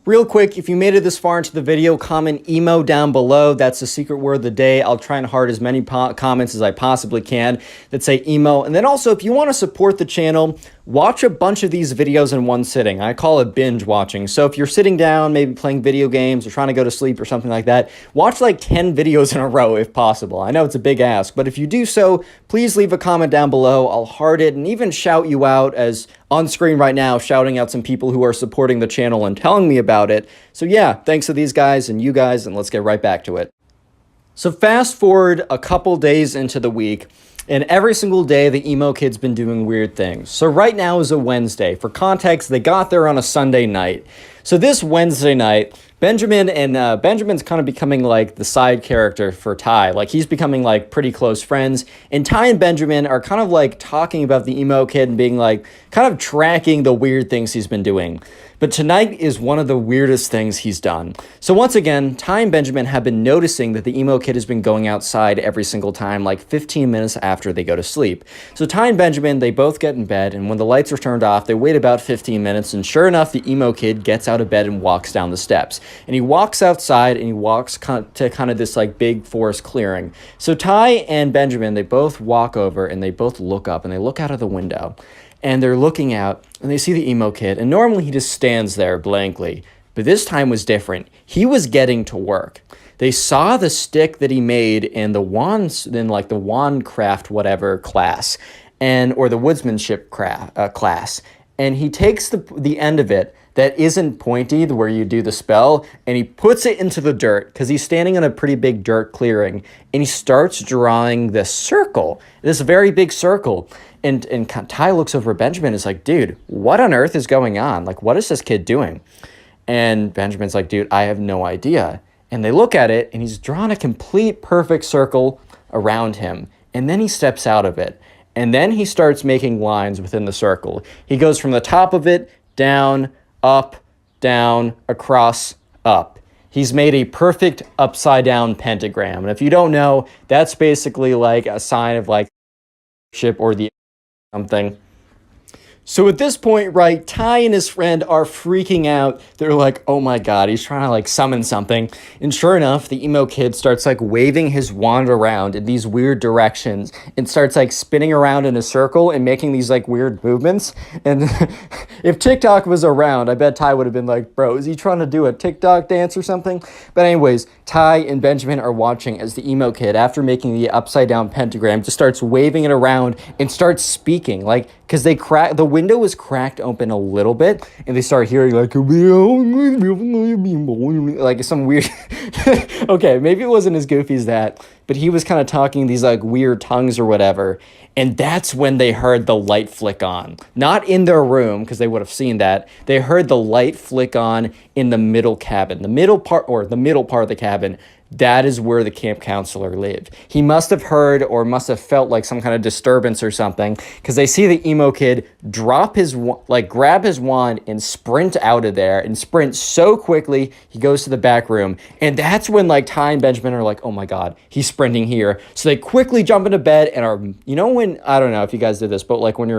Real quick, if you made it this far into the video, comment emo down below. That's the secret word of the day. I'll try and heart as many comments as I possibly can that say emo. And then also, if you want to support the channel, watch a bunch of these videos in one sitting. I call it binge watching. So if you're sitting down, maybe playing video games or trying to go to sleep or something like that, watch like 10 videos in a row if possible. I know it's a big ask, but if you do so, please leave a comment down below. I'll heart it and even shout you out, as on screen right now, shouting out some people who are supporting the channel and telling me about it. So yeah, thanks to these guys and you guys, and let's get right back to it. So fast forward a couple days into the week, and every single day, the emo kid's been doing weird things. So right now is a Wednesday. For context, they got there on a Sunday night. So this Wednesday night, Benjamin's kind of becoming like the side character for Ty. Like he's becoming like pretty close friends. And Ty and Benjamin are kind of like talking about the emo kid and being like kind of tracking the weird things he's been doing. But tonight is one of the weirdest things he's done. So once again, Ty and Benjamin have been noticing that the emo kid has been going outside every single time, like 15 minutes after they go to sleep. So Ty and Benjamin, they both get in bed, and when the lights are turned off, they wait about 15 minutes, and sure enough, the emo kid gets out of bed and walks down the steps. And he walks outside, and he walks to kind of this like big forest clearing. So Ty and Benjamin, they both walk over, and they both look up, and they look out of the window. And they're looking out, and they see the emo kid, and normally he just stands there blankly. But this time was different. He was getting to work. They saw the stick that he made in the wands, in like the wand craft whatever class, or the woodsmanship class. And he takes the end of it that isn't pointy, where you do the spell, and he puts it into the dirt, because he's standing in a pretty big dirt clearing, and he starts drawing this circle, this very big circle. And Ty looks over at Benjamin and is like, dude, what on earth is going on? Like, what is this kid doing? And Benjamin's like, dude, I have no idea. And they look at it, and he's drawn a complete perfect circle around him. And then he steps out of it. And then he starts making lines within the circle. He goes from the top of it, down, up, down, across, up. He's made a perfect upside down pentagram. And if you don't know, that's basically like a sign of like ship or the something. So at this point, right, Ty and his friend are freaking out. They're like, oh my God, he's trying to like summon something. And sure enough, the emo kid starts like waving his wand around in these weird directions and starts like spinning around in a circle and making these like weird movements. And if TikTok was around, I bet Ty would have been like, bro, is he trying to do a TikTok dance or something? But anyways, Ty and Benjamin are watching as the emo kid, after making the upside down pentagram, just starts waving it around and starts speaking, like, because the window was cracked open a little bit, and they start hearing like some weird okay, maybe it wasn't as goofy as that, but he was kind of talking these like weird tongues or whatever. And that's when they heard the light flick on. Not in their room, because they would have seen that. They heard the light flick on in the middle cabin. The middle part of the cabin, that is where the camp counselor lived. He must have heard or must have felt like some kind of disturbance or something, because they see the emo kid grab his wand and sprint out of there, and sprint so quickly he goes to the back room. And that's when like Ty and Benjamin are like, oh my God, he's sprinting here. So they quickly jump into bed and are, you know, when, I don't know if you guys did this, but like when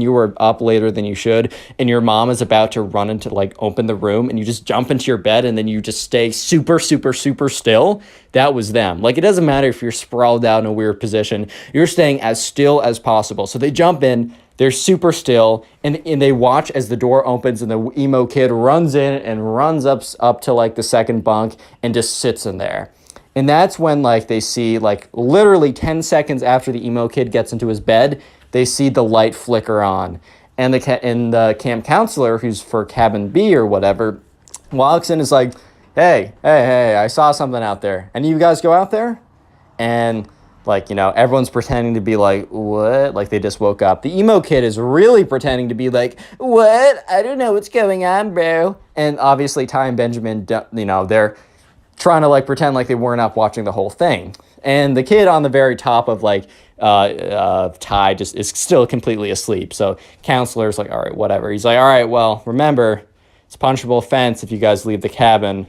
you were up later than you should and your mom is about to run into like open the room, and you just jump into your bed and then you just stay super still. That was them. Like, it doesn't matter if you're sprawled out in a weird position, you're staying as still as possible. So they jump in, they're super still, and they watch as the door opens and the emo kid runs in and runs up to like the second bunk and just sits in there. And that's when like they see, like, literally 10 seconds after the emo kid gets into his bed, they see the light flicker on. And the camp counselor, who's for cabin B or whatever, walks in, is like, hey, I saw something out there. Any of you guys go out there? And like, everyone's pretending to be like, what? Like they just woke up. The emo kid is really pretending to be like, what? I don't know what's going on, bro. And obviously Ty and Benjamin, they're trying to like pretend like they weren't up watching the whole thing. And the kid on the very top of like Ty just is still completely asleep. So counselor's like, all right, whatever. He's like, all right, well, remember, it's a punishable offense if you guys leave the cabin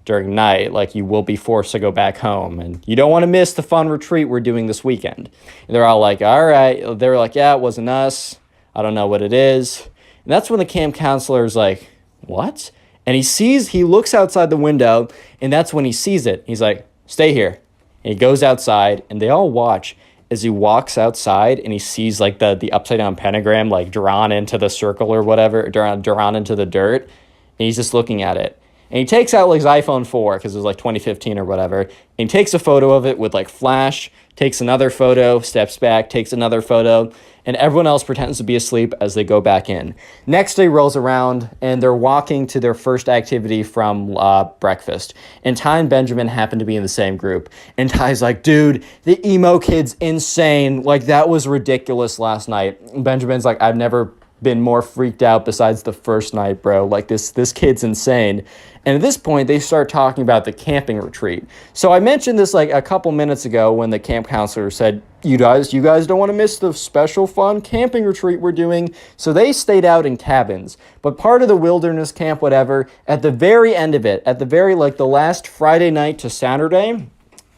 during night. Like, you will be forced to go back home, and you don't want to miss the fun retreat we're doing this weekend. And they're all like, all right. They're like, yeah, it wasn't us. I don't know what it is. And that's when the camp counselor's like, what? And he looks outside the window, and that's when he sees it. He's like, stay here. And he goes outside, and they all watch as he walks outside, and he sees like the upside down pentagram like drawn into the circle or whatever, drawn into the dirt. And he's just looking at it. And he takes out like his iPhone 4, because it was like 2015 or whatever. And he takes a photo of it with like flash, takes another photo, steps back, takes another photo, and everyone else pretends to be asleep as they go back in. Next day rolls around, and they're walking to their first activity from breakfast. And Ty and Benjamin happen to be in the same group. And Ty's like, dude, the emo kid's insane. Like, that was ridiculous last night. And Benjamin's like, I've never been more freaked out besides the first night, bro. Like, this kid's insane. And at this point, they start talking about the camping retreat. So I mentioned this like a couple minutes ago when the camp counselor said, you guys don't want to miss the special fun camping retreat we're doing. So they stayed out in cabins. But part of the wilderness camp, whatever, at the very end of it, the last Friday night to Saturday,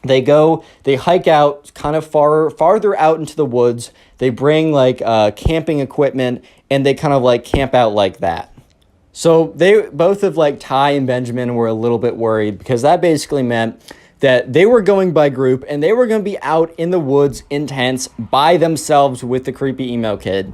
they hike out kind of farther out into the woods. They bring like camping equipment, and they kind of like camp out like that. So both of like Ty and Benjamin were a little bit worried, because that basically meant that they were going by group, and they were going to be out in the woods in tents by themselves with the creepy emo kid.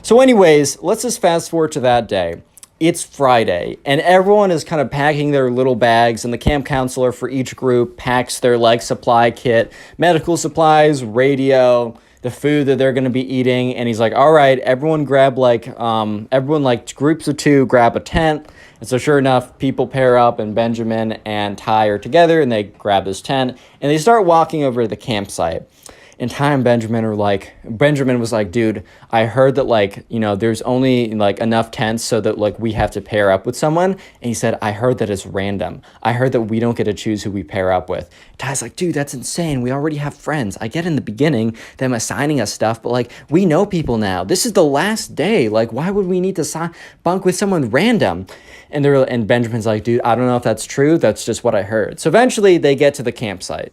So anyways, let's just fast forward to that day. It's Friday, and everyone is kind of packing their little bags, and the camp counselor for each group packs their like supply kit, medical supplies, radio, the food that they're going to be eating. And he's like, all right, everyone grab groups of 2 grab a tent. And so sure enough, people pair up, and Benjamin and Ty are together, and they grab this tent, and they start walking over to the campsite. And Ty and Benjamin was like, dude, I heard that like, there's only like enough tents so that like we have to pair up with someone. And he said, I heard that it's random. I heard that we don't get to choose who we pair up with. Ty's like, dude, that's insane. We already have friends. I get in the beginning them assigning us stuff, but like we know people now. This is the last day. Like, why would we need to bunk with someone random? And Benjamin's like, dude, I don't know if that's true. That's just what I heard. So eventually they get to the campsite.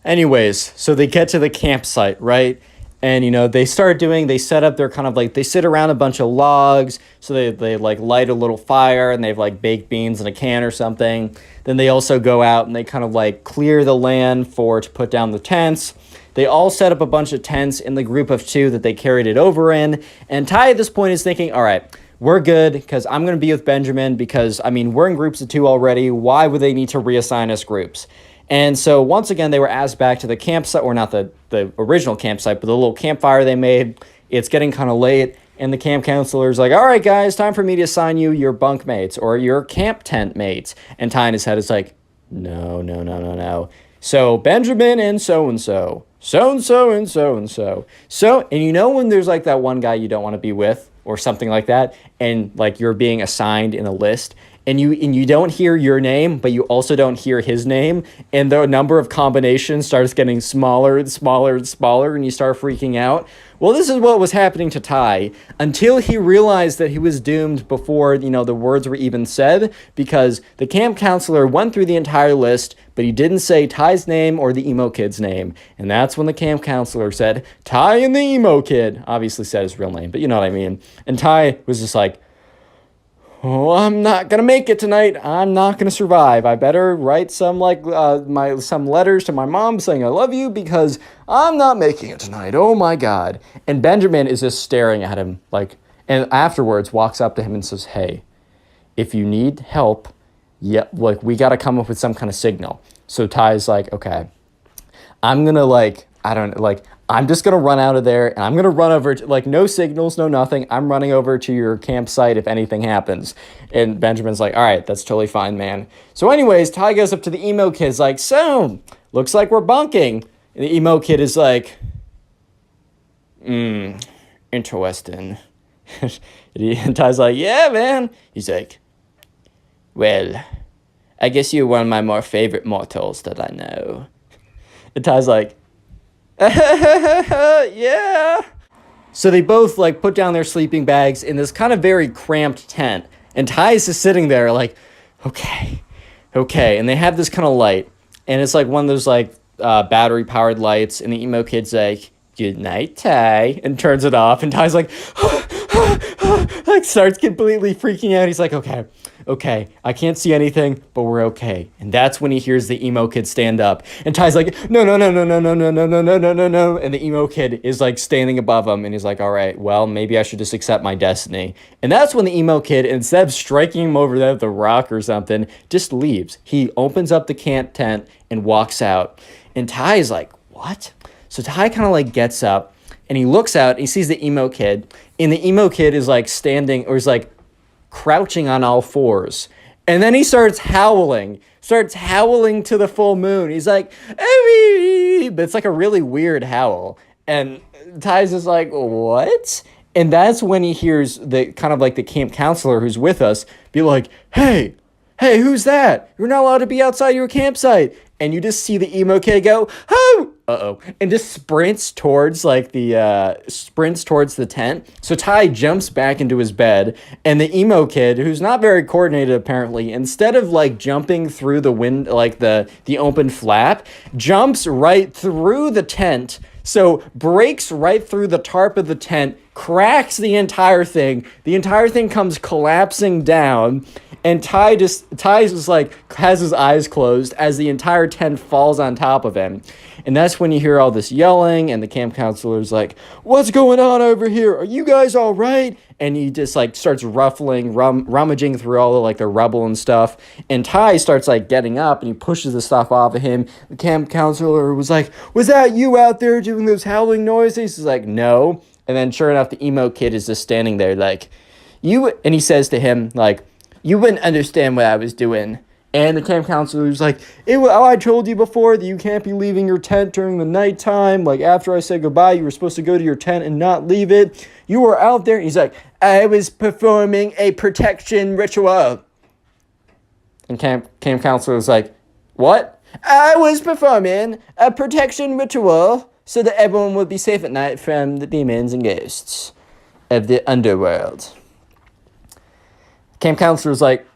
Anyways, so they get to the campsite, right? And, they set up their kind of like, they sit around a bunch of logs. So they like light a little fire, and they have like baked beans in a can or something. Then they also go out and they kind of like clear the land to put down the tents. They all set up a bunch of tents in the group of 2 that they carried it over in. And Ty at this point is thinking, all right, we're good, because I'm going to be with Benjamin, because, we're in groups of 2 already. Why would they need to reassign us groups? And so once again, they were asked back to the campsite, or not the original campsite, but the little campfire they made. It's getting kind of late, and the camp counselor's like, all right, guys, time for me to assign you your bunk mates or your camp tent mates. And Ty in his head is like, no. So Benjamin and so-and-so, so-and-so and so-and-so. And when there's like that one guy you don't want to be with or something like that, and like you're being assigned in a list, and you don't hear your name, but you also don't hear his name, and the number of combinations starts getting smaller and smaller and smaller, and you start freaking out. Well, this is what was happening to Ty, until he realized that he was doomed before, the words were even said, because the camp counselor went through the entire list, but he didn't say Ty's name or the emo kid's name. And that's when the camp counselor said, Ty and the emo kid. Obviously said his real name, but you know what I mean. And Ty was just like, oh, I'm not going to make it tonight. I'm not going to survive. I better write some letters to my mom saying I love you, because I'm not making it tonight. Oh my God. And Benjamin is just staring at him and afterwards walks up to him and says, hey, if you need help, we got to come up with some kind of signal. So Ty's like, okay, I'm going to I don't, like, I'm just going to run out of there, and I'm going to run over, like, no signals, no nothing. I'm running over to your campsite if anything happens. And Benjamin's like, all right, that's totally fine, man. So anyways, Ty goes up to the emo kid's like, so, looks like we're bunking. And the emo kid is like, interesting. And Ty's like, yeah, man. He's like, well, I guess you're one of my more favorite mortals that I know. And Ty's like, yeah. So they both, like, put down their sleeping bags in this kind of very cramped tent. And Ty's just sitting there like, okay. And they have this kind of light. And it's like one of those, like, battery-powered lights. And the emo kid's like, good night, Ty. And turns it off. And Ty's like, like, starts completely freaking out. He's like, okay, I can't see anything, but we're okay. And that's when he hears the emo kid stand up. And Ty's like, no. And the emo kid is like standing above him. And he's like, all right, well, maybe I should just accept my destiny. And that's when the emo kid, instead of striking him over there with a rock or something, just leaves. He opens up the camp tent and walks out. And Ty is like, what? So Ty kind of like gets up and he looks out and he sees the emo kid. And the emo kid is like standing, or is like crouching on all fours. And then he starts howling to the full moon. He's like, "Hey!" But it's like a really weird howl. And Ty's just like, what? And that's when he hears the kind of like the camp counselor who's with us be like, hey, who's that? You're not allowed to be outside your campsite. And you just see the emo kid go, oh, and just sprints towards the tent. So Ty jumps back into his bed, and the emo kid, who's not very coordinated apparently, instead of like jumping through the wind, like the open flap, jumps right through the tent. So breaks right through the tarp of the tent, cracks the entire thing. The entire thing comes collapsing down. And Ty just like has his eyes closed as the entire tent falls on top of him. And that's when you hear all this yelling, and the camp counselor's like, what's going on over here? Are you guys all right? And he just like starts rummaging through all the like the rubble and stuff. And Ty starts like getting up and he pushes the stuff off of him. The camp counselor was like, was that you out there doing those howling noises? He's like, no. And then sure enough, the emo kid is just standing there like, and he says to him like, you wouldn't understand what I was doing. And the camp counselor was like, I told you before that you can't be leaving your tent during the nighttime. Like, after I said goodbye, you were supposed to go to your tent and not leave it. You were out there. And he's like, I was performing a protection ritual. And camp counselor was like, what? I was performing a protection ritual so that everyone would be safe at night from the demons and ghosts of the underworld. Camp counselor was like,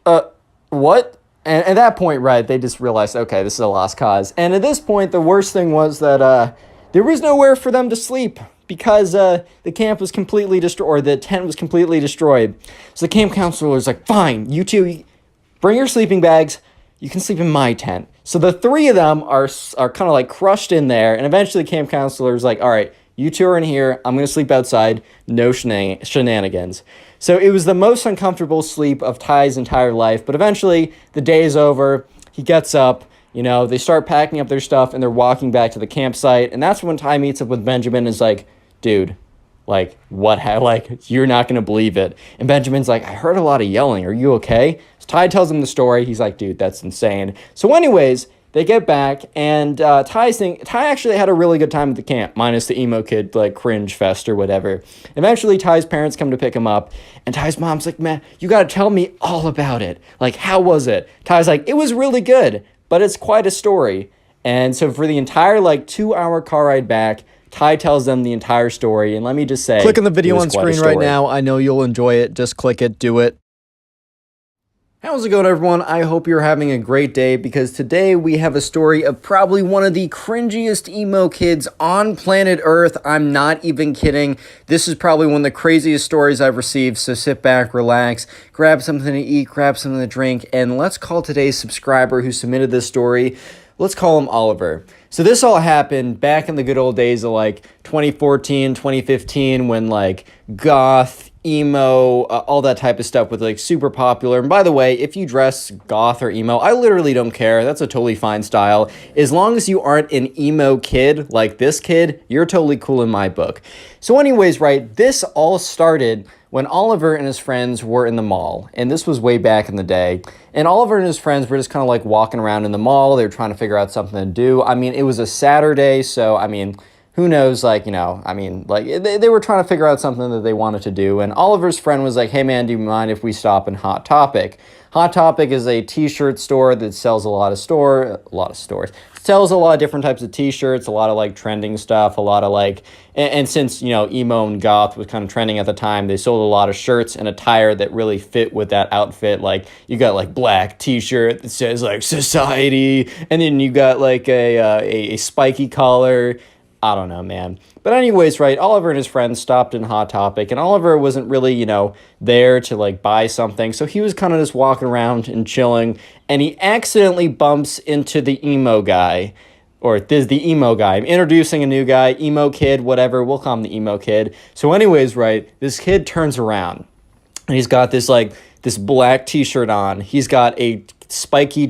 what? And at that point, right, they just realized, okay, this is a lost cause. And at this point, the worst thing was that there was nowhere for them to sleep because the camp was completely destroyed, or the tent was completely destroyed. So the camp counselor was like, fine, you two, bring your sleeping bags. You can sleep in my tent. So the three of them are kind of like crushed in there. And eventually the camp counselor is like, all right, you two are in here. I'm going to sleep outside. No shenanigans. So it was the most uncomfortable sleep of Ty's entire life. But eventually, the day is over. He gets up. You know, they start packing up their stuff, and they're walking back to the campsite. And that's when Ty meets up with Benjamin and is like, dude, like, you're not going to believe it. And Benjamin's like, I heard a lot of yelling. Are you okay? So Ty tells him the story. He's like, dude, that's insane. So anyways, they get back, and Ty actually had a really good time at the camp, minus the emo kid, like, cringe fest or whatever. Eventually, Ty's parents come to pick him up, and Ty's mom's like, man, you gotta tell me all about it. Like, how was it? Ty's like, it was really good, but it's quite a story. And so for the entire, like, 2-hour car ride back, Ty tells them the entire story, and let me just say, click on the video on screen right now. I know you'll enjoy it. Just click it, do it. How's it going, everyone? I hope you're having a great day, because today we have a story of probably one of the cringiest emo kids on planet Earth. I'm not even kidding. This is probably one of the craziest stories I've received, so sit back, relax, grab something to eat, grab something to drink, and let's call today's subscriber who submitted this story, let's call him Oliver. So this all happened back in the good old days of like 2014, 2015, when like goth, emo, all that type of stuff was like super popular. And by the way, if you dress goth or emo, I literally don't care. That's a totally fine style. As long as you aren't an emo kid like this kid, you're totally cool in my book. So anyways, right, this all started when Oliver and his friends were in the mall, and this was way back in the day, and Oliver and his friends were just kind of like walking around in the mall. They were trying to figure out something to do. I mean, it was a Saturday, so I mean, who knows, like, you know, I mean, like, they were trying to figure out something that they wanted to do, and Oliver's friend was like, hey man, do you mind if we stop in Hot Topic? Hot Topic is a t-shirt store that sells sells a lot of different types of t-shirts, a lot of like trending stuff, a lot of like, and since, you know, emo and goth was kind of trending at the time, they sold a lot of shirts and attire that really fit with that outfit. Like you got like black t-shirt that says like society, and then you got like a spiky collar. I don't know, man. But anyways, right, Oliver and his friends stopped in Hot Topic, and Oliver wasn't really, you know, there to, like, buy something, so he was kind of just walking around and chilling, and he accidentally bumps into the emo guy, or this is the emo guy. I'm introducing a new guy, emo kid, whatever, we'll call him the emo kid. So anyways, right, this kid turns around, and he's got this, like, this black t-shirt on. He's got a spiky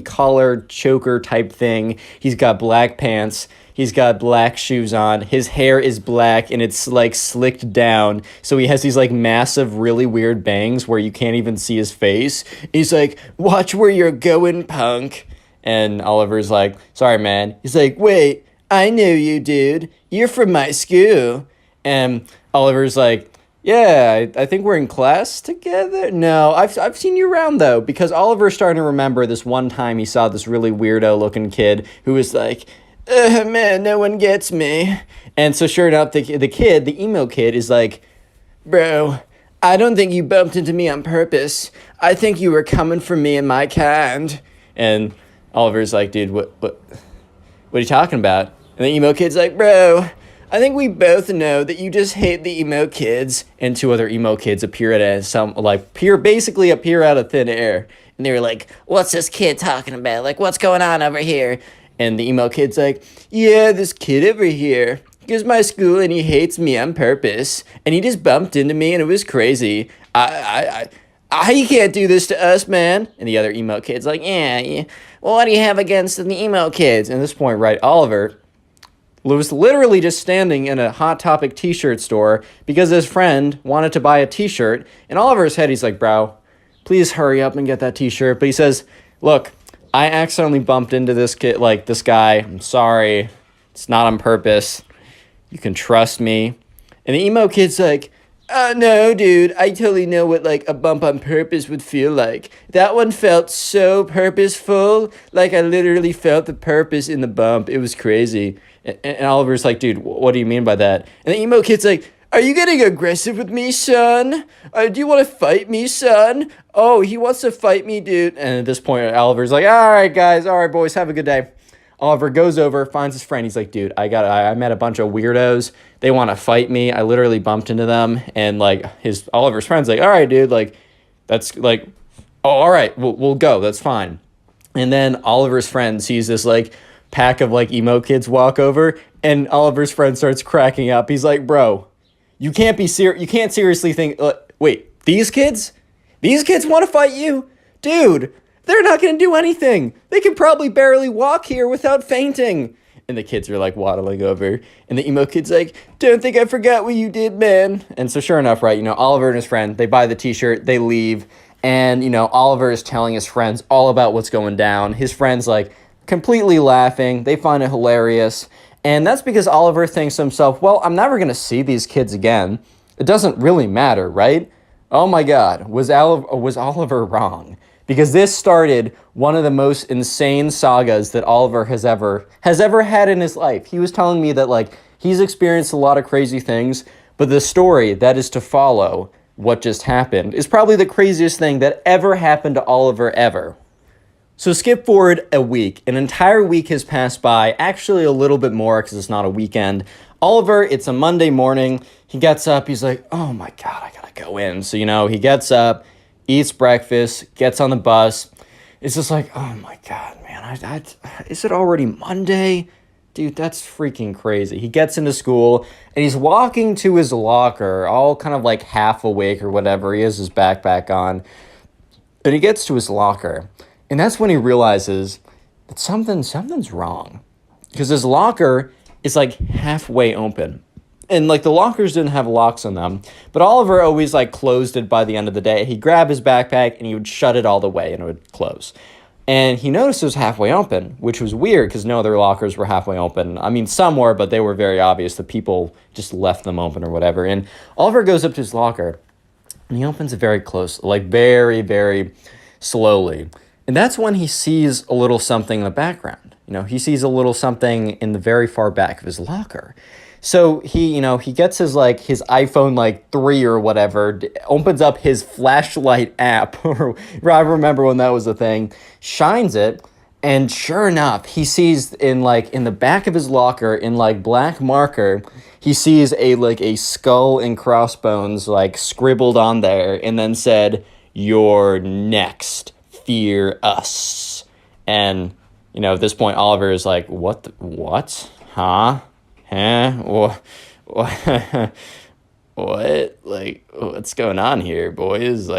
collar choker type thing. He's got black pants. He's got black shoes on. His hair is black and it's like slicked down. So he has these like massive, really weird bangs where you can't even see his face. He's like, watch where you're going, punk. And Oliver's like, sorry, man. He's like, wait, I know you, dude. You're from my school. And Oliver's like, yeah, I think we're in class together. No, I've seen you around, though, because Oliver's starting to remember this one time he saw this really weirdo-looking kid who was like, man, no one gets me. And so sure enough, the kid, the emo kid, is like, bro, I don't think you bumped into me on purpose. I think you were coming for me and my kind. And Oliver's like, dude, what are you talking about? And the emo kid's like, bro, I think we both know that you just hate the emo kids. And two other emo kids appear basically appear out of thin air. And they were like, what's this kid talking about? Like, what's going on over here? And the emo kid's like, yeah, this kid over here. He goes to my school and he hates me on purpose. And he just bumped into me and it was crazy. You can't do this to us, man. And the other emo kid's like, yeah. Well, what do you have against the emo kids? And at this point, right, Oliver was literally just standing in a Hot Topic t-shirt store because his friend wanted to buy a t-shirt. In Oliver's head, he's like, bro, please hurry up and get that t-shirt. But he says, look, I accidentally bumped into this kid, like this guy. I'm sorry. It's not on purpose. You can trust me. And the emo kid's like, no, dude, I totally know what, like, a bump on purpose would feel like. That one felt so purposeful. Like, I literally felt the purpose in the bump. It was crazy. And Oliver's like, dude, what do you mean by that? And the emo kid's like, are you getting aggressive with me, son? Do you want to fight me, son? Oh, he wants to fight me, dude. And at this point, Oliver's like, all right, guys. All right, boys, have a good day. Oliver goes over, finds his friend. He's like, dude, I met a bunch of weirdos. They want to fight me. I literally bumped into them. And like Oliver's friend's like, all right, dude, like, that's like, oh, all right, we'll go. That's fine. And then Oliver's friend sees this like pack of like emo kids walk over, and Oliver's friend starts cracking up. He's like, bro, you can't seriously think, wait, these kids want to fight you? Dude, they're not going to do anything. They can probably barely walk here without fainting. And the kids are like waddling over. And the emo kid's like, don't think I forgot what you did, man. And so sure enough, right, Oliver and his friend, they buy the t-shirt, they leave. And, Oliver is telling his friends all about what's going down. His friends like completely laughing. They find it hilarious. And that's because Oliver thinks to himself, well, I'm never going to see these kids again. It doesn't really matter, right? Oh my God, was Oliver wrong? Because this started one of the most insane sagas that Oliver has ever had in his life. He was telling me that like he's experienced a lot of crazy things, but the story that is to follow what just happened is probably the craziest thing that ever happened to Oliver ever. So skip forward a week. An entire week has passed by, actually a little bit more because it's not a weekend. Oliver, it's a Monday morning. He gets up. He's like, oh my God, I gotta go in. So, he gets up, eats breakfast, gets on the bus, It's just like, oh my God, man, is it already Monday? Dude, that's freaking crazy. He gets into school and he's walking to his locker, all kind of like half awake or whatever. He has his backpack on. And he gets to his locker. And that's when he realizes that something's wrong. Because his locker is like halfway open. And like the lockers didn't have locks on them. But Oliver always like closed it by the end of the day. He'd grab his backpack and he would shut it all the way and it would close. And he noticed it was halfway open, which was weird because no other lockers were halfway open. I mean, some were, but they were very obvious. The people just left them open or whatever. And Oliver goes up to his locker and he opens it very close, like very, very slowly. And that's when he sees a little something in the background. He sees a little something in the very far back of his locker. So he gets his iPhone 3 or whatever, opens up his flashlight app, or I remember when that was a thing, shines it, and sure enough, he sees in the back of his locker in black marker, he sees a skull and crossbones scribbled on there, and then said, "You're next, fear us." And at this point, Oliver is like, what? Huh? What? What? What's going on here, boys?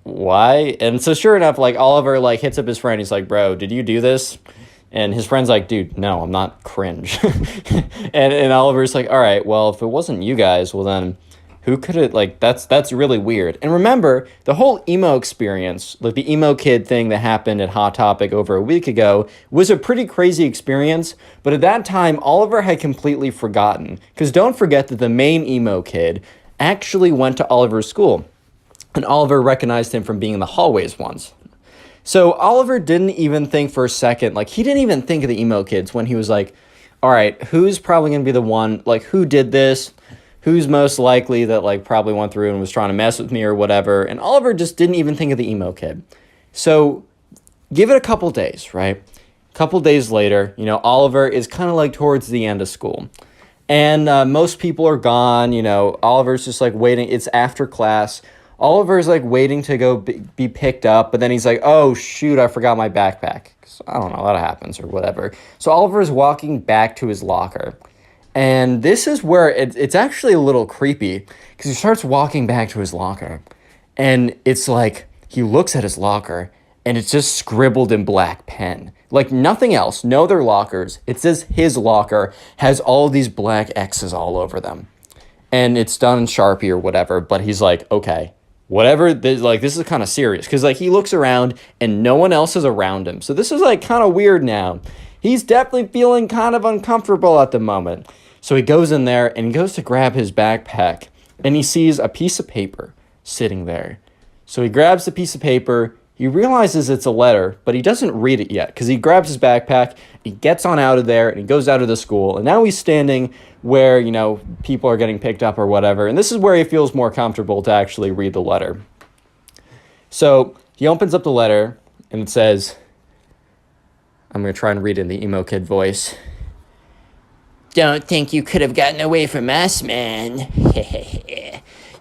Why? And so sure enough, Oliver hits up his friend. He's like, "Bro, did you do this?" And his friend's like, "Dude, no, I'm not cringe." and Oliver's like, "All right, well, if it wasn't you guys, well then who could it that's really weird." And remember, the whole emo experience, the emo kid thing that happened at Hot Topic over a week ago was a pretty crazy experience, but at that time Oliver had completely forgotten, because don't forget that the main emo kid actually went to Oliver's school, and Oliver recognized him from being in the hallways once. So Oliver didn't even think for a second, he didn't even think of the emo kids when he was like, all right, who's probably going to be the one, who did this? Who's most likely that probably went through and was trying to mess with me or whatever. And Oliver just didn't even think of the emo kid. So give it a couple days, right? A couple days later, Oliver is kind of towards the end of school. And most people are gone. Oliver's just waiting. It's after class. Oliver's waiting to go be picked up. But then he's like, oh, shoot, I forgot my backpack. I don't know, that happens or whatever. So Oliver's walking back to his locker. And this is where it's actually a little creepy, because he starts walking back to his locker, and it's he looks at his locker and it's just scribbled in black pen, nothing else, no other lockers. It says his locker has all these black X's all over them, and it's done in Sharpie or whatever. But he's like, okay, whatever, this is kind of serious, because he looks around and no one else is around him. So this is kind of weird now. He's definitely feeling kind of uncomfortable at the moment. So he goes in there and he goes to grab his backpack, and he sees a piece of paper sitting there. So he grabs the piece of paper. He realizes it's a letter, but he doesn't read it yet, because he grabs his backpack, he gets on out of there, and he goes out of the school. And now he's standing where, people are getting picked up or whatever. And this is where he feels more comfortable to actually read the letter. So he opens up the letter and it says, I'm going to try and read it in the emo kid voice. "Don't think you could have gotten away from us, man.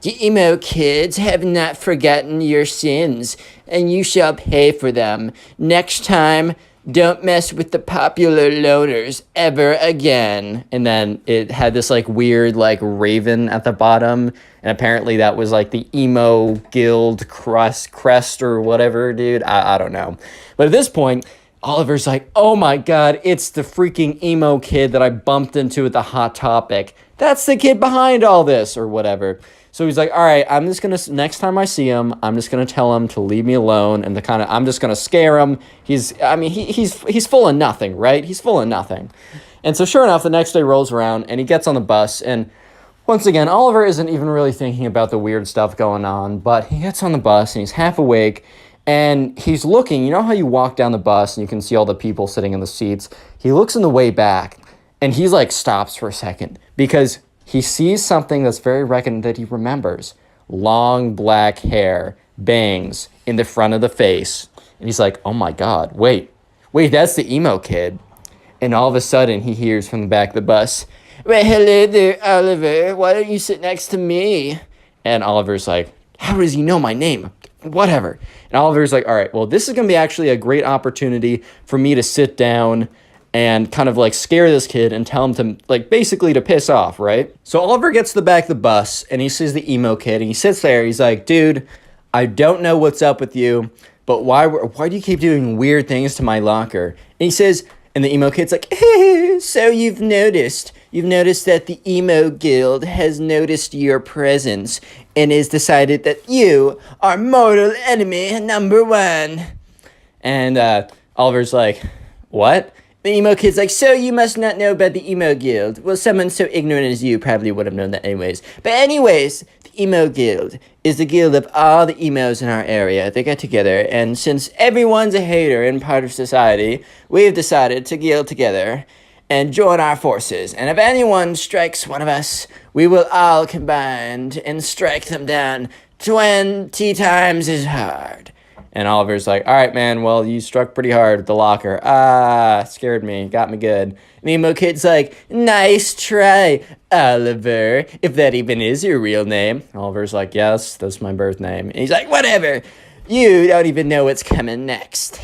The emo kids have not forgotten your sins, and you shall pay for them. Next time, don't mess with the popular loners ever again." And then it had this weird raven at the bottom, and apparently that was the emo guild crest or whatever, dude. I don't know. But at this point, Oliver's like, oh my God, it's the freaking emo kid that I bumped into at the Hot Topic. That's the kid behind all this or whatever. So he's like, all right, I'm just going to, next time I see him, I'm just going to tell him to leave me alone, and I'm just going to scare him. He's full of nothing, right? He's full of nothing. And so sure enough, the next day rolls around and he gets on the bus, and once again, Oliver isn't even really thinking about the weird stuff going on, but he gets on the bus and he's half awake. And he's looking, you know how you walk down the bus and you can see all the people sitting in the seats? He looks in the way back and he's stops for a second, because he sees something that's very reckoned that he remembers. Long black hair, bangs in the front of the face. And he's like, oh my God, wait, that's the emo kid. And all of a sudden he hears from the back of the bus, "Well, hello there, Oliver. Why don't you sit next to me?" And Oliver's like, how does he know my name? whatever. And Oliver's like, all right, well, this is going to be actually a great opportunity for me to sit down and kind of like scare this kid and tell him to like basically to piss off, right? So Oliver gets to the back of the bus and he sees the emo kid and he sits there. He's like, dude, I don't know what's up with you, but why do you keep doing weird things to my locker? And he says, and the emo kid's like, so you've noticed that the emo guild has noticed your presence and has decided that you are mortal enemy number one. And Oliver's like, what? The emo kid's like, so you must not know about the emo guild. Well, someone so ignorant as you probably would have known that anyways. But anyways, the emo guild is the guild of all the emos in our area. They get together, and since everyone's a hater and part of society, we've decided to guild together and join our forces. And if anyone strikes one of us, we will all combine and strike them down 20 times as hard. And Oliver's like, all right, man, well, you struck pretty hard with the locker. Scared me, got me good. And the emo kid's like, nice try, Oliver, if that even is your real name. Oliver's like, yes, that's my birth name. And he's like, whatever, you don't even know what's coming next.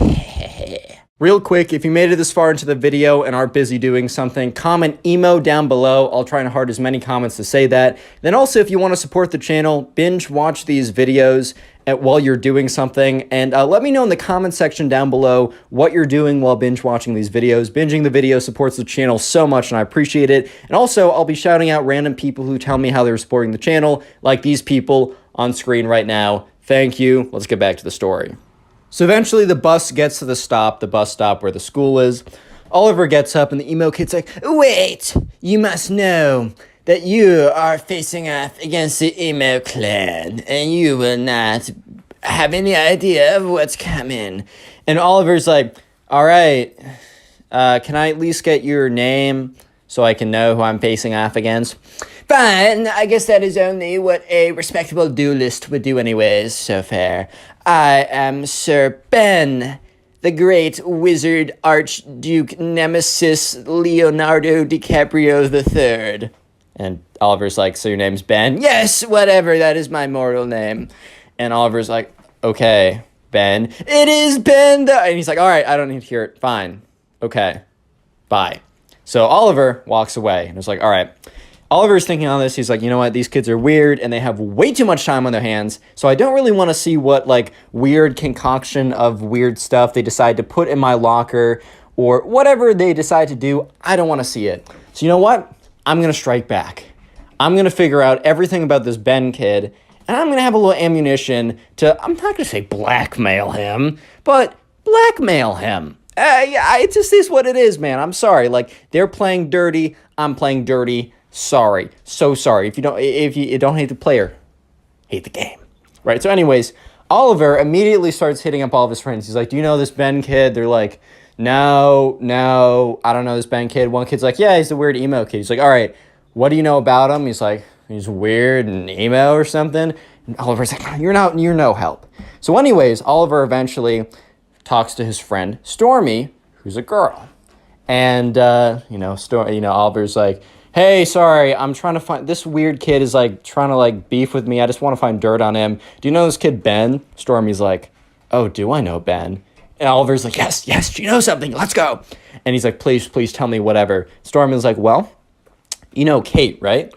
Real quick, if you made it this far into the video and are busy doing something, comment emo down below. I'll try and heart as many comments to say that. Then also, if you want to support the channel, binge watch these videos while you're doing something, and let me know in the comment section down below what you're doing while binge watching these videos. Binging the video supports the channel so much, and I appreciate it. And also, I'll be shouting out random people who tell me how they're supporting the channel, like these people on screen right now. Thank you. Let's get back to the story. So eventually the bus gets to the bus stop where the school is. Oliver gets up and the emo kid's like, wait, you must know that you are facing off against the emo clan and you will not have any idea of what's coming. And Oliver's like, all right, can I at least get your name so I can know who I'm facing off against? Fine, I guess that is only what a respectable duelist would do anyways, so fair. I am Sir Ben, the great wizard archduke nemesis Leonardo DiCaprio III. And Oliver's like, so your name's Ben? Yes, whatever, that is my mortal name. And Oliver's like, okay, Ben. It is Ben! And he's like, all right, I don't need to hear it. Fine. Okay. Bye. So Oliver walks away and it's like, all right. Oliver's thinking on this. He's like, you know what? These kids are weird and they have way too much time on their hands. So I don't really want to see what like weird concoction of weird stuff they decide to put in my locker or whatever they decide to do. I don't want to see it. So you know what? I'm going to strike back. I'm going to figure out everything about this Ben kid and I'm going to have a little ammunition to, I'm not going to say blackmail him, but blackmail him. Yeah, it just is what it is, man. I'm sorry. Like, they're playing dirty. I'm playing dirty. Sorry. So sorry. If you don't hate the player, hate the game. Right? So anyways, Oliver immediately starts hitting up all of his friends. He's like, do you know this Ben kid? They're like, no, I don't know this Ben kid. One kid's like, yeah, he's a weird emo kid. He's like, all right, what do you know about him? He's like, he's weird and emo or something. And Oliver's like, you're no help. So anyways, Oliver eventually talks to his friend Stormy, who's a girl. And, Oliver's like, hey, sorry, I'm trying to find, this weird kid is like trying to like beef with me. I just want to find dirt on him. Do you know this kid, Ben? Stormy's like, oh, do I know Ben? And Oliver's like, yes, you know something, let's go. And he's like, please tell me whatever. Stormy's like, well, you know Kate, right?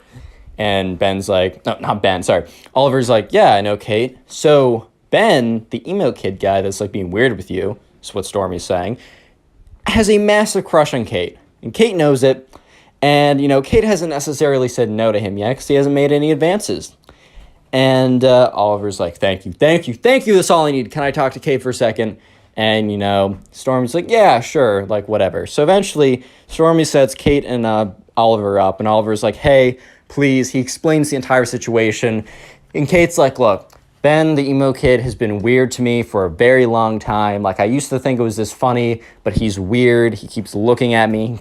And Ben's like, no, not Ben, sorry. Oliver's like, yeah, I know Kate. So Ben, the emo kid guy that's like being weird with you, is what Stormy's saying, has a massive crush on Kate. And Kate knows it. And, Kate hasn't necessarily said no to him yet because he hasn't made any advances. And Oliver's like, thank you. That's all I need. Can I talk to Kate for a second? And, Stormy's like, yeah, sure, like whatever. So eventually, Stormy sets Kate and Oliver up. And Oliver's like, hey, please. He explains the entire situation. And Kate's like, look, Ben, the emo kid, has been weird to me for a very long time. Like, I used to think it was this funny, but he's weird. He keeps looking at me. He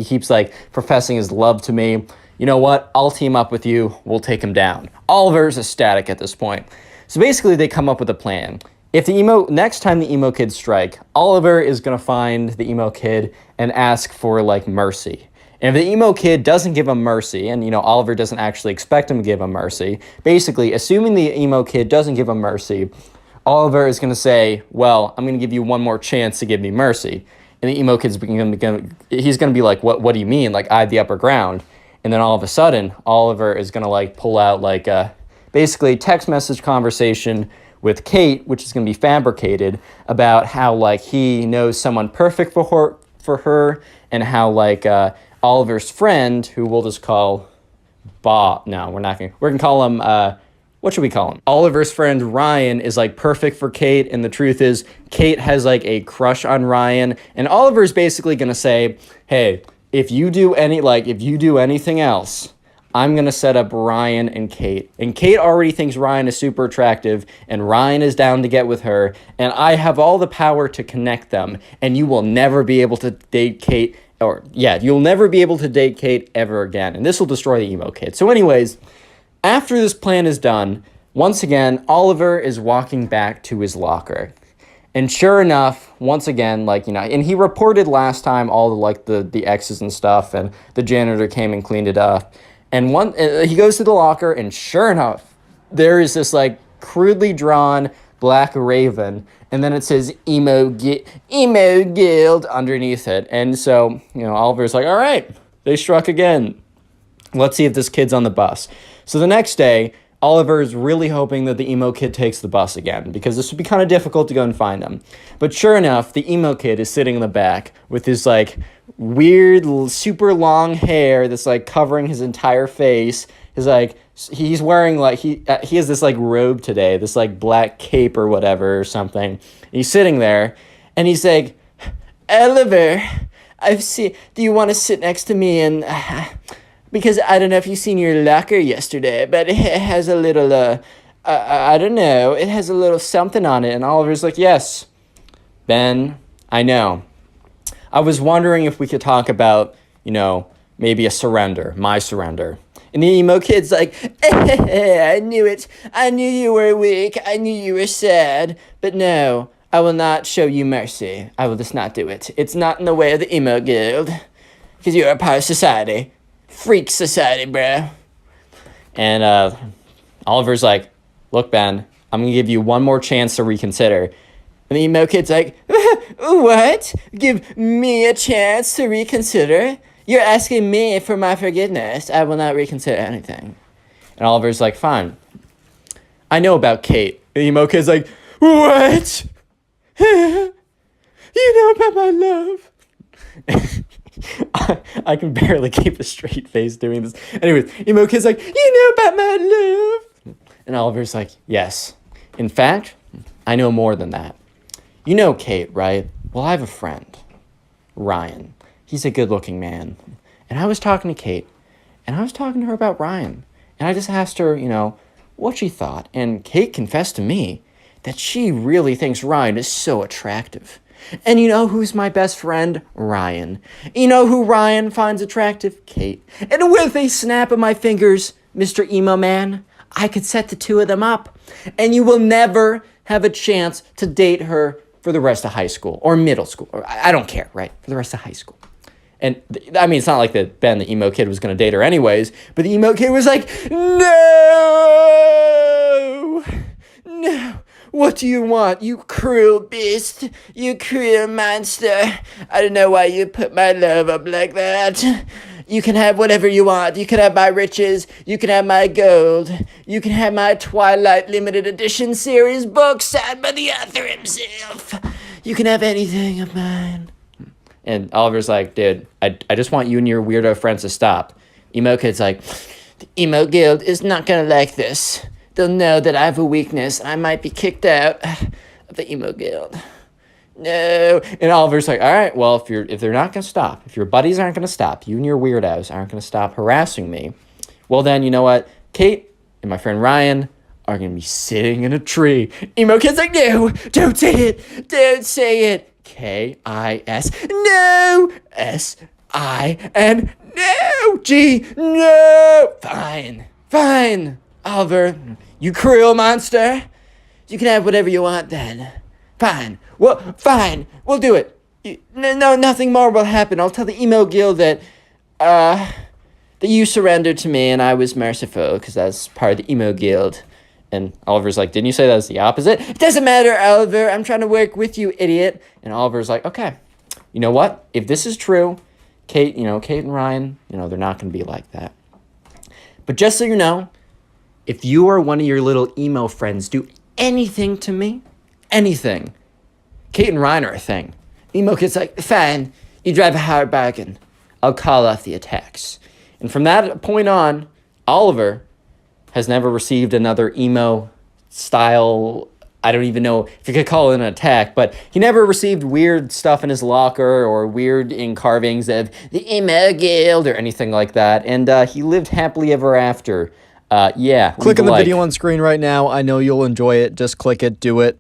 keeps professing his love to me. You know what? I'll team up with you. We'll take him down. Oliver's ecstatic at this point. So basically, they come up with a plan. If next time the emo kids strike, Oliver is going to find the emo kid and ask for, like, mercy. And if the emo kid doesn't give him mercy, and, Oliver doesn't actually expect him to give him mercy, basically, assuming the emo kid doesn't give him mercy, Oliver is going to say, well, I'm going to give you one more chance to give me mercy. And the emo kid's he's going to be like, what do you mean? Like, I have the upper ground. And then all of a sudden, Oliver is going to, like, pull out, like, basically text message conversation with Kate, which is going to be fabricated, about how, like, he knows someone perfect for her, and how, like, Oliver's friend, who we'll just call Bob. No, we're going to call him, what should we call him? Oliver's friend Ryan is, like, perfect for Kate, and the truth is Kate has, like, a crush on Ryan, and Oliver's basically going to say, hey, if you do anything else, I'm going to set up Ryan and Kate. And Kate already thinks Ryan is super attractive, and Ryan is down to get with her, and I have all the power to connect them, and you will never be able to date Kate, you'll never be able to date Kate ever again, and this will destroy the emo kid. So anyways, after this plan is done, once again, Oliver is walking back to his locker. And sure enough, once again, and he reported last time all the X's and stuff, and the janitor came and cleaned it up. And he goes to the locker, and sure enough, there is this, like, crudely drawn black raven, and then it says emo guild underneath it. And so, Oliver's like, all right, they struck again. Let's see if this kid's on the bus. So the next day, Oliver is really hoping that the emo kid takes the bus again, because this would be kind of difficult to go and find him. But sure enough, the emo kid is sitting in the back with his, like, weird, super long hair that's, like, covering his entire face. He's wearing, like, he has this, like, robe today, this, like, black cape or whatever or something. He's sitting there, and he's like, Oliver, do you want to sit next to me and... because I don't know if you've seen your locker yesterday, but it has a little, I don't know, it has a little something on it. And Oliver's like, yes, Ben, I know. I was wondering if we could talk about, maybe a surrender, my surrender. And the emo kid's like, I knew it. I knew you were weak. I knew you were sad. But no, I will not show you mercy. I will just not do it. It's not in the way of the emo guild, because you're a part of society. Freak society, bro. And Oliver's like, look, Ben, I'm going to give you one more chance to reconsider. And the emo kid's like, what? Give me a chance to reconsider? You're asking me for my forgiveness. I will not reconsider anything. And Oliver's like, fine. I know about Kate. And the emo kid's like, what? You know about my love? I can barely keep a straight face doing this. Anyways, emo kid's like, you know about my love? And Oliver's like, yes. In fact, I know more than that. You know Kate, right? Well, I have a friend, Ryan. He's a good-looking man. And I was talking to Kate, and I was talking to her about Ryan. And I just asked her, what she thought. And Kate confessed to me that she really thinks Ryan is so attractive. And you know who's my best friend? Ryan. You know who Ryan finds attractive? Kate. And with a snap of my fingers, Mr. Emo Man, I could set the two of them up. And you will never have a chance to date her for the rest of high school or middle school. Or I don't care, right? For the rest of high school. And I mean, it's not like that Ben, the emo kid, was going to date her anyways. But the emo kid was like, no! No! What do you want, you cruel beast? You cruel monster. I don't know why you put my love up like that. You can have whatever you want. You can have my riches. You can have my gold. You can have my Twilight limited edition series book signed by the author himself. You can have anything of mine. And Oliver's like, dude, I just want you and your weirdo friends to stop. Emo kid's like, the emo guild is not gonna like this. They'll know that I have a weakness and I might be kicked out of the emo guild. No. And Oliver's like, all right, well, if they're not going to stop, if your buddies aren't going to stop, you and your weirdos aren't going to stop harassing me, well then, you know what? Kate and my friend Ryan are going to be sitting in a tree. Emo kid's like, no, don't say it. Don't say it. K-I-S. No. S-I-N. No. G. No. Fine. Oliver, you cruel monster. You can have whatever you want then. Fine. Well, fine. We'll do it. No, nothing more will happen. I'll tell the emo guild that that you surrendered to me and I was merciful because that's part of the emo guild. And Oliver's like, didn't you say that was the opposite? It doesn't matter, Oliver. I'm trying to work with you, idiot. And Oliver's like, okay, you know what? If this is true, Kate and Ryan, they're not going to be like that. But just so you know, if you or one of your little emo friends do anything to me, anything, Kate and Ryan are a thing. Emo kid's like, fine, you drive a hard bargain. I'll call off the attacks. And from that point on, Oliver has never received another emo style, I don't even know if you could call it an attack, but he never received weird stuff in his locker or weird carvings of the emo guild or anything like that. And he lived happily ever after. Click on the video on screen right now. I know you'll enjoy it. Just click it, do it.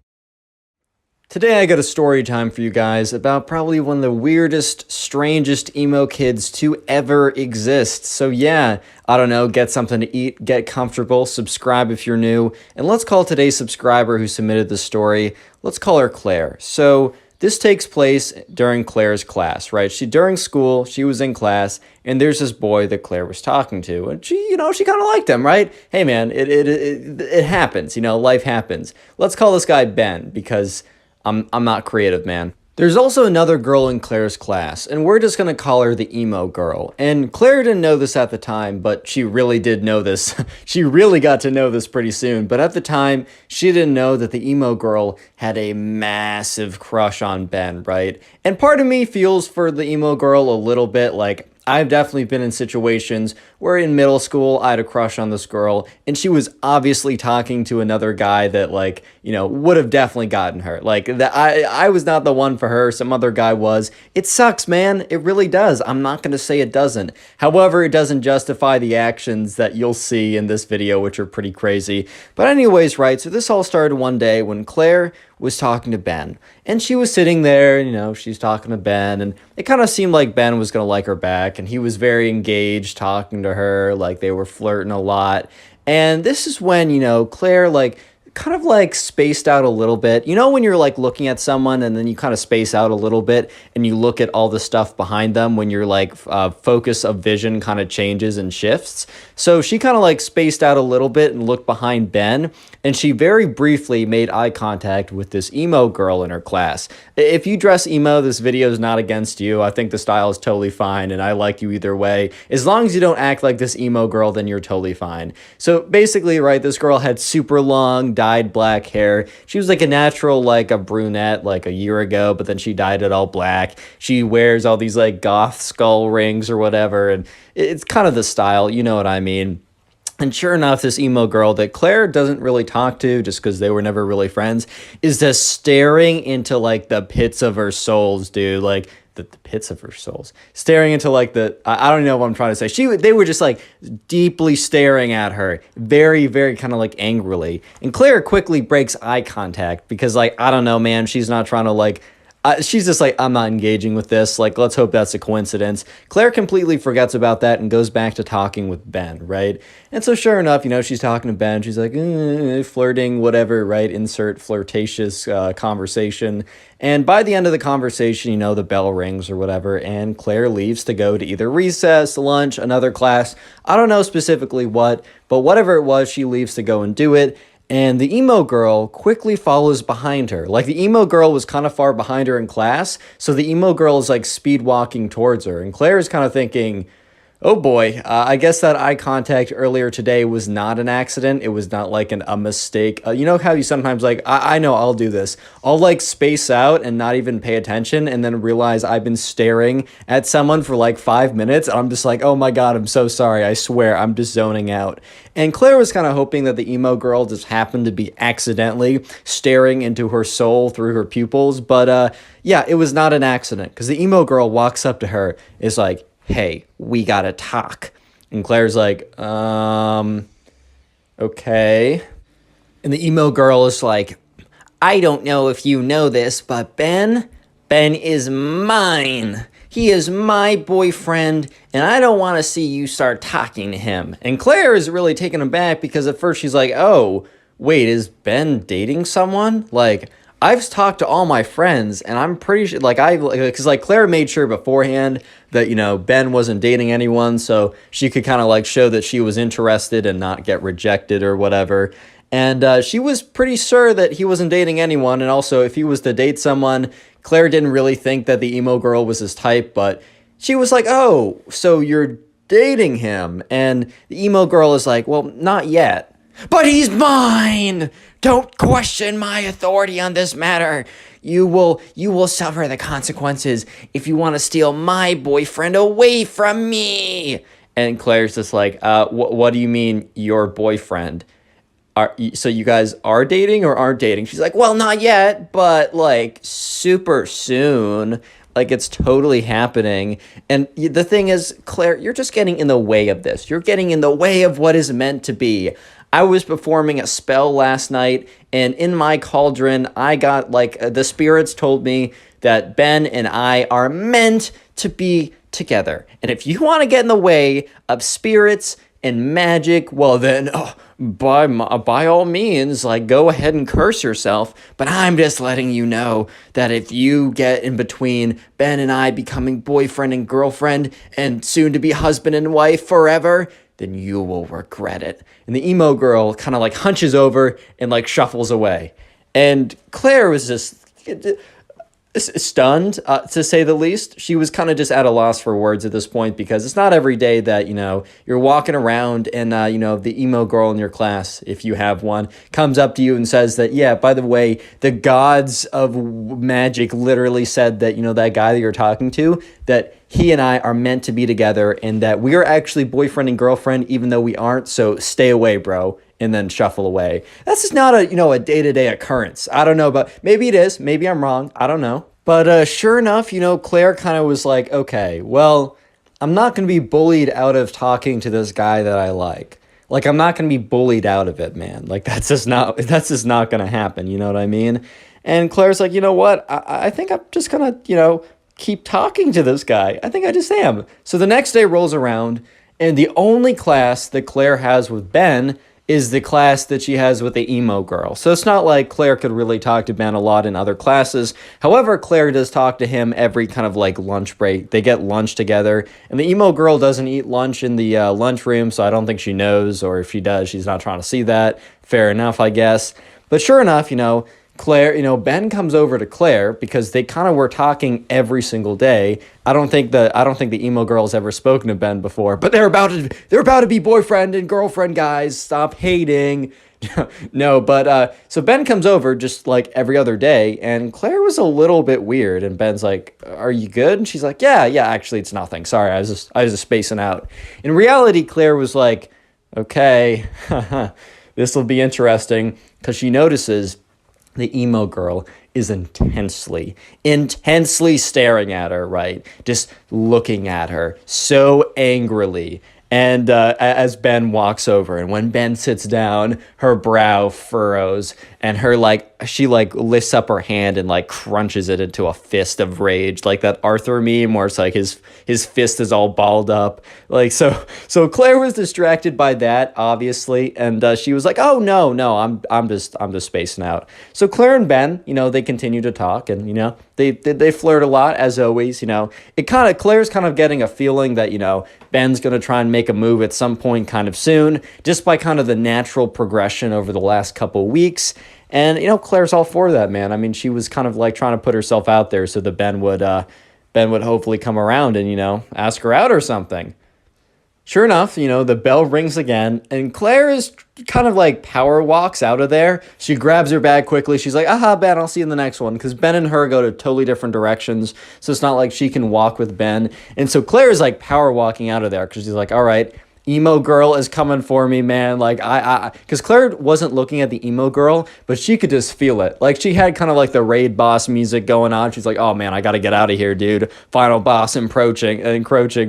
Today I got a story time for you guys about probably one of the weirdest, strangest emo kids to ever exist. So yeah, I don't know, get something to eat, get comfortable, subscribe if you're new, and let's call today's subscriber who submitted the story, let's call her Claire. So this takes place during Claire's class, right? During school, she was in class, and there's this boy that Claire was talking to, and she kind of liked him, right? Hey man, it happens, life happens. Let's call this guy Ben, because I'm not creative, man. There's also another girl in Claire's class, and we're just gonna call her the emo girl. And Claire didn't know this at the time, but she really did know this. She really got to know this pretty soon, but at the time, she didn't know that the emo girl had a massive crush on Ben, right? And part of me feels for the emo girl a little bit like, I've definitely been in situations where in middle school I had a crush on this girl and she was obviously talking to another guy that would have definitely gotten her. Like that I was not the one for her, some other guy was. It sucks, man. It really does. I'm not going to say it doesn't. However, it doesn't justify the actions that you'll see in this video, which are pretty crazy. But anyways, right, so this all started one day when Claire was talking to Ben. And she was sitting there, she's talking to Ben, and it kind of seemed like Ben was going to like her back, and he was very engaged talking to her, like they were flirting a lot. And this is when, Claire, kind of spaced out a little bit. When you're looking at someone and then you kind of space out a little bit and you look at all the stuff behind them when your focus of vision kind of changes and shifts. So she kind of spaced out a little bit and looked behind Ben, and she very briefly made eye contact with this emo girl in her class. If you dress emo, this video is not against you. I think the style is totally fine and I like you either way. As long as you don't act like this emo girl, then you're totally fine. So basically, right, this girl had super long dyed black hair. She was a natural, a brunette a year ago, but then she dyed it all black. She wears all these goth skull rings or whatever, and it's kind of the style, you know what I mean. And sure enough, this emo girl that Claire doesn't really talk to just because they were never really friends is just staring into the pits of her souls, dude. The pits of her souls, staring into I don't know what I'm trying to say. They were just deeply staring at her, very, very kind of angrily. And Claire quickly breaks eye contact because I don't know, man, she's not trying to she's just I'm not engaging with this. Let's hope that's a coincidence. Claire completely forgets about that and goes back to talking with Ben, right? And so sure enough, she's talking to Ben. She's flirting, whatever, right? Insert flirtatious conversation. And by the end of the conversation, the bell rings or whatever, and Claire leaves to go to either recess, lunch, another class. I don't know specifically what, but whatever it was, she leaves to go and do it. And the emo girl quickly follows behind her. The emo girl was kind of far behind her in class, so the emo girl is speed walking towards her. And Claire is kind of thinking, oh boy, I guess that eye contact earlier today was not an accident. It was not a mistake. You know how you sometimes I know I'll do this. I'll space out and not even pay attention and then realize I've been staring at someone for 5 minutes. And I'm just oh my God, I'm so sorry. I swear I'm just zoning out. And Claire was kind of hoping that the emo girl just happened to be accidentally staring into her soul through her pupils. But yeah, it was not an accident because the emo girl walks up to her, is hey, we gotta talk. And Claire's okay. And the emo girl is I don't know if you know this, but Ben is mine. He is my boyfriend, and I don't want to see you start talking to him. And Claire is really taken aback because at first she's oh, wait, is Ben dating someone? I've talked to all my friends, and I'm pretty sure, because Claire made sure beforehand that, Ben wasn't dating anyone, so she could kind of like show that she was interested and not get rejected or whatever. And she was pretty sure that he wasn't dating anyone, and also if he was to date someone, Claire didn't really think that the emo girl was his type, but she was like, oh, so you're dating him? And the emo girl is like, well, not yet. But he's mine! Don't question my authority on this matter. You will suffer the consequences if you want to steal my boyfriend away from me. And Claire's just like, what do you mean your boyfriend? So you guys are dating or aren't dating? She's like, well, not yet, but like super soon. Like it's totally happening. And the thing is, Claire, you're just getting in the way of this. You're getting in the way of what is meant to be. I was performing a spell last night, and in my cauldron, I got the spirits told me that Ben and I are meant to be together. And if you want to get in the way of spirits and magic, well then, by all means, go ahead and curse yourself. But I'm just letting you know that if you get in between Ben and I becoming boyfriend and girlfriend and soon to be husband and wife forever, then you will regret it. And the emo girl kind of hunches over and shuffles away. And Claire was just stunned, to say the least. She was kind of just at a loss for words at this point, because it's not every day that, you're walking around and, the emo girl in your class, if you have one, comes up to you and says that, yeah, by the way, the gods of magic literally said that, that guy that you're talking to, that he and I are meant to be together and that we are actually boyfriend and girlfriend, even though we aren't. So stay away, bro. And then shuffle away. That's just not a day-to-day occurrence. I don't know, but maybe it is. Maybe I'm wrong. I don't know. But sure enough, Claire kind of was like, okay, well, I'm not going to be bullied out of talking to this guy that I like. I'm not going to be bullied out of it, man. That's just not going to happen. You know what I mean? And Claire's like, you know what? I think I'm just going to, keep talking to this guy. I think I just am. So the next day rolls around, and the only class that Claire has with Ben is the class that she has with the emo girl. So it's not like Claire could really talk to Ben a lot in other classes. However, Claire does talk to him every kind of lunch break. They get lunch together, and the emo girl doesn't eat lunch in the lunchroom, so I don't think she knows, or if she does, she's not trying to see that. Fair enough, I guess. But sure enough, Claire, Ben comes over to Claire because they kind of were talking every single day. I don't think the emo girl's ever spoken to Ben before, but they're about to be boyfriend and girlfriend, guys. Stop hating. No, but so Ben comes over just every other day, and Claire was a little bit weird, and Ben's like, "Are you good?" And she's like, "Yeah, actually it's nothing. Sorry, I was just spacing out." In reality, Claire was like, "Okay, this will be interesting," because she notices the emo girl is intensely staring at her, right? Just looking at her so angrily. And as Ben walks over, and when Ben sits down, her brow furrows, and she lifts up her hand and crunches it into a fist of rage, like that Arthur meme where it's his fist is all balled up. So Claire was distracted by that, obviously, and she was like, "Oh no, I'm just spacing out." So Claire and Ben, they continue to talk, and they flirt a lot as always. Claire's kind of getting a feeling that Ben's gonna try and make a move at some point kind of soon, just by kind of the natural progression over the last couple weeks. And Claire's all for that, man. I mean, she was kind of trying to put herself out there so that Ben would hopefully come around and ask her out or something. Sure enough, the bell rings again, and Claire is kind of power walks out of there. She grabs her bag quickly. She's like, "Aha, Ben, I'll see you in the next one," because Ben and her go to totally different directions, so it's not like she can walk with Ben. And so Claire is power walking out of there because she's like, "All right, emo girl is coming for me, man." Because Claire wasn't looking at the emo girl, but she could just feel it. She had kind of the raid boss music going on. She's like, "Oh man, I gotta get out of here, dude. Final boss encroaching,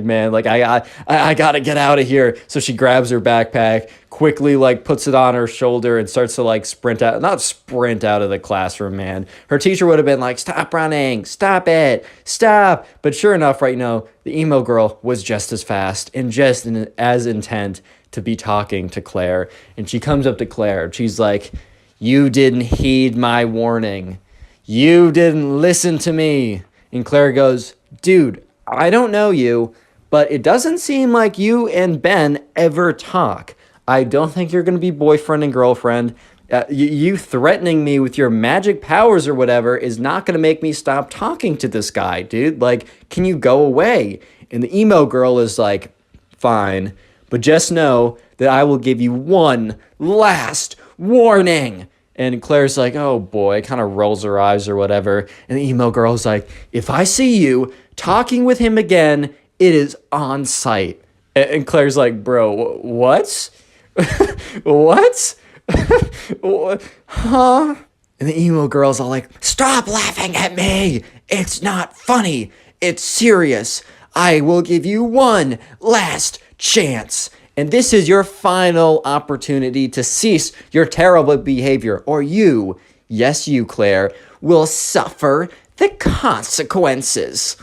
man. I gotta get out of here." So she grabs her backpack, quickly puts it on her shoulder and starts to sprint out of the classroom, man. Her teacher would have been like, "Stop running, stop it, stop." But sure enough, right now, the emo girl was just as fast and just as intent to be talking to Claire. And she comes up to Claire. She's like, "You didn't heed my warning. "You didn't listen to me." And Claire goes, "Dude, I don't know you, but it doesn't seem like you and Ben ever talk. I don't think you're going to be boyfriend and girlfriend. You threatening me with your magic powers or whatever is not going to make me stop talking to this guy, dude. Like, can you go away?" And the emo girl is like, "Fine, but just know that I will give you one last warning." And Claire's like, "Oh boy," kind of rolls her eyes or whatever. And the emo girl's like, "If I see you talking with him again, it is on sight." And Claire's like, "Bro, what? What? Huh?" And the emo girl's all like, "Stop laughing at me. It's not funny. It's serious. I will give you one last chance. And this is your final opportunity to cease your terrible behavior, or you, yes, you, Claire, will suffer the consequences."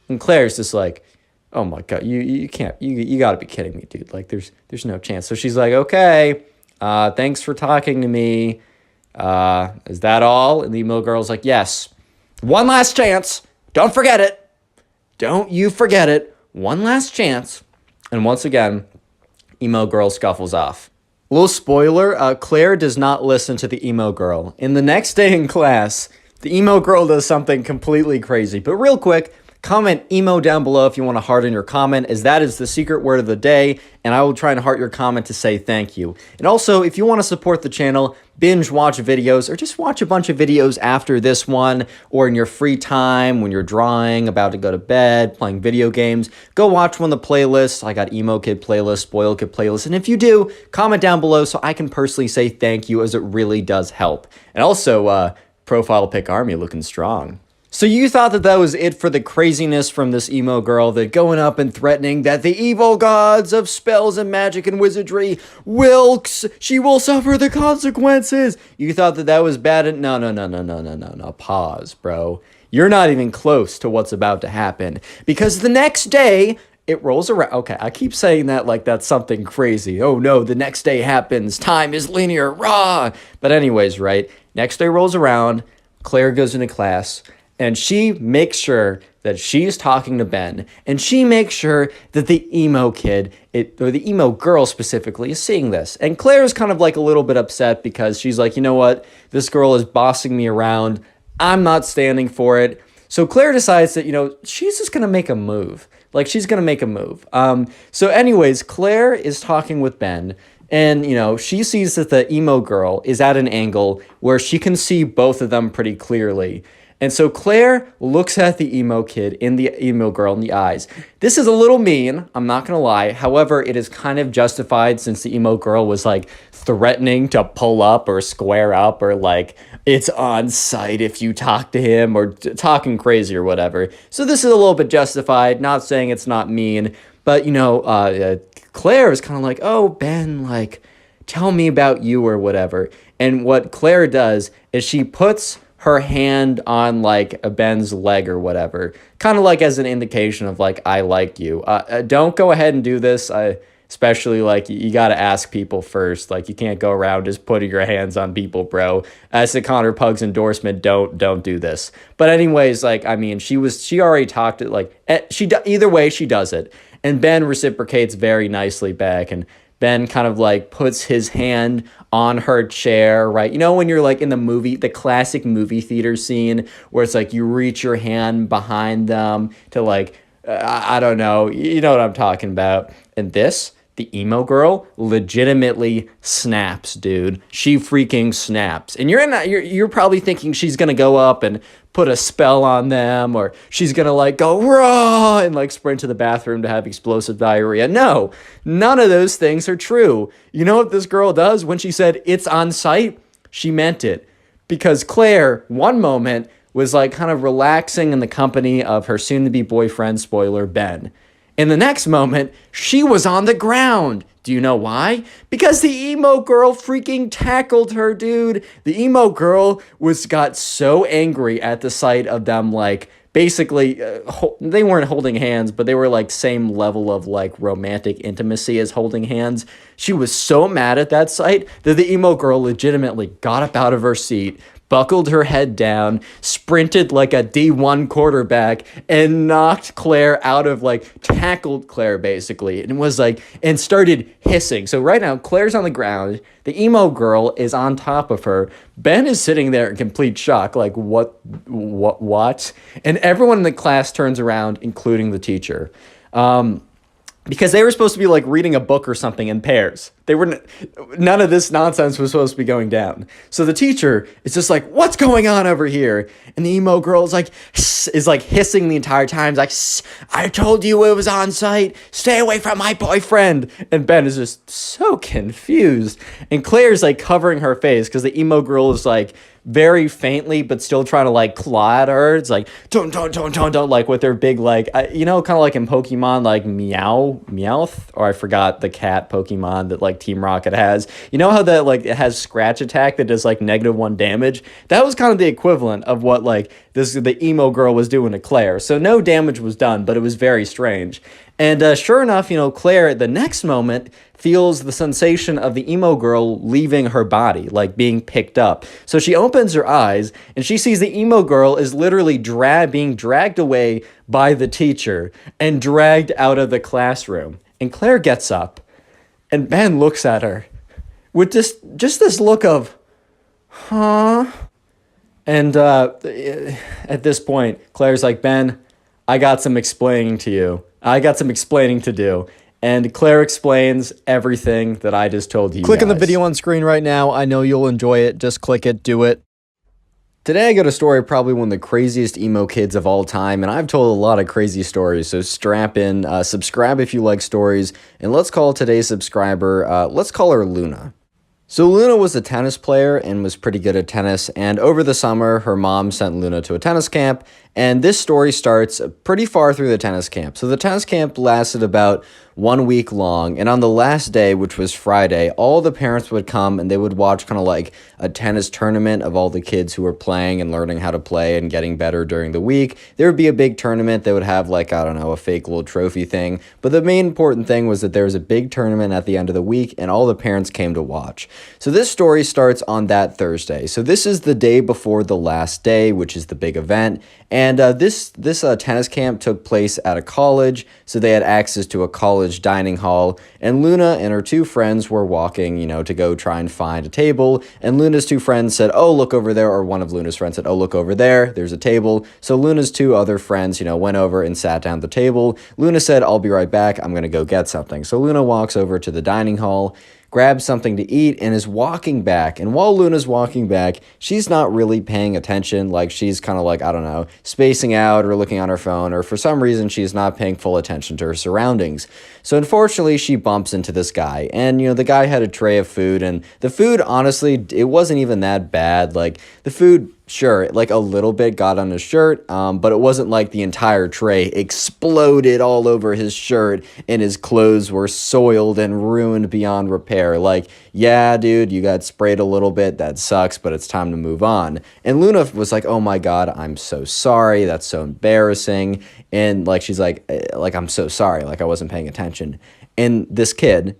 And Claire's just like, "Oh my God, you can't, you gotta be kidding me, dude. Like, there's no chance." So she's like, "Okay, thanks for talking to me. Is that all?" And the emo girl's like, "Yes. One last chance. Don't forget it. Don't you forget it. One last chance." And once again, emo girl scuffles off. Little spoiler, Claire does not listen to the emo girl. And the next day in class, the emo girl does something completely crazy. But real quick, comment emo down below if you want to heart in your comment, as that is the secret word of the day, and I will try and heart your comment to say thank you. And also, if you want to support the channel, binge watch videos, or just watch a bunch of videos after this one, or in your free time when you're drawing, about to go to bed, playing video games, go watch one of the playlists. I got emo kid playlist, spoil kid playlist, and if you do, comment down below so I can personally say thank you, as it really does help. And also, profile pic army looking strong. So you thought that was it for the craziness from this emo girl, that going up and threatening that the evil gods of spells and magic and wizardry she will suffer the consequences. You thought that was bad? No. Pause, bro. You're not even close to what's about to happen, because the next day it rolls around. Okay, I keep saying that like that's something crazy. Oh no, the next day happens. Time is linear, rah. But anyways, right? Next day rolls around. Claire goes into class. And she makes sure that she's talking to Ben, and she makes sure that the emo kid, or the emo girl specifically, is seeing this. And Claire's kind of like a little bit upset, because she's like, you know what? This girl is bossing me around. I'm not standing for it. So Claire decides that, she's just going to make a move. Like, she's going to make a move. So anyways, Claire is talking with Ben, and, she sees that the emo girl is at an angle where she can see both of them pretty clearly. And so Claire looks at the emo girl in the eyes. This is a little mean, I'm not gonna lie. However, it is kind of justified, since the emo girl was like threatening to pull up or square up, or like it's on sight if you talk to him, or talking crazy or whatever. So this is a little bit justified, not saying it's not mean, but Claire is kind of like, "Oh, Ben, like, tell me about you," or whatever. And what Claire does is she puts her hand on like Ben's leg or whatever, kind of like as an indication of like, "I like you." Don't go ahead and do this. Especially like, you got to ask people first. Like, you can't go around just putting your hands on people, bro. As the Connor Pugs endorsement, don't do this. But anyways, like, I mean, she already talked it, like, either way she does it. And Ben reciprocates very nicely back, and Ben kind of like puts his hand on her chair, right? When you're like in the classic movie theater scene where it's like you reach your hand behind them to like, I don't know, you know what I'm talking about. And the emo girl legitimately snaps, dude. She freaking snaps. And you're probably thinking she's gonna go up and put a spell on them, or she's gonna like go raw and like sprint to the bathroom to have explosive diarrhea. No, none of those things are true. You know what this girl does? When she said it's on sight, she meant it. Because Claire, one moment, was like kind of relaxing in the company of her soon-to-be boyfriend, spoiler, Ben. In the next moment, she was on the ground. Do you know why? Because the emo girl freaking tackled her, dude. The emo girl got so angry at the sight of them, like, basically, they weren't holding hands, but they were like same level of like romantic intimacy as holding hands. She was so mad at that sight that the emo girl legitimately got up out of her seat, buckled her head down, sprinted like a D1 quarterback, and knocked Claire out of, like, tackled Claire basically, and was like, and started hissing. So right now, Claire's on the ground, the emo girl is on top of her, Ben is sitting there in complete shock, like, what? And everyone in the class turns around, including the teacher. Because they were supposed to be, like, reading a book or something in pairs. None of this nonsense was supposed to be going down. So the teacher is just like, what's going on over here? And the emo girl is like hissing the entire time. Like, I told you it was on site. Stay away from my boyfriend. And Ben is just so confused. And Claire's, like, covering her face because the emo girl is, like, very faintly, but still trying to, like, claw at her. It's like, don't, like, with their big, like, kind of like in Pokemon, like, Meowth, or I forgot the cat Pokemon that, like, Team Rocket has. You know how that, like, it has Scratch Attack that does, like, -1 damage? That was kind of the equivalent of what, like, the emo girl was doing to Claire. So no damage was done, but it was very strange. And sure enough, Claire, at the next moment, feels the sensation of the emo girl leaving her body, like being picked up. So she opens her eyes, and she sees the emo girl is literally being dragged away by the teacher and dragged out of the classroom. And Claire gets up, and Ben looks at her with just this look of, huh? And at this point, Claire's like, Ben, I got some explaining to you. I got some explaining to do. And Claire explains everything that I just told you. Click on the video on screen right now. I know you'll enjoy it. Just click it. Do it. Today I got a story of probably one of the craziest emo kids of all time, and I've told a lot of crazy stories, so strap in, subscribe if you like stories, and let's call today's subscriber, let's call her Luna. So Luna was a tennis player and was pretty good at tennis, and over the summer, her mom sent Luna to a tennis camp, and this story starts pretty far through the tennis camp. So the tennis camp lasted about 1 week long, and on the last day, which was Friday, all the parents would come and they would watch kind of like a tennis tournament of all the kids who were playing and learning how to play and getting better during the week. There would be a big tournament. They would have, like, I don't know, a fake little trophy thing, but the main important thing was that there was a big tournament at the end of the week and all the parents came to watch. So this story starts on that Thursday. So this is the day before the last day, which is the big event. And this tennis camp took place at a college, so they had access to a college dining hall, and Luna and her two friends were walking, to go try and find a table, and Luna's two friends said, oh, look over there, or one of Luna's friends said, oh, look over there, there's a table. So Luna's two other friends, went over and sat down at the table. Luna said, I'll be right back, I'm going to go get something. So Luna walks over to the dining hall, grabs something to eat, and is walking back. And while Luna's walking back, she's not really paying attention. Like, she's kind of like, I don't know, spacing out or looking on her phone, or for some reason, she's not paying full attention to her surroundings. So unfortunately, she bumps into this guy. And, the guy had a tray of food, and the food, honestly, it wasn't even that bad. Like, the food, sure, like a little bit got on his shirt, but it wasn't like the entire tray exploded all over his shirt and his clothes were soiled and ruined beyond repair. Like, yeah, dude, you got sprayed a little bit. That sucks, but it's time to move on. And Luna was like, oh my God, I'm so sorry. That's so embarrassing. And like, she's like, I'm so sorry. Like, I wasn't paying attention. And this kid,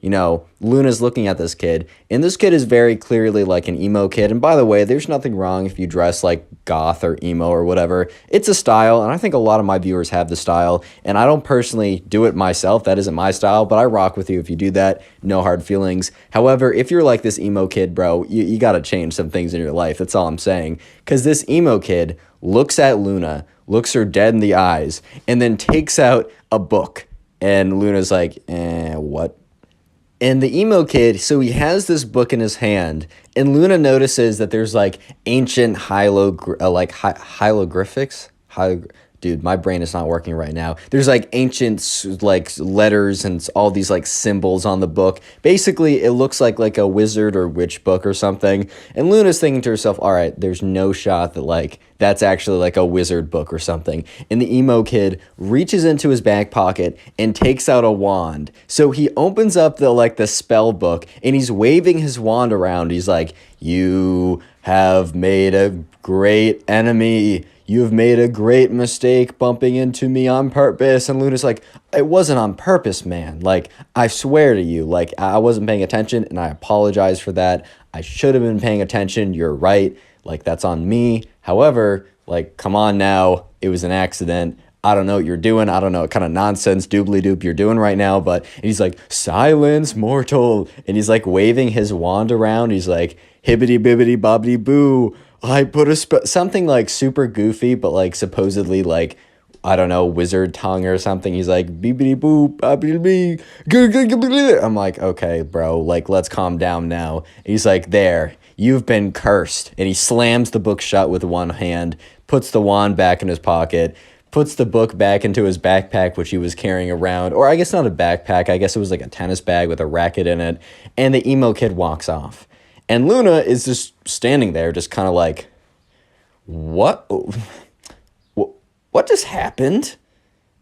Luna's looking at this kid, and this kid is very clearly like an emo kid. And by the way, there's nothing wrong if you dress like goth or emo or whatever. It's a style, and I think a lot of my viewers have the style, and I don't personally do it myself. That isn't my style, but I rock with you if you do that. No hard feelings. However, if you're like this emo kid, bro, you got to change some things in your life. That's all I'm saying. Because this emo kid looks at Luna, looks her dead in the eyes, and then takes out a book. And Luna's like, what? And the emo kid, so he has this book in his hand, and Luna notices that there's like ancient hieroglyphics. Dude, my brain is not working right now. There's like ancient like letters and all these like symbols on the book. Basically, it looks like a wizard or witch book or something. And Luna's thinking to herself, all right, there's no shot that like that's actually like a wizard book or something. And the emo kid reaches into his back pocket and takes out a wand. So he opens up the spell book and he's waving his wand around. He's like, you have made a great enemy. you have made a great mistake bumping into me on purpose. And Luna's like, it wasn't on purpose, man. Like, I swear to you, like, I wasn't paying attention, and I apologize for that. I should have been paying attention. You're right. Like, that's on me. However, like, come on now. It was an accident. I don't know what you're doing. I don't know what kind of nonsense doobly doop you're doing right now. But he's like, silence, mortal. And he's like waving his wand around. He's like, hibbity bibbity bobbity boo. I put a something like super goofy, but like supposedly like, I don't know, wizard tongue or something. He's like, beepity boop, bobbity bee. I'm like, okay, bro, like, let's calm down now. And he's like, there, you've been cursed. And he slams the book shut with one hand, puts the wand back in his pocket, puts the book back into his backpack, which he was carrying around. Or I guess not a backpack. I guess it was like a tennis bag with a racket in it. And the emo kid walks off. And Luna is just standing there, just kind of like, what? What just happened?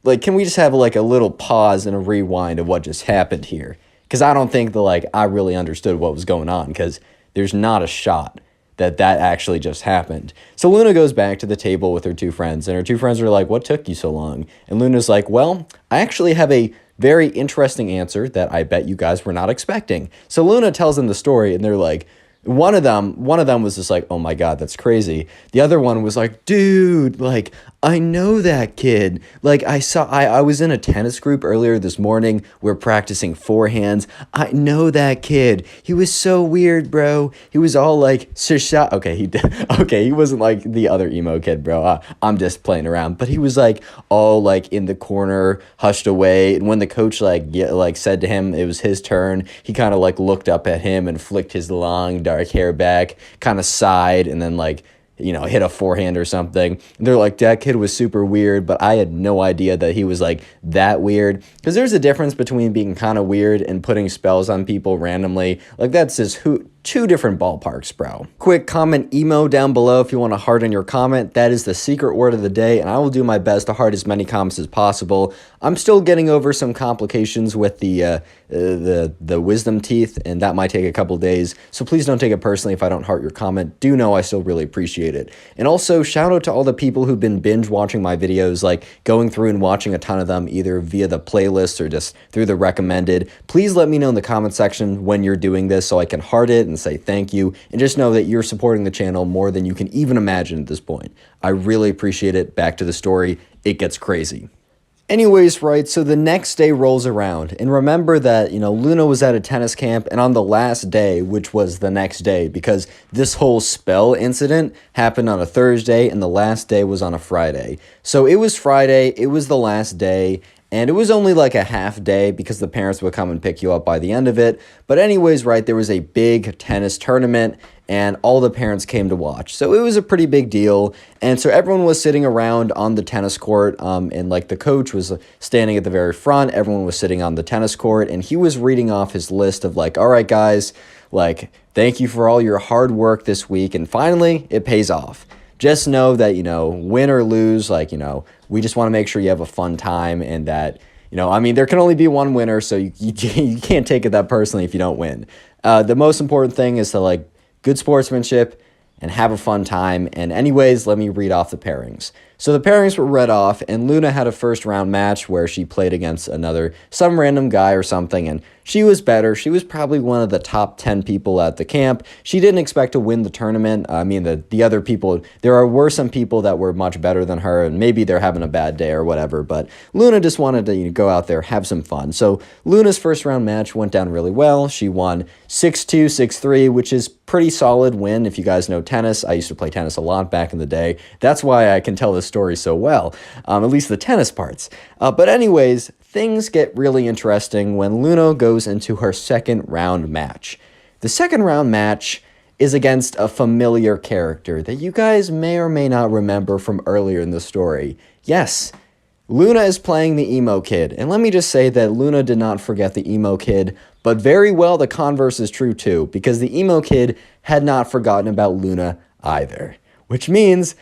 Like, can we just have like a little pause and a rewind of what just happened here? Because I don't think that like I really understood what was going on, because there's not a shot that actually just happened. So Luna goes back to the table with her two friends, and her two friends are like, what took you so long? And Luna's like, well, I actually have a very interesting answer that I bet you guys were not expecting. So Luna tells them the story, and they're like, one of them was just like, oh my God, that's crazy. The other one was like, dude, like, I know that kid. Like, I was in a tennis group earlier this morning. We're practicing forehands. I know that kid. He was so weird, bro. He was all like, okay, he wasn't like the other emo kid, bro. I'm just playing around. But he was like all like in the corner, hushed away. And when the coach like said to him it was his turn, he kind of like looked up at him and flicked his long dark hair back, kind of sighed, and then like, you know, hit a forehand or something. And they're like, that kid was super weird, but I had no idea that he was like that weird. Because there's a difference between being kind of weird and putting spells on people randomly. Like, that's just two different ballparks, bro. Quick comment emo down below if you want to heart in your comment. That is the secret word of the day, and I will do my best to heart as many comments as possible. I'm still getting over some complications with the wisdom teeth, and that might take a couple days. So please don't take it personally if I don't heart your comment. Do know I still really appreciate it. And also, shout out to all the people who've been binge watching my videos, like going through and watching a ton of them, either via the playlist or just through the recommended. Please let me know in the comment section when you're doing this so I can heart it and say thank you, and just know that you're supporting the channel more than you can even imagine at this point. I really appreciate it. Back to the story. It gets crazy. Anyways, right, so the next day rolls around, and remember that, you know, Luna was at a tennis camp, and on the last day, which was the next day, because this whole spell incident happened on a Thursday, and the last day was on a Friday. So it was Friday, it was the last day, and it was only like a half day because the parents would come and pick you up by the end of it. But anyways, right, there was a big tennis tournament, and all the parents came to watch. So it was a pretty big deal. And so everyone was sitting around on the tennis court, and like the coach was standing at the very front. Everyone was sitting on the tennis court, and he was reading off his list of like, all right, guys, like, thank you for all your hard work this week. And finally, it pays off. Just know that, you know, win or lose, like, you know, we just want to make sure you have a fun time, and that, you know, I mean, there can only be one winner, so you can't take it that personally if you don't win. The most important thing is to, like, good sportsmanship and have a fun time. And anyways, let me read off the pairings. So the pairings were read off, and Luna had a first round match where she played against some random guy or something, and she was better. She was probably one of the top 10 people at the camp. She didn't expect to win the tournament. I mean, the other people, were some people that were much better than her, and maybe they're having a bad day or whatever, but Luna just wanted to, you know, go out there, have some fun. So Luna's first round match went down really well. She won 6-2, 6-3, which is pretty solid win. If you guys know tennis, I used to play tennis a lot back in the day. That's why I can tell this story so well, at least the tennis parts. But anyways, things get really interesting when Luna goes into her second round match. The second round match is against a familiar character that you guys may or may not remember from earlier in the story. Yes, Luna is playing the emo kid, and let me just say that Luna did not forget the emo kid, but very well the converse is true too, because the emo kid had not forgotten about Luna either. Which means,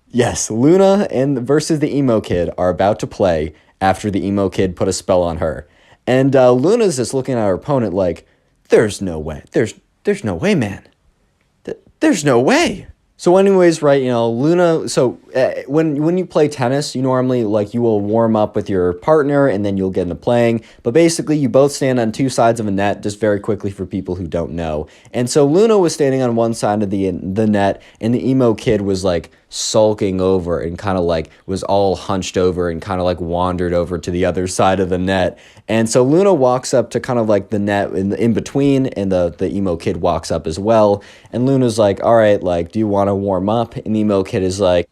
yes, Luna versus the emo kid are about to play after the emo kid put a spell on her. And Luna's just looking at her opponent like, there's no way. There's no way, man. There's no way. So anyways, right, you know, Luna, so when you play tennis, you normally like you will warm up with your partner and then you'll get into playing. But basically, you both stand on two sides of a net, just very quickly for people who don't know. And so Luna was standing on one side of the net, and the emo kid was like sulking over and kind of like was all hunched over and kind of like wandered over to the other side of the net. And so Luna walks up to kind of like the net in between, and the emo kid walks up as well. And Luna's like, all right, like, do you want to warm up? And the emo kid is like,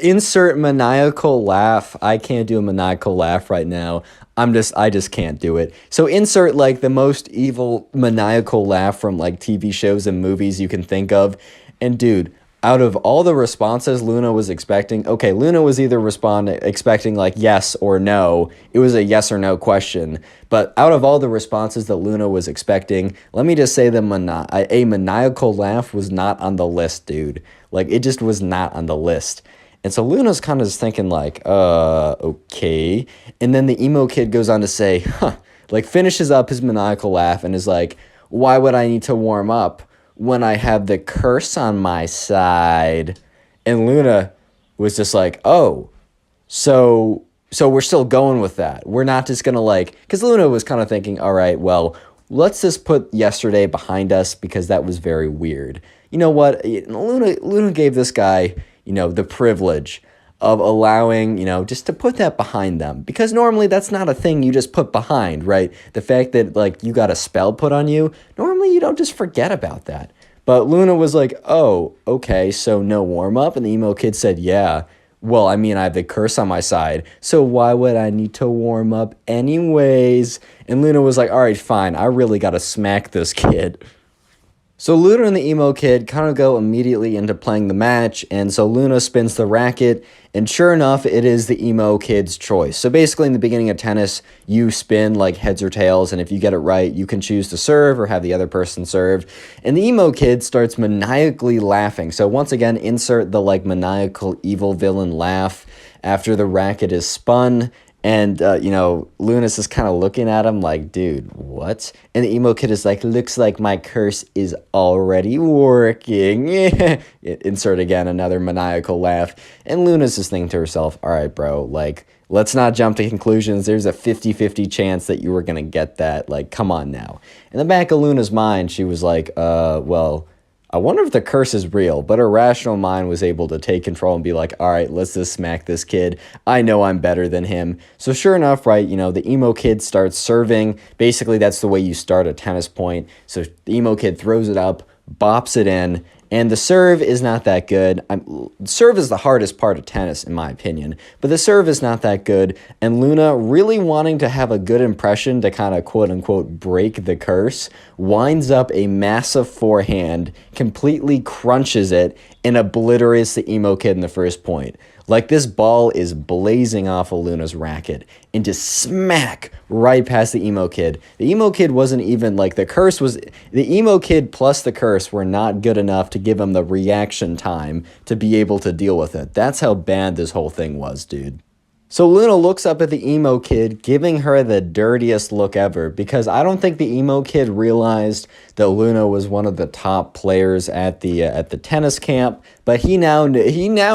insert maniacal laugh. I can't do a maniacal laugh right now. I just can't do it. So insert like the most evil maniacal laugh from like TV shows and movies you can think of. And dude, out of all the responses Luna was expecting, okay, Luna was either expecting like yes or no. It was a yes or no question. But out of all the responses that Luna was expecting, let me just say that a maniacal laugh was not on the list, dude. Like, it just was not on the list. And so Luna's kind of just thinking like, okay. And then the emo kid goes on to say, like finishes up his maniacal laugh and is like, why would I need to warm up when I have the curse on my side? And Luna was just like, oh, so we're still going with that. We're not just going to like, because Luna was kind of thinking, all right, well, let's just put yesterday behind us because that was very weird. You know what? Luna gave this guy, the privilege of allowing, just to put that behind them. Because normally that's not a thing you just put behind, right? The fact that, like, you got a spell put on you, normally you don't just forget about that. But Luna was like, oh, okay, so no warm-up? And the emo kid said, yeah. Well, I mean, I have the curse on my side, so why would I need to warm up anyways? And Luna was like, all right, fine, I really got to smack this kid. So Luna and the emo kid kind of go immediately into playing the match, and so Luna spins the racket, and sure enough, it is the emo kid's choice. So basically, in the beginning of tennis, you spin like heads or tails, and if you get it right, you can choose to serve or have the other person serve. And the emo kid starts maniacally laughing. So once again, insert the like maniacal evil villain laugh after the racket is spun. And, Luna's just kind of looking at him like, dude, what? And the emo kid is like, looks like my curse is already working. Insert again another maniacal laugh. And Luna's just thinking to herself, all right, bro, like, let's not jump to conclusions. There's a 50-50 chance that you were going to get that. Like, come on now. In the back of Luna's mind, she was like, well, I wonder if the curse is real, but her rational mind was able to take control and be like, all right, let's just smack this kid. I know I'm better than him. So sure enough, right, the emo kid starts serving. Basically, that's the way you start a tennis point. So the emo kid throws it up, bops it in, and the serve is not that good. Serve is the hardest part of tennis, in my opinion. But the serve is not that good. And Luna, really wanting to have a good impression to kind of quote-unquote break the curse, winds up a massive forehand, completely crunches it, and obliterates the emo kid in the first point. Like, this ball is blazing off of Luna's racket and just smack right past the emo kid. The emo kid wasn't even, like, the emo kid plus the curse were not good enough to give him the reaction time to be able to deal with it. That's how bad this whole thing was, dude. So Luna looks up at the emo kid, giving her the dirtiest look ever, because I don't think the emo kid realized that Luna was one of the top players at the tennis camp, but he now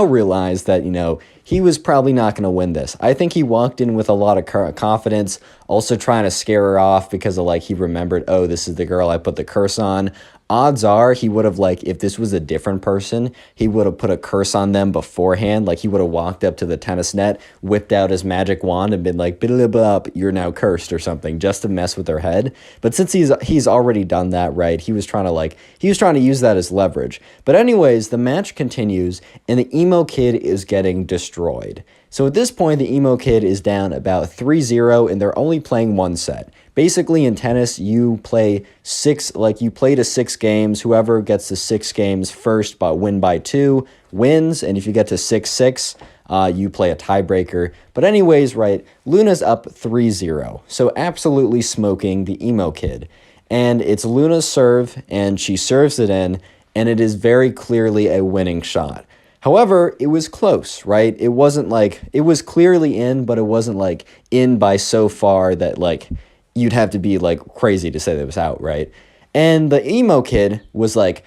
realized that, he was probably not going to win this. I think he walked in with a lot of confidence, also trying to scare her off because of, like, he remembered, oh, this is the girl I put the curse on. Odds are he would have, like, if this was a different person, he would have put a curse on them beforehand. Like, he would have walked up to the tennis net, whipped out his magic wand, and been like, blah, blah, blah, you're now cursed or something, just to mess with their head. But since he's already done that, right, he was trying to use that as leverage. But anyways, the match continues, and the emo kid is getting destroyed. So at this point, the emo kid is down about 3-0, and they're only playing one set. Basically, in tennis, you play to 6 games. Whoever gets to 6 games first but win by 2 wins, and if you get to 6-6, you play a tiebreaker. But anyways, right, Luna's up 3-0, so absolutely smoking the emo kid. And it's Luna's serve, and she serves it in, and it is very clearly a winning shot. However, it was close, right? It wasn't like, it was clearly in, but it wasn't like in by so far that like you'd have to be like crazy to say that it was out, right? And the emo kid was like,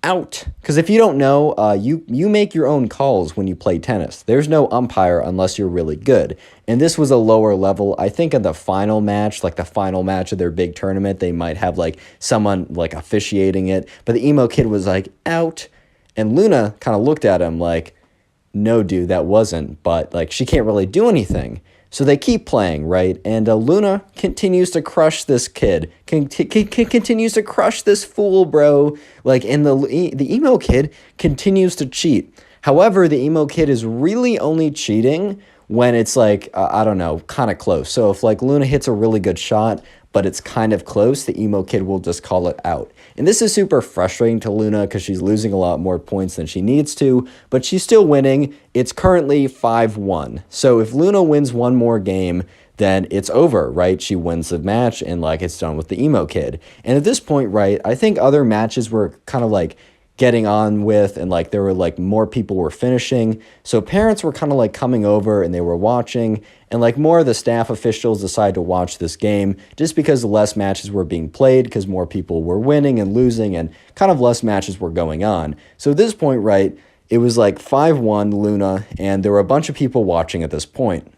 out. Because if you don't know, you make your own calls when you play tennis. There's no umpire unless you're really good. And this was a lower level. I think in the final match, like the final match of their big tournament, they might have like someone like officiating it. But the emo kid was like, out. And Luna kind of looked at him like, no, dude, that wasn't. But like, she can't really do anything. So they keep playing, right? And Luna continues to crush this kid, continues to crush this fool, bro. Like, and the emo kid continues to cheat. However, the emo kid is really only cheating when it's like, I don't know, kind of close. So if like Luna hits a really good shot, but it's kind of close, the emo kid will just call it out. And this is super frustrating to Luna because she's losing a lot more points than she needs to, but she's still winning. It's currently 5-1. So if Luna wins one more game, then it's over, right? She wins the match and like it's done with the emo kid. And at this point, right, I think other matches were kind of like getting on with, and like there were like more people were finishing, so parents were kind of like coming over and they were watching, and like more of the staff officials decided to watch this game just because less matches were being played because more people were winning and losing and kind of less matches were going on. So at this point, right, it was like 5-1 Luna, and there were a bunch of people watching at this point.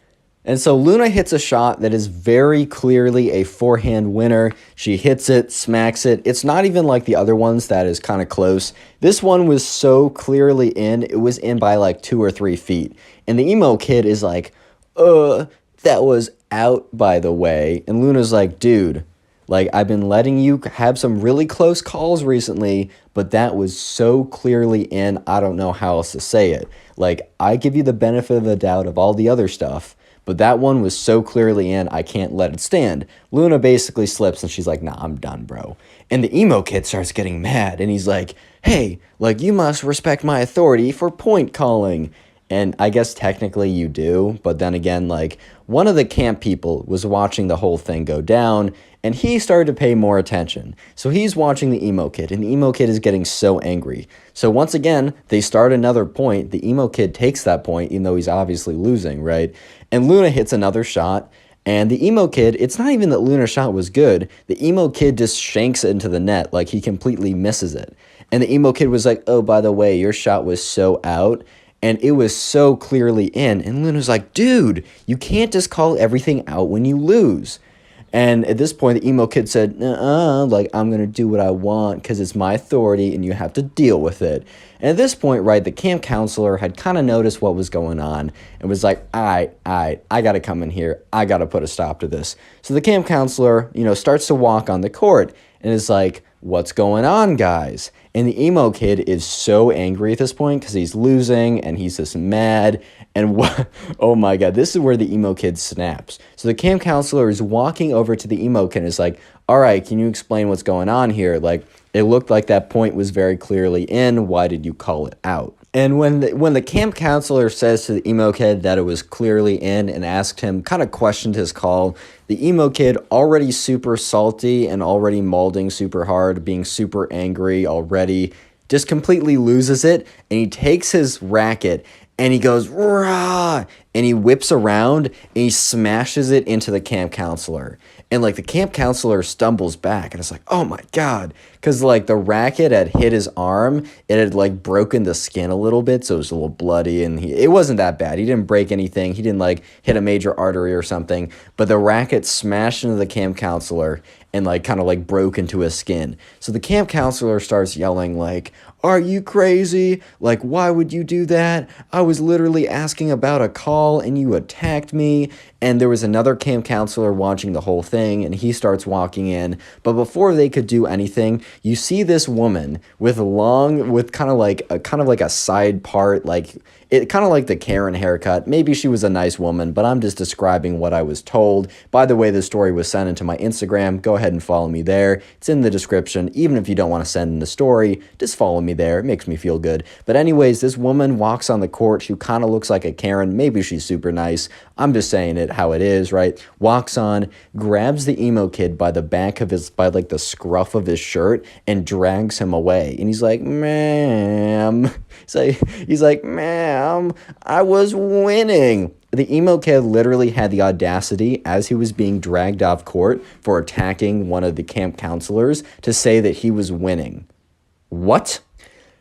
And so Luna hits a shot that is very clearly a forehand winner. She hits it, smacks it. It's not even like the other ones that is kind of close. This one was so clearly in, it was in by like 2 or 3 feet. And the emo kid is like, that was out, by the way. And Luna's like, dude, like I've been letting you have some really close calls recently, but that was so clearly in, I don't know how else to say it. Like I give you the benefit of the doubt of all the other stuff, but that one was so clearly in, I can't let it stand. Luna basically slips and she's like, nah, I'm done, bro. And the emo kid starts getting mad and he's like, hey, like you must respect my authority for point calling. And I guess technically you do, but then again, like one of the camp people was watching the whole thing go down and he started to pay more attention. So he's watching the emo kid and the emo kid is getting so angry. So once again, they start another point. The emo kid takes that point, even though he's obviously losing, right? And Luna hits another shot. And the emo kid, it's not even that Luna's shot was good. The emo kid just shanks it into the net, like he completely misses it. And the emo kid was like, oh, by the way, your shot was so out. And it was so clearly in. And Luna's like, dude, you can't just call everything out when you lose. And at this point, the emo kid said, like, I'm going to do what I want because it's my authority and you have to deal with it. And at this point, right, the camp counselor had kind of noticed what was going on and was like, all right, I got to come in here. I got to put a stop to this. So the camp counselor, starts to walk on the court and is like, what's going on, guys? And the emo kid is so angry at this point because he's losing and he's just mad. And oh my God, this is where the emo kid snaps. So the camp counselor is walking over to the emo kid and is like, all right, can you explain what's going on here? Like, it looked like that point was very clearly in. Why did you call it out? And when the camp counselor says to the emo kid that it was clearly in and asked him, kind of questioned his call, the emo kid, already super salty and already molding super hard, being super angry already, just completely loses it. And he takes his racket and he goes, rah, and he whips around and he smashes it into the camp counselor. And like the camp counselor stumbles back and it's like, oh my God. Because like the racket had hit his arm. It had like broken the skin a little bit. So it was a little bloody and it wasn't that bad. He didn't break anything. He didn't like hit a major artery or something. But the racket smashed into the camp counselor and like kind of like broke into his skin. So the camp counselor starts yelling like, are you crazy? Like, why would you do that? I was literally asking about a call and you attacked me. And there was another camp counselor watching the whole thing and he starts walking in. But before they could do anything, you see this woman with kind of like a side part, like it kind of like the Karen haircut. Maybe she was a nice woman, but I'm just describing what I was told. By the way, the story was sent into my Instagram. Go ahead and follow me there. It's in the description. Even if you don't want to send in the story, just follow me there. It makes me feel good. But anyways, this woman walks on the court. She kind of looks like a Karen. Maybe she's super nice. I'm just saying it how it is, right? Walks on, grabs the emo kid by the back of by like the scruff of his shirt and drags him away. And he's like, ma'am. He's like, ma'am, I was winning. The emo kid literally had the audacity, as he was being dragged off court for attacking one of the camp counselors, to say that he was winning. What?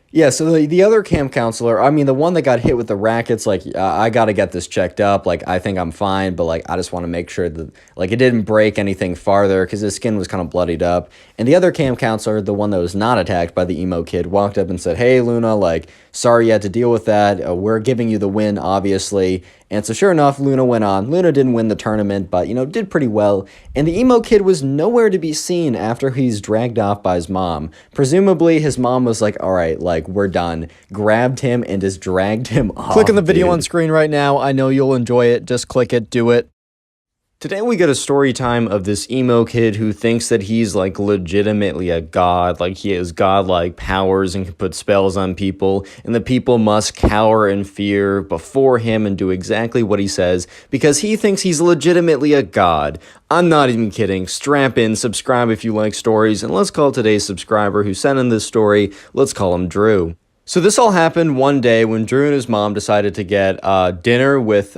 Yeah, so the other camp counselor, I mean, the one that got hit with the rackets, like, I got to get this checked up. Like, I think I'm fine, but, like, I just want to make sure that, like, it didn't break anything farther because his skin was kind of bloodied up. And the other camp counselor, the one that was not attacked by the emo kid, walked up and said, "Hey, Luna, like, sorry you had to deal with that. We're giving you the win, obviously." And so sure enough, Luna went on. Luna didn't win the tournament, but, did pretty well. And the emo kid was nowhere to be seen after he's dragged off by his mom. Presumably, his mom was like, all right, like, we're done. Grabbed him and just dragged him off. Click on the video on screen right now. I know you'll enjoy it. Just click it. Do it. Today we get a story time of this emo kid who thinks that he's like legitimately a god, like he has godlike powers and can put spells on people, and the people must cower in fear before him and do exactly what he says because he thinks he's legitimately a god. I'm not even kidding. Strap in, subscribe if you like stories, and let's call today's subscriber who sent in this story, let's call him Drew. So this all happened one day when Drew and his mom decided to get dinner with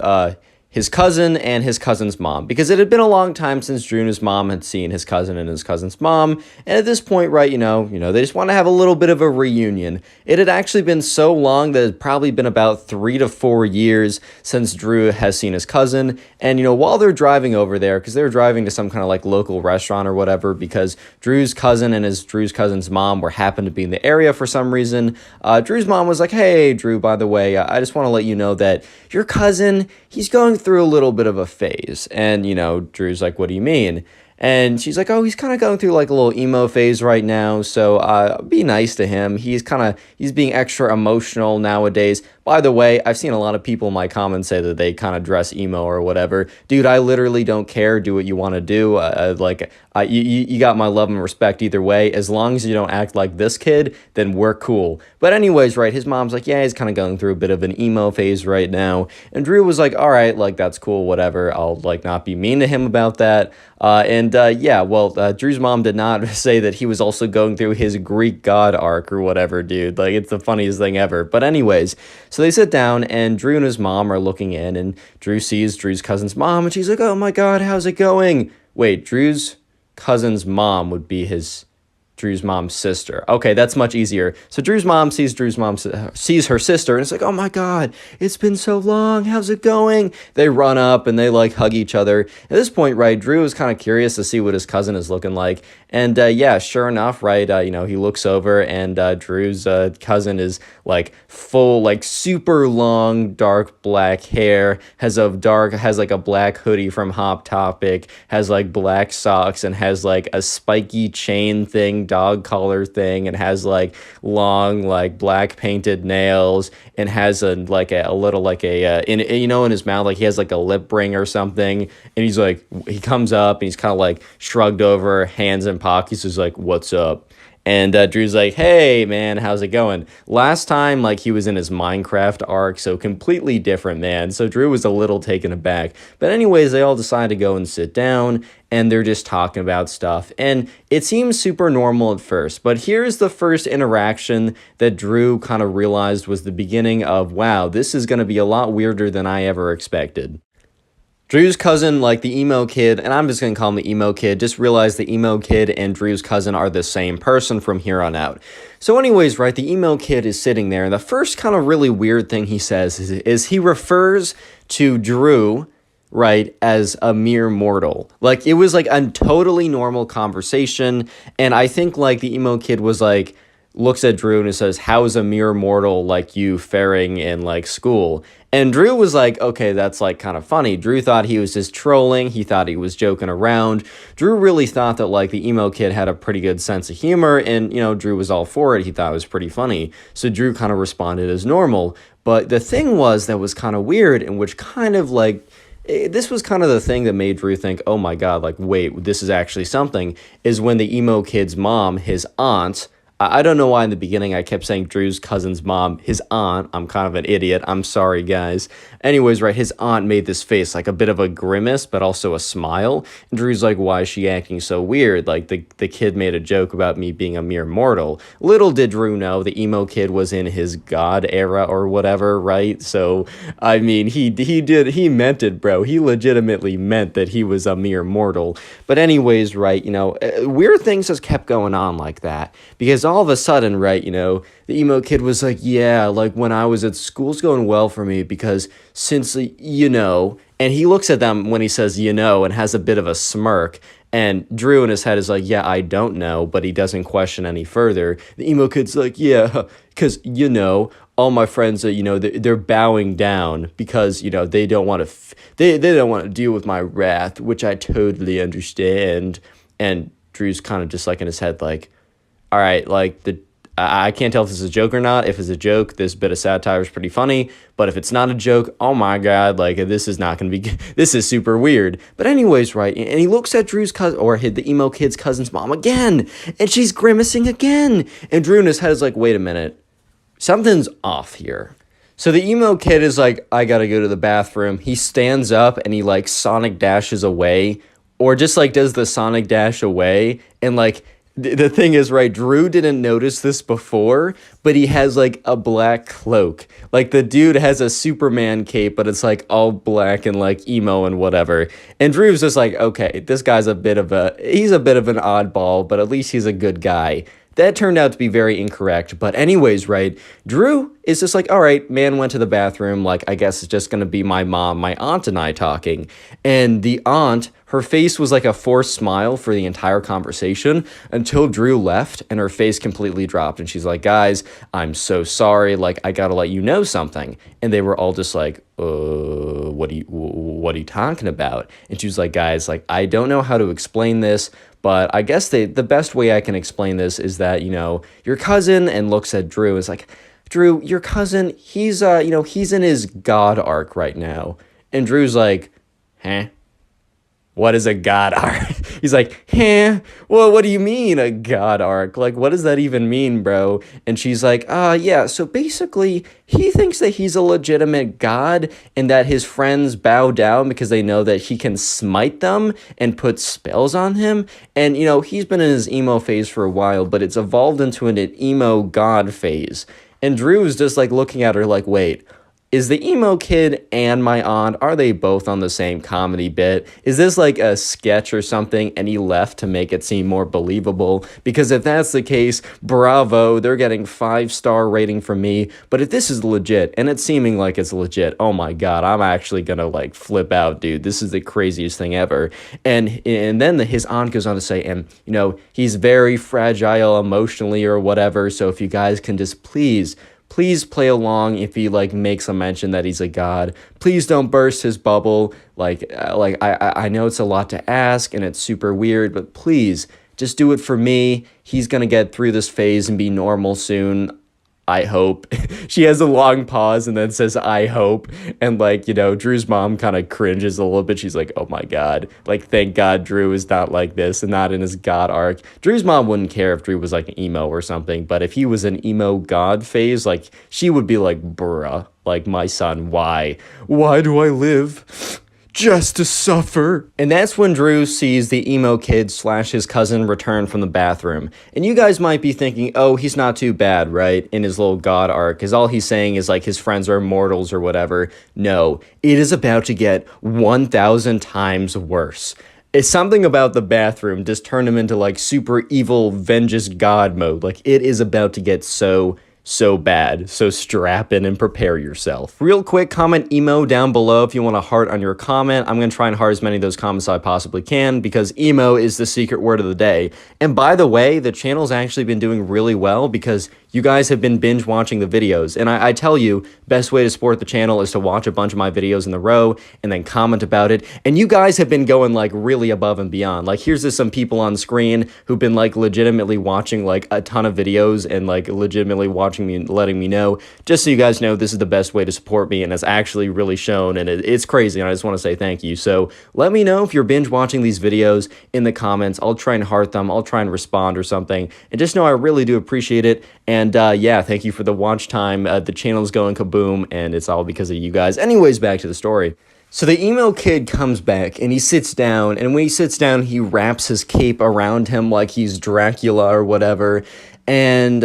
his cousin and his cousin's mom, because it had been a long time since Drew and his mom had seen his cousin and his cousin's mom, and at this point, right, they just want to have a little bit of a reunion. It had actually been so long that it had probably been about 3 to 4 years since Drew has seen his cousin, and, while they're driving over there, because they were driving to some kind of, like, local restaurant or whatever, because Drew's cousin and Drew's cousin's mom happened to be in the area for some reason, Drew's mom was like, "Hey, Drew, by the way, I just want to let you know that your cousin, he's going through a little bit of a phase." And, Drew's like, "What do you mean?" And she's like, "Oh, he's kind of going through like a little emo phase right now. So be nice to him. He's being extra emotional nowadays. By the way, I've seen a lot of people in my comments say that they kind of dress emo or whatever. Dude, I literally don't care. Do what you want to do. You got my love and respect either way. As long as you don't act like this kid, then we're cool." But anyways, right, his mom's like, "Yeah, he's kind of going through a bit of an emo phase right now." And Drew was like, "All right, like, that's cool, whatever. I'll, like, not be mean to him about that." Drew's mom did not say that he was also going through his Greek god arc or whatever, dude. Like, it's the funniest thing ever. But anyways, so they sit down, and Drew and his mom are looking in, and Drew sees Drew's cousin's mom, and she's like, "Oh my god, how's it going?" Wait, Drew's cousin's mom would be Drew's mom's sister. Okay, that's much easier. So Drew's mom sees sees her sister, and it's like, "Oh my god, it's been so long. How's it going?" They run up and they like hug each other. At this point, right, Drew is kind of curious to see what his cousin is looking like, and sure enough, right, he looks over, and Drew's cousin is like full, like super long, dark black hair, has like a black hoodie from Hot Topic, has like black socks, and has like a spiky chain thing, dog collar thing, and has like long, like black painted nails, and has in his mouth, like he has like a lip ring or something, and he comes up and he's kind of like shrugged over, hands in pockets, he's like, "What's up?" And Drew's like, "Hey, man, how's it going?" Last time, like, he was in his Minecraft arc, so completely different, man. So Drew was a little taken aback. But anyways, they all decide to go and sit down, and they're just talking about stuff. And it seems super normal at first, but here's the first interaction that Drew kind of realized was the beginning of, wow, this is going to be a lot weirder than I ever expected. Drew's cousin, like the emo kid, and I'm just going to call him the emo kid, just realized the emo kid and Drew's cousin are the same person from here on out. So anyways, right, the emo kid is sitting there, and the first kind of really weird thing he says is he refers to Drew, right, as a mere mortal. Like, it was like a totally normal conversation, and I think like the emo kid was like, looks at Drew and says, "How's a mere mortal like you faring in like school?" And Drew was like, okay, that's like kind of funny. Drew thought he was just trolling. He thought he was joking around. Drew really thought that like the emo kid had a pretty good sense of humor, and Drew was all for it. He thought it was pretty funny. So Drew kind of responded as normal. But the thing that was kind of weird, and which kind of like, this was kind of the thing that made Drew think, oh my god, like, wait, this is actually something, is when the emo kid's mom, his aunt, I don't know why in the beginning I kept saying Drew's cousin's mom, his aunt. I'm kind of an idiot. I'm sorry, guys. Anyways, right, his aunt made this face, like a bit of a grimace, but also a smile. And Drew's like, why is she acting so weird? Like, the kid made a joke about me being a mere mortal. Little did Drew know the emo kid was in his god era or whatever, right? So, I mean, he meant it, bro. He legitimately meant that he was a mere mortal. But anyways, right, weird things just kept going on like that. Because So all of a sudden, right, the emo kid was like, yeah, like when I was at school's going well for me because since, and he looks at them when he says, and has a bit of a smirk. And Drew in his head is like, yeah, I don't know, but he doesn't question any further. The emo kid's like, yeah, because, all my friends, they're bowing down because, they don't want to, they don't want to deal with my wrath, which I totally understand. And Drew's kind of just like in his head, like, all right, like I can't tell if this is a joke or not. If it's a joke, this bit of satire is pretty funny. But if it's not a joke, oh my God, like this is not going to be, this is super weird. But anyways, right, and he looks at Drew's cousin, or the emo kid's cousin's mom again, and she's grimacing again. And Drew in his head is like, wait a minute, something's off here. So the emo kid is like, I gotta go to the bathroom. He stands up and he like Sonic dashes away, or just like does the Sonic dash away, and like, the thing is, right, Drew didn't notice this before, but he has, like, a black cloak. Like, the dude has a Superman cape, but it's, like, all black and, like, emo and whatever. And Drew's just like, okay, this guy's he's a bit of an oddball, but at least he's a good guy. That turned out to be very incorrect. But anyways, right, Drew is just like, all right, man went to the bathroom. Like, I guess it's just going to be my mom, my aunt, and I talking. And the aunt, her face was like a forced smile for the entire conversation until Drew left and her face completely dropped. And she's like, guys, I'm so sorry. Like, I got to let you know something. And they were all just like, what are you talking about? And she was like, guys, like, I don't know how to explain this, but I guess the best way I can explain this is that, your cousin, and looks at Drew, is like, Drew, your cousin, he's in his God arc right now. And Drew's like, huh? What is a God arc? He's like, huh? Well, what do you mean a God arc? Like, what does that even mean, bro? And she's like, yeah, so basically, he thinks that he's a legitimate god and that his friends bow down because they know that he can smite them and put spells on him. And, he's been in his emo phase for a while, but it's evolved into an emo god phase. And Drew's just, like, looking at her like, wait, is the emo kid and my aunt, are they both on the same comedy bit? Is this like a sketch or something and he left to make it seem more believable? Because if that's the case, bravo, they're getting 5-star rating from me. But if this is legit, and it's seeming like it's legit, oh my God, I'm actually gonna like flip out, dude. This is the craziest thing ever. And then his aunt goes on to say, and he's very fragile emotionally or whatever. So if you guys can just please play along if he like makes a mention that he's a god. Please don't burst his bubble. I know it's a lot to ask and it's super weird, but please just do it for me. He's gonna get through this phase and be normal soon. I hope. She has a long pause and then says, I hope. And Drew's mom kind of cringes a little bit. She's like, oh my God. Like, thank God Drew is not like this and not in his God arc. Drew's mom wouldn't care if Drew was like an emo or something. But if he was an emo God phase, like, she would be like, bruh, like, my son, why? Why do I live? Just to suffer. And that's when Drew sees the emo kid / his cousin return from the bathroom. And you guys might be thinking, oh, he's not too bad, right? In his little god arc, because all he's saying is like his friends are immortals or whatever. No, it is about to get 1,000 times worse. It's something about the bathroom just turned him into like super evil vengeance god mode. Like, it is about to get so bad. So strap in and prepare yourself. Real quick, comment emo down below if you want a heart on your comment. I'm going to try and heart as many of those comments as I possibly can because emo is the secret word of the day. And by the way, the channel's actually been doing really well because you guys have been binge watching the videos. And I tell you, best way to support the channel is to watch a bunch of my videos in a row and then comment about it. And you guys have been going like really above and beyond. Like, here's just some people on screen who've been like legitimately watching like a ton of videos and like legitimately watching me and letting me know. Just so you guys know, this is the best way to support me and it's actually really shown, and it's crazy, and I just want to say thank you. So let me know if you're binge watching these videos in the comments. I'll try and heart them. I'll try and respond or something. And just know I really do appreciate it. And yeah, thank you for the watch time. The channel's going kaboom, and it's all because of you guys. Anyways, back to the story. So the emo kid comes back, and he sits down, and when he sits down, he wraps his cape around him like he's Dracula or whatever. And,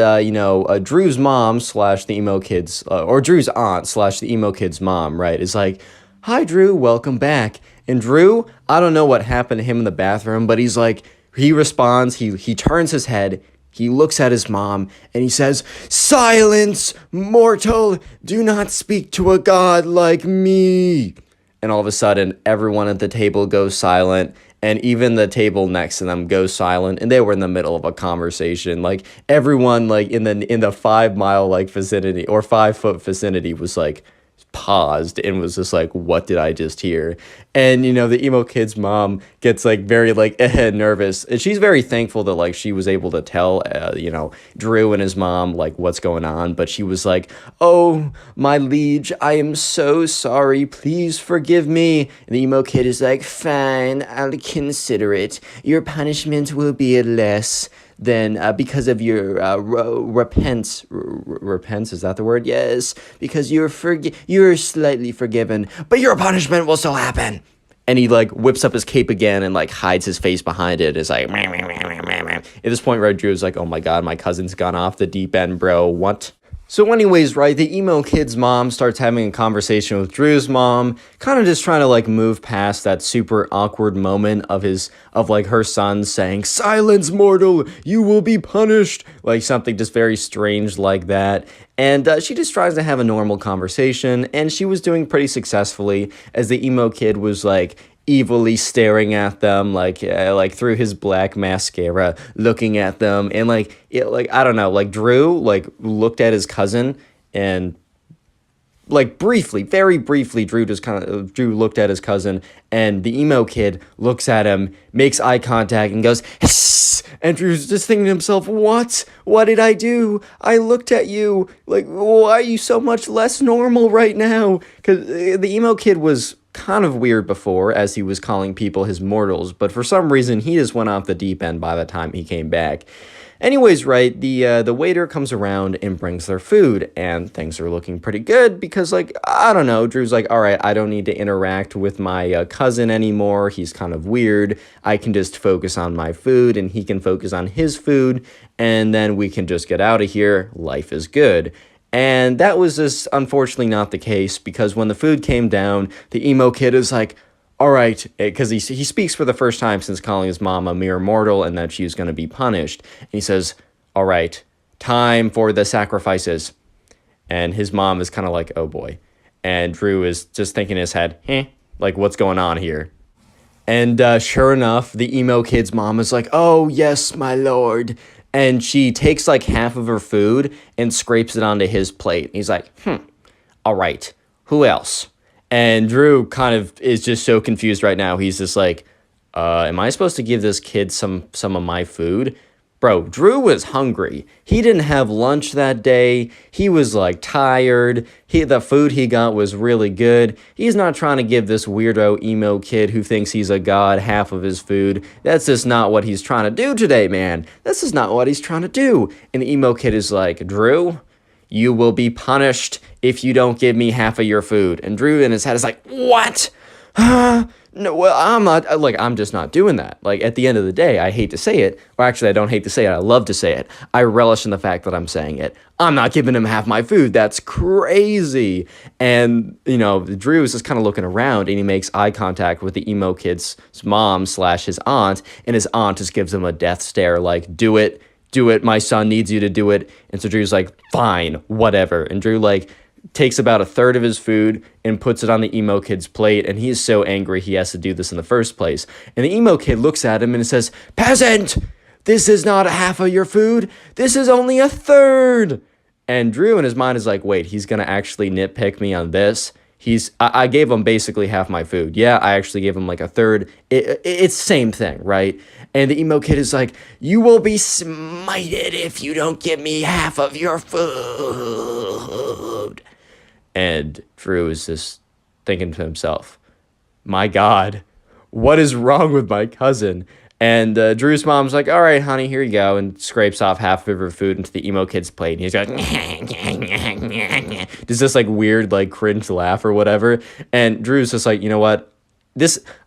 Drew's mom / the emo kid's, or Drew's aunt / the emo kid's mom, right, is like, hi, Drew, welcome back. And Drew, I don't know what happened to him in the bathroom, but he's like, he responds, he turns his head, he looks at his mom and he says, "Silence, mortal, do not speak to a god like me." And all of a sudden, everyone at the table goes silent, and even the table next to them goes silent, and they were in the middle of a conversation. Like, everyone, like, in the 5 mile, like, vicinity, or 5 foot vicinity was, like, paused and was just like, what did I just hear? And, you know, the emo kid's mom gets, like, very, like, nervous. And she's very thankful that, like, she was able to tell, you know, Drew and his mom, like, what's going on. But she was like, "Oh, my liege, I am so sorry. Please forgive me." And the emo kid is like, "Fine, I'll consider it. Your punishment will be less than because of your repents, is that the word? Yes, because you're slightly forgiven, but your punishment will still happen." And he, like, whips up his cape again and, like, hides his face behind it. It's like, meh, meh, meh, meh, meh, meh. At this point, right, Drew's like, "Oh my god, my cousin's gone off the deep end, bro. What?" So anyways, right, the emo kid's mom starts having a conversation with Drew's mom, kind of just trying to, like, move past that super awkward moment of like, her son saying, "Silence, mortal, you will be punished," like, something just very strange like that. And she just tries to have a normal conversation, and she was doing pretty successfully, as the emo kid was, like, evilly staring at them, like through his black mascara, looking at them, and like I don't know, like, Drew, like, looked at his cousin, and, like, briefly, very briefly, Drew looked at his cousin, and the emo kid looks at him, makes eye contact, and goes, "Hiss!" And Drew's just thinking to himself, what did I do? I looked at you, like, why are you so much less normal right now? Because the emo kid was kind of weird before, as he was calling people his mortals, but for some reason he just went off the deep end by the time he came back. Anyways, right, the waiter comes around and brings their food, and things are looking pretty good because, like, I don't know, Drew's like, all right, I don't need to interact with my cousin anymore. He's kind of weird. I can just focus on my food, and he can focus on his food, and then we can just get out of here. Life is good. And that was just unfortunately not the case, because when the food came down, the emo kid is like, all right, because he speaks for the first time since calling his mom a mere mortal and that she's going to be punished. And he says, all right, time for the sacrifices. And his mom is kind of like, oh boy. And Drew is just thinking in his head, like, what's going on here? And sure enough, the emo kid's mom is like, "Oh, yes, my lord." And she takes, like, half of her food and scrapes it onto his plate. He's like, all right, who else? And Drew kind of is just so confused right now. He's just like, am I supposed to give this kid some of my food? Bro, Drew was hungry. He didn't have lunch that day. He was, like, tired. The food he got was really good. He's not trying to give this weirdo emo kid who thinks he's a god half of his food. That's just not what he's trying to do today, man. This is not what he's trying to do. And the emo kid is like, "Drew, you will be punished if you don't give me half of your food." And Drew in his head is like, what? No, well, I'm just not doing that. Like, at the end of the day, I hate to say it, or actually, I don't hate to say it, I love to say it. I relish in the fact that I'm saying it. I'm not giving him half my food. That's crazy. And, you know, Drew is just kind of looking around, and he makes eye contact with the emo kid's mom / his aunt, and his aunt just gives him a death stare, like, do it, my son needs you to do it. And so Drew's like, fine, whatever. And Drew, like, takes about a third of his food and puts it on the emo kid's plate, and he is so angry he has to do this in the first place. And the emo kid looks at him and says, "Peasant, this is not half of your food. This is only a third." And Drew in his mind is like, wait, he's going to actually nitpick me on this? I gave him basically half my food. Yeah, I actually gave him like a third. It's the same thing, right? And the emo kid is like, "You will be smited if you don't give me half of your food." And Drew is just thinking to himself, my God, what is wrong with my cousin? And Drew's mom's like, "All right, honey, here you go," and scrapes off half of her food into the emo kid's plate. And he's like, does this, like, weird, like, cringe laugh or whatever. And Drew's just like, you know what?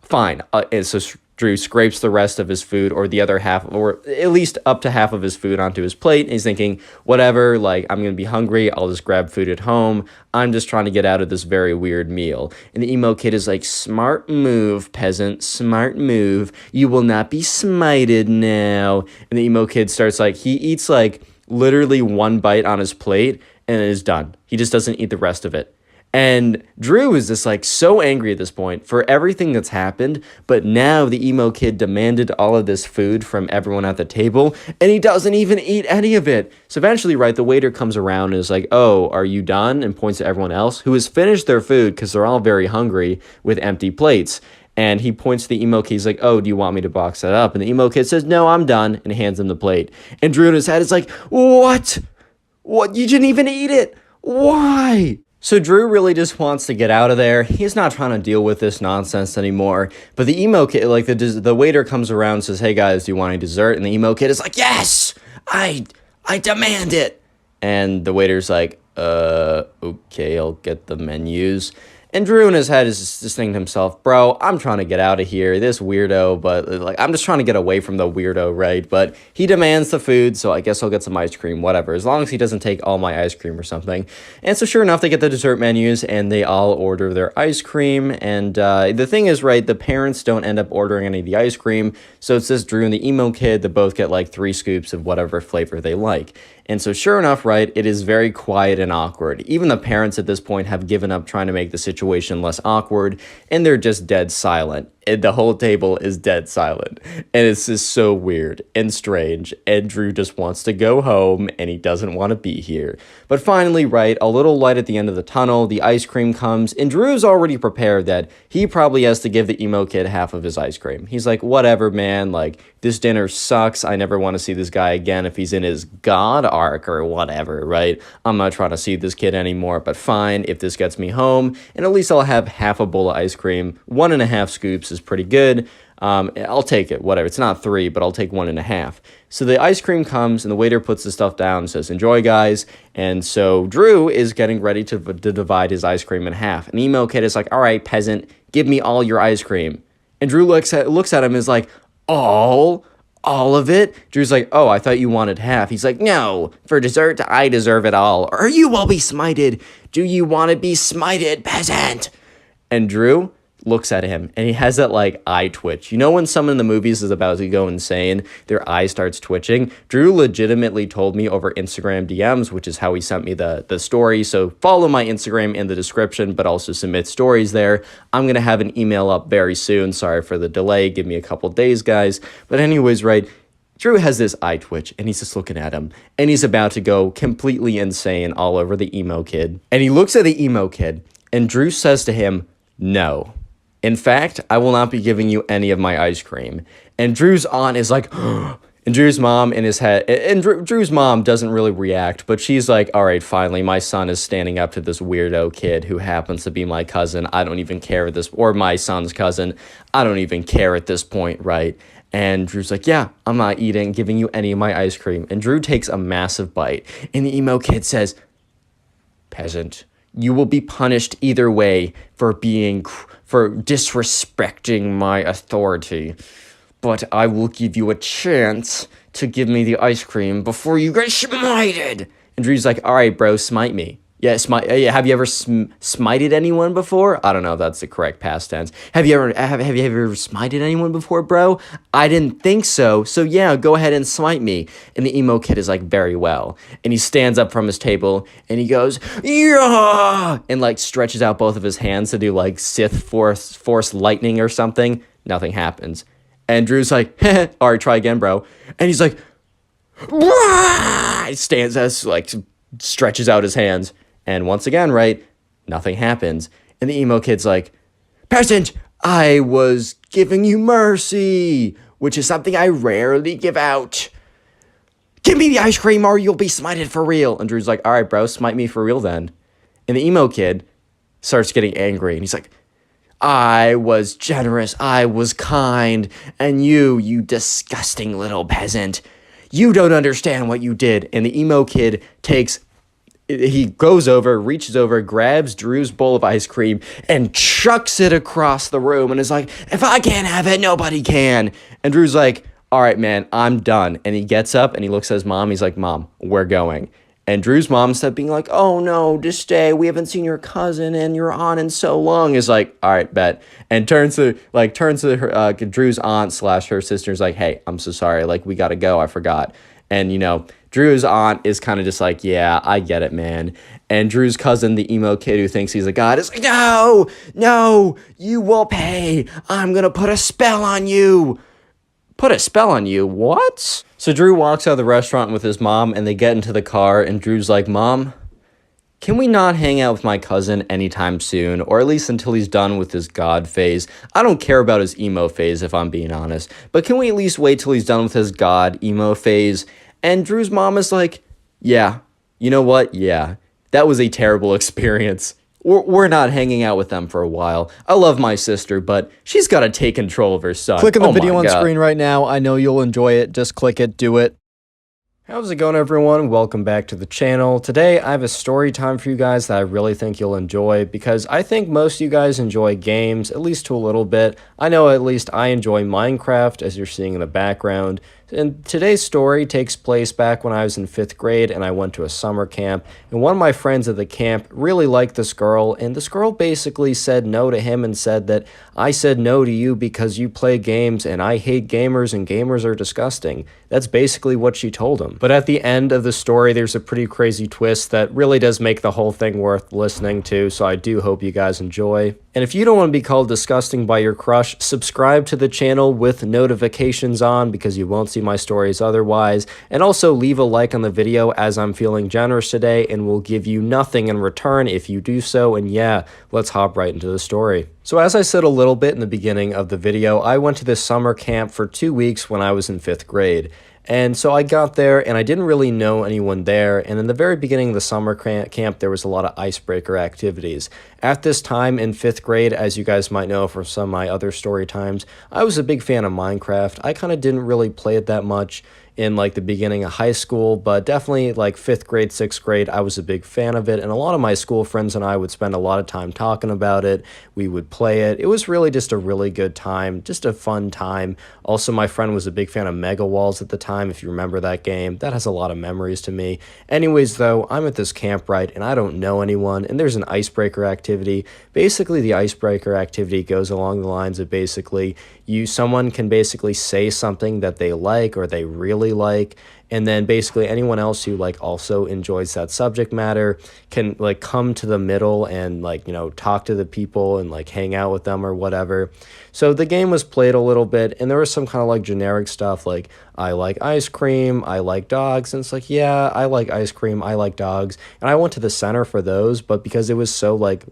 Fine. And so Drew scrapes the rest of his food, or the other half, or at least up to half of his food, onto his plate. And he's thinking, whatever, like, I'm going to be hungry. I'll just grab food at home. I'm just trying to get out of this very weird meal. And the emo kid is like, smart move, peasant, smart move. You will not be smited now. And the emo kid starts like, he eats like literally one bite on his plate and it is done. He just doesn't eat the rest of it. And Drew is just like so angry at this point for everything that's happened, but now the emo kid demanded all of this food from everyone at the table, and he doesn't even eat any of it. So eventually, right, the waiter comes around and is like, oh, are you done? And points to everyone else who has finished their food because they're all very hungry with empty plates. And he points to the emo kid. He's like, oh, do you want me to box that up? And the emo kid says, no, I'm done, and hands him the plate. And Drew in his head is like, what? What? You didn't even eat it? Why? So Drew really just wants to get out of there. He's not trying to deal with this nonsense anymore. But the emo kid, like the waiter comes around and says, hey guys, do you want any dessert? And the emo kid is like, yes, I demand it. And the waiter's like, okay, I'll get the menus. And Drew in his head is just thinking to himself, bro, I'm trying to get out of here. This weirdo, but like, I'm just trying to get away from the weirdo, right? But he demands the food, so I guess I'll get some ice cream, whatever, as long as he doesn't take all my ice cream or something. And so sure enough, they get the dessert menus and they all order their ice cream. And the thing is, right, the parents don't end up ordering any of the ice cream. So it's just Drew and the emo kid that both get like 3 scoops of whatever flavor they like. And so sure enough, right, it is very quiet and awkward. Even the parents at this point have given up trying to make the situation less awkward, and they're just dead silent. And the whole table is dead silent. And it's just so weird and strange. And Drew just wants to go home, and he doesn't want to be here. But finally, right, a little light at the end of the tunnel, the ice cream comes, and Drew's already prepared that he probably has to give the emo kid half of his ice cream. He's like, whatever, man, like, this dinner sucks. I never want to see this guy again if he's in his God arc or whatever, right? I'm not trying to see this kid anymore, but fine, if this gets me home, and at least I'll have half a bowl of ice cream. 1.5 scoops is pretty good. I'll take it, whatever. It's not 3, but I'll take 1.5. So the ice cream comes, and the waiter puts the stuff down and says, enjoy, guys. And so Drew is getting ready to divide his ice cream in half. And emo kid is like, all right, peasant, give me all your ice cream. And Drew looks at him and is like, all of it? Drew's like, oh, I thought you wanted half. He's like, no, for dessert, I deserve it all, or you will be smited. Do you want to be smited, peasant? And Drew looks at him, and he has that, like, eye twitch. You know when someone in the movies is about to go insane, their eye starts twitching? Drew legitimately told me over Instagram DMs, which is how he sent me the story. So follow my Instagram in the description, but also submit stories there. I'm going to have an email up very soon. Sorry for the delay. Give me a couple days, guys. But anyways, right, Drew has this eye twitch, and he's just looking at him, and he's about to go completely insane all over the emo kid. And he looks at the emo kid, and Drew says to him, no. In fact, I will not be giving you any of my ice cream. And Drew's aunt is like, and Drew's mom in his head, and Drew's mom doesn't really react, but she's like, all right, finally, my son is standing up to this weirdo kid who happens to be my cousin. I don't even care at this, or my son's cousin. I don't even care at this point, right? And Drew's like, yeah, I'm not giving you any of my ice cream. And Drew takes a massive bite, and the emo kid says, peasant, you will be punished either way for disrespecting my authority. But I will give you a chance to give me the ice cream before you get smited. And Drew's like, all right, bro, smite me. Yeah, have you ever smited anyone before? I don't know if that's the correct past tense. Have you ever smited anyone before, bro? I didn't think so. So yeah, go ahead and smite me. And the emo kid is like, very well. And he stands up from his table and he goes, yeah, and like stretches out both of his hands to do like Sith force lightning or something. Nothing happens. And Drew's like, all right, try again, bro. And he's like, he stands as like stretches out his hands. And once again, right, nothing happens. And the emo kid's like, peasant, I was giving you mercy, which is something I rarely give out. Give me the ice cream or you'll be smited for real. And Drew's like, all right, bro, smite me for real then. And the emo kid starts getting angry. And he's like, I was generous, I was kind, and you disgusting little peasant, you don't understand what you did. And the emo kid takes he goes over, reaches over, grabs Drew's bowl of ice cream and chucks it across the room and is like, if I can't have it, nobody can. And Drew's like, all right, man, I'm done. And he gets up and he looks at his mom. He's like, Mom, we're going. And Drew's mom, instead of being like, oh no, just stay. We haven't seen your cousin and your aunt in so long, is like, all right, bet. And turns to her, Drew's aunt / her sister's like, hey, I'm so sorry. Like, we got to go. I forgot. And, Drew's aunt is kind of just like, yeah, I get it, man. And Drew's cousin, the emo kid who thinks he's a god, is like, no, you will pay. I'm going to put a spell on you. Put a spell on you? What? So Drew walks out of the restaurant with his mom, and they get into the car, and Drew's like, Mom, can we not hang out with my cousin anytime soon, or at least until he's done with his god phase? I don't care about his emo phase, if I'm being honest, but can we at least wait till he's done with his god emo phase? And Drew's mom is like, yeah, you know what? Yeah, that was a terrible experience. We're not hanging out with them for a while. I love my sister, but she's got to take control of her son. Click on the video on screen right now. I know you'll enjoy it. Just click it. Do it. How's it going, everyone? Welcome back to the channel. Today, I have a story time for you guys that I really think you'll enjoy because I think most of you guys enjoy games, at least to a little bit. I know at least I enjoy Minecraft, as you're seeing in the background. And today's story takes place back when I was in 5th grade and I went to a summer camp. And one of my friends at the camp really liked this girl. And this girl basically said no to him and said that I said no to you because you play games and I hate gamers and gamers are disgusting. That's basically what she told him. But at the end of the story, there's a pretty crazy twist that really does make the whole thing worth listening to. So I do hope you guys enjoy. And if you don't want to be called disgusting by your crush, subscribe to the channel with notifications on because you won't see my stories otherwise. And also leave a like on the video as I'm feeling generous today and will give you nothing in return if you do so. And yeah, let's hop right into the story. So as I said a little bit in the beginning of the video, I went to this summer camp for 2 weeks when I was in 5th grade. And so I got there and I didn't really know anyone there. And in the very beginning of the summer camp, there was a lot of icebreaker activities. At this time in 5th grade, as you guys might know from some of my other story times, I was a big fan of Minecraft. I kind of didn't really play it that much in like the beginning of high school, but definitely like 5th grade, 6th grade, I was a big fan of it. And a lot of my school friends and I would spend a lot of time talking about it. We would play it. It was really just a really good time, just a fun time. Also, my friend was a big fan of Mega Walls at the time, if you remember that game. That has a lot of memories to me. Anyways, though, I'm at this camp, right, and I don't know anyone, and there's an icebreaker activity. Basically, the icebreaker activity goes along the lines of basically someone can basically say something that they like or they really like, and then basically anyone else who like also enjoys that subject matter can like come to the middle and like, talk to the people and like hang out with them or whatever. So the game was played a little bit and there was some kind of like generic stuff like I like ice cream, I like dogs, and it's like, yeah, I like ice cream, I like dogs. And I went to the center for those, but because it was so like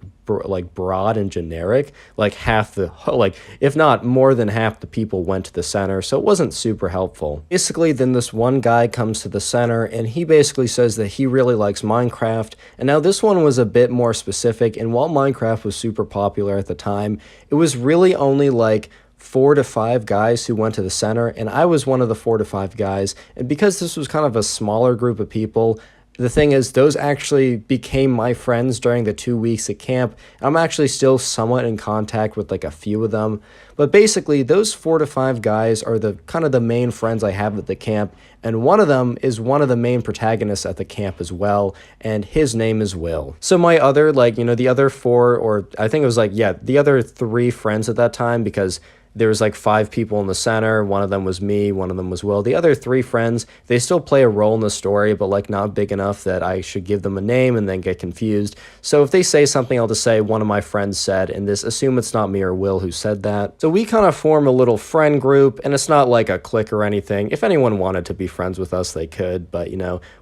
broad and generic, like if not more than half the people went to the center, so it wasn't super helpful. Basically, then this one guy comes to the center and he basically says that he really likes Minecraft. And now this one was a bit more specific, and while Minecraft was super popular at the time, it was really only like 4 to 5 guys who went to the center, and I was one of the 4 to 5 guys. And because this was kind of a smaller group of people, the thing is, those actually became my friends during the 2 weeks at camp. I'm actually still somewhat in contact with like a few of them. But basically, those 4 to 5 guys are the kind of the main friends I have at the camp. And one of them is one of the main protagonists at the camp as well. And his name is Will. So my other, the other 4, or I think it was the other 3 friends at that time, because there was like 5 people in the center. One of them was me, one of them was Will. The other 3 friends, they still play a role in the story, but like not big enough that I should give them a name and then get confused. So if they say something, I'll just say one of my friends said, and assume it's not me or Will who said that. So we kind of form a little friend group, and it's not like a clique or anything. If anyone wanted to be friends with us, they could, but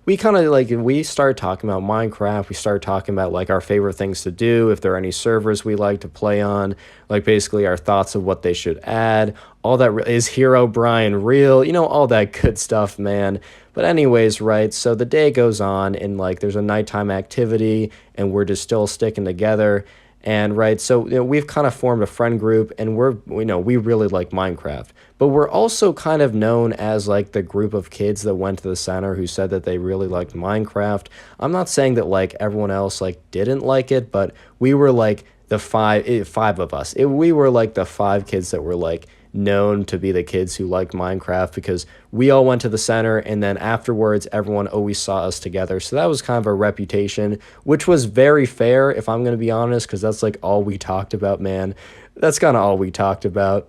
we kind of we start talking about Minecraft. We start talking about like our favorite things to do, if there are any servers we like to play on, like basically our thoughts of what they should add, all that. Is Hero Brian real? All that good stuff, man. But anyways, right, so the day goes on and like there's a nighttime activity and we're just still sticking together. And right, so we've kind of formed a friend group, and we really like Minecraft. But we're also kind of known as like the group of kids that went to the center who said that they really liked Minecraft. I'm not saying that like everyone else like didn't like it, but we were like the five of us. We were like the 5 kids that were like known to be the kids who liked Minecraft, because we all went to the center, and then afterwards everyone always saw us together. So that was kind of a reputation, which was very fair, if I'm going to be honest, because that's like all we talked about, man. That's kind of all we talked about.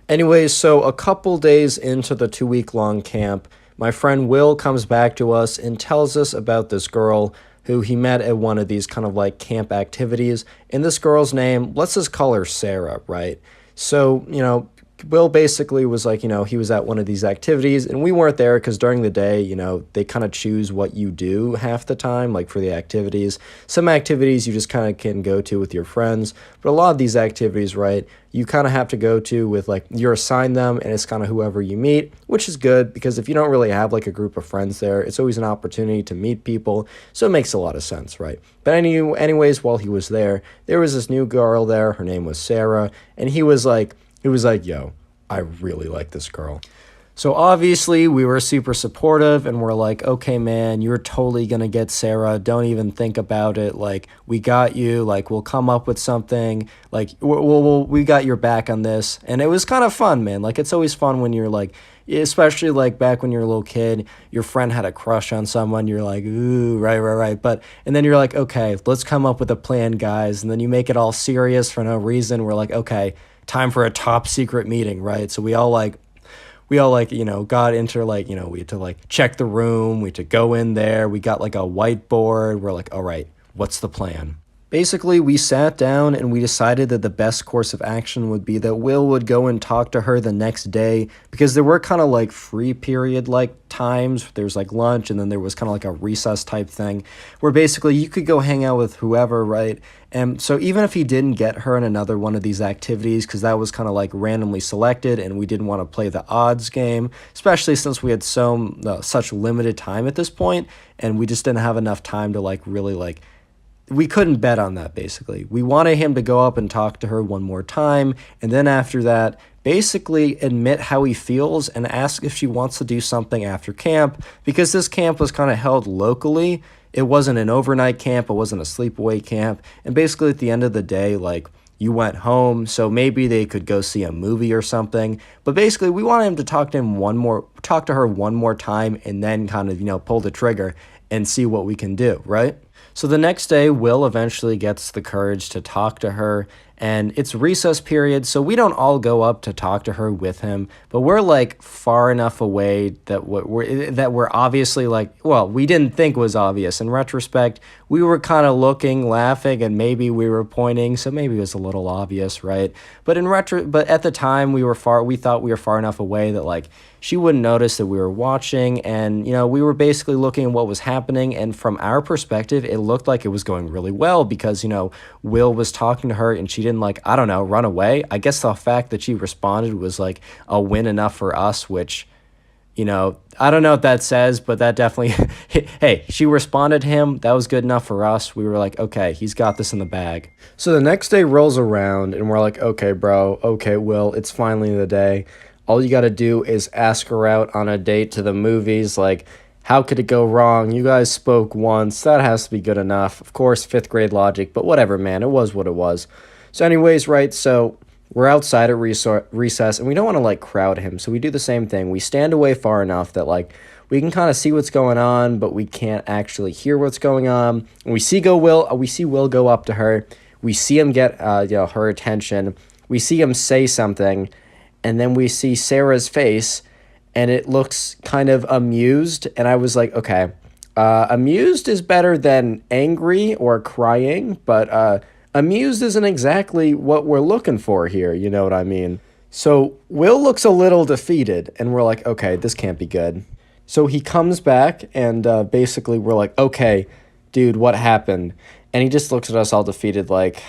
Anyways, so a couple days into the 2-week-long camp, my friend Will comes back to us and tells us about this girl who he met at one of these kind of like camp activities. And this girl's name, let's just call her Sarah, right? So, Will basically was like, he was at one of these activities, and we weren't there because during the day, they kind of choose what you do half the time, like for the activities. Some activities you just kind of can go to with your friends, but a lot of these activities, right, you kind of have to go to with like, you're assigned them, and it's kind of whoever you meet, which is good because if you don't really have like a group of friends there, it's always an opportunity to meet people, so it makes a lot of sense, right? But anyways, while he was there was this new girl there, her name was Sarah, and he was like, yo, I really like this girl. So obviously we were super supportive, and we're like, okay, man, you're totally going to get Sarah. Don't even think about it. Like, we got you. Like, we'll come up with something. Like, we got your back on this. And it was kind of fun, man. Like, it's always fun when you're like, especially like back when you're a little kid, your friend had a crush on someone. You're like, ooh, right. And then you're like, okay, let's come up with a plan, guys. And then you make it all serious for no reason. We're like, okay, time for a top secret meeting, right? So we all got into like, we had to like check the room, we had to go in there, we got like a whiteboard, we're like, all right, what's the plan? Basically, we sat down and we decided that the best course of action would be that Will would go and talk to her the next day, because there were kind of like free period like times. There's like lunch, and then there was kind of like a recess type thing where basically you could go hang out with whoever, right? And so even if he didn't get her in another one of these activities, because that was kind of like randomly selected and we didn't want to play the odds game, especially since we had such limited time at this point, and we just didn't have enough time to like really like, we couldn't bet on that, basically. We wanted him to go up and talk to her one more time, and then after that, basically admit how he feels and ask if she wants to do something after camp, because this camp was kind of held locally. It wasn't an overnight camp, it wasn't a sleepaway camp, and basically at the end of the day, like, you went home, so maybe they could go see a movie or something. But basically, we wanted him to talk to her one more time, and then kind of, pull the trigger and see what we can do, right? So the next day, Will eventually gets the courage to talk to her, and it's recess period, so we don't all go up to talk to her with him, but we're like far enough away that we're obviously like, well, we didn't think was obvious. In retrospect, we were kind of looking, laughing, and maybe we were pointing, so maybe it was a little obvious, right? But but at the time, we thought we were far enough away that like she wouldn't notice that we were watching, and we were basically looking at what was happening, and from our perspective, it looked like it was going really well because Will was talking to her and she didn't like, I don't know, run away. I guess the fact that she responded was like a win enough for us, which I don't know what that says, but that definitely hey, she responded to him. That was good enough for us. We were like, okay, he's got this in the bag. So the next day rolls around and we're like, okay, bro, okay, Will, it's finally the day. All you got to do is ask her out on a date to the movies. Like, how could it go wrong? You guys spoke once. That has to be good enough. Of course, 5th grade logic, but whatever, man. It was what it was. So anyways, right, so we're outside at recess, and we don't want to, like, crowd him. So we do the same thing. We stand away far enough that, like, we can kind of see what's going on, but we can't actually hear what's going on. And we see Will go up to her. We see him get, her attention. We see him say something. And then we see Sarah's face, and it looks kind of amused. And I was like, okay, amused is better than angry or crying, but amused isn't exactly what we're looking for here, you know what I mean? So Will looks a little defeated, and we're like, okay, this can't be good. So he comes back, and basically we're like, okay, dude, what happened? And he just looks at us all defeated like,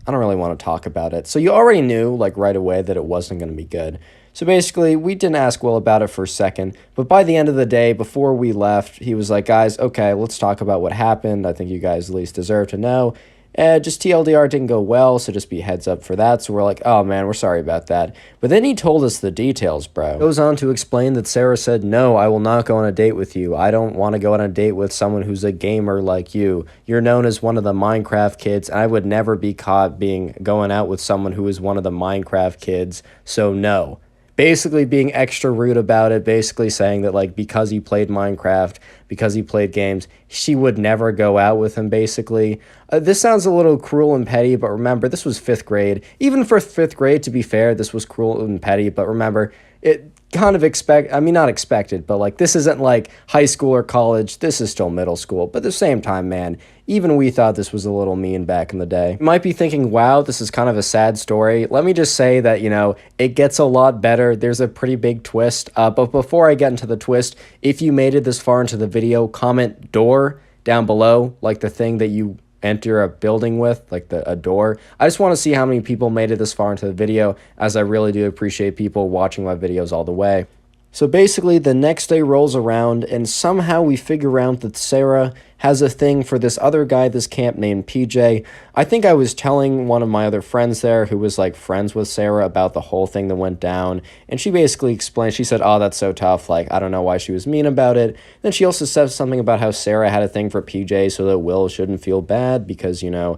I don't really want to talk about it. So you already knew, like, right away that it wasn't going to be good. So basically, we didn't ask Will about it for a second, but by the end of the day, before we left, he was like, guys, okay, let's talk about what happened. I think you guys at least deserve to know. Just TLDR didn't go well, so just be heads up for that. So we're like, oh man, we're sorry about that. But then he told us the details, bro. Goes on to explain that Sarah said, no, I will not go on a date with you. I don't want to go on a date with someone who's a gamer like you. You're known as one of the Minecraft kids, and I would never be caught going out with someone who is one of the Minecraft kids, so no. Basically being extra rude about it, basically saying that, like, because he played Minecraft, because he played games, she would never go out with him, basically. This sounds a little cruel and petty, but remember, this was 5th grade. Even for 5th grade, to be fair, this was cruel and petty, but remember, it kind of not expected, but, like, this isn't, like, high school or college. This is still middle school, but at the same time, man, even we thought this was a little mean back in the day. You might be thinking, wow, this is kind of a sad story. Let me just say that, you know, it gets a lot better. There's a pretty big twist, but before I get into the twist, if you made it this far into the video, comment door down below, like the thing that you enter a building with, like a door. I just want to see how many people made it this far into the video, as I really do appreciate people watching my videos all the way. So basically, the next day rolls around, and somehow we figure out that Sarah has a thing for this other guy at this camp named PJ. I think I was telling one of my other friends there who was, like, friends with Sarah about the whole thing that went down, and she basically explained, she said, oh, that's so tough, like, I don't know why she was mean about it. Then she also said something about how Sarah had a thing for PJ so that Will shouldn't feel bad because, you know,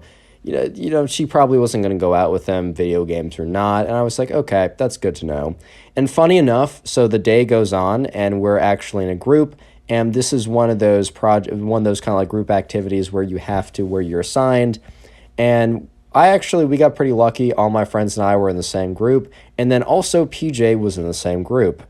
she probably wasn't going to go out with him, video games or not. And I was like, okay, that's good to know. And funny enough, so the day goes on and we're actually in a group. And this is one of those kind of like group activities where you're assigned. And we got pretty lucky. All my friends and I were in the same group. And then also PJ was in the same group.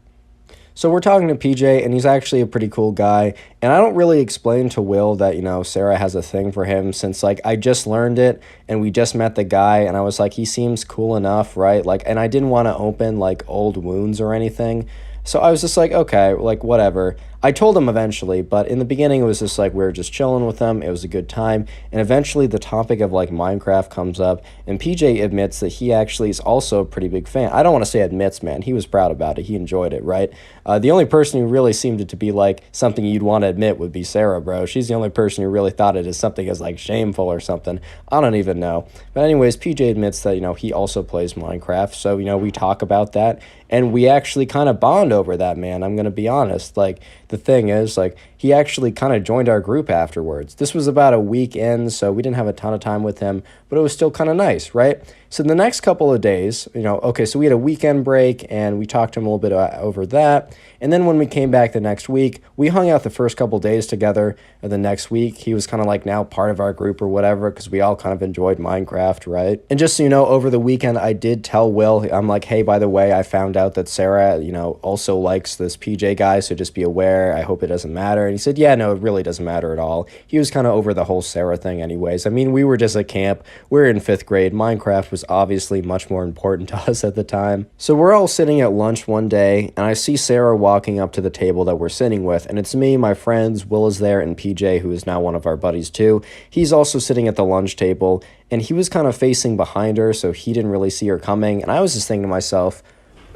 So we're talking to PJ, and he's actually a pretty cool guy, and I don't really explain to Will that, you know, Sarah has a thing for him since, like, I just learned it, and we just met the guy, and I was like, he seems cool enough, right? Like, and I didn't want to open, like, old wounds or anything, so I was just like, okay, like, whatever. I told him eventually, but in the beginning, it was just like we were just chilling with him. It was a good time. And eventually, the topic of, like, Minecraft comes up, and PJ admits that he actually is also a pretty big fan. I don't want to say admits, man. He was proud about it. He enjoyed it, right? The only person who really seemed it to be, like, something you'd want to admit would be Sarah, bro. She's the only person who really thought it as something as, like, shameful or something. I don't even know. But anyways, PJ admits that, you know, he also plays Minecraft. So, you know, we talk about that, and we actually kind of bond over that, man. I'm going to be honest. Like, the thing is, like, he actually kind of joined our group afterwards. This was about a week in, so we didn't have a ton of time with him, but it was still kind of nice, right? So the next couple of days, you know, okay, so we had a weekend break, and we talked to him a little bit over that, and then when we came back the next week, we hung out the first couple of days together, and the next week, he was kind of like now part of our group or whatever, because we all kind of enjoyed Minecraft, right? And just so you know, over the weekend, I did tell Will, I'm like, hey, by the way, I found out that Sarah, you know, also likes this PJ guy, so just be aware. I hope it doesn't matter. And he said, yeah, no, it really doesn't matter at all. He was kind of over the whole Sarah thing anyways. I mean, we were just at camp. We were in 5th grade. Minecraft was obviously much more important to us at the time. So we're all sitting at lunch one day, and I see Sarah walking up to the table that we're sitting with, and it's me, my friends, Will is there, and PJ, who is now one of our buddies too. He's also sitting at the lunch table, and he was kind of facing behind her, so he didn't really see her coming, and I was just thinking to myself,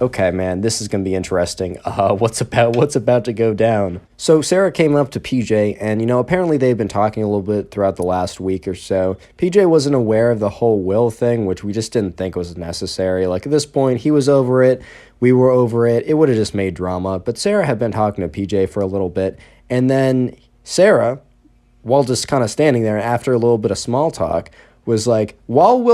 okay, man, this is going to be interesting. What's about to go down? So Sarah came up to PJ, and, you know, apparently they've been talking a little bit throughout the last week or so. PJ wasn't aware of the whole Will thing, which we just didn't think was necessary. Like, at this point, he was over it. We were over it. It would have just made drama. But Sarah had been talking to PJ for a little bit, and then Sarah, while just kind of standing there after a little bit of small talk, was like, while Will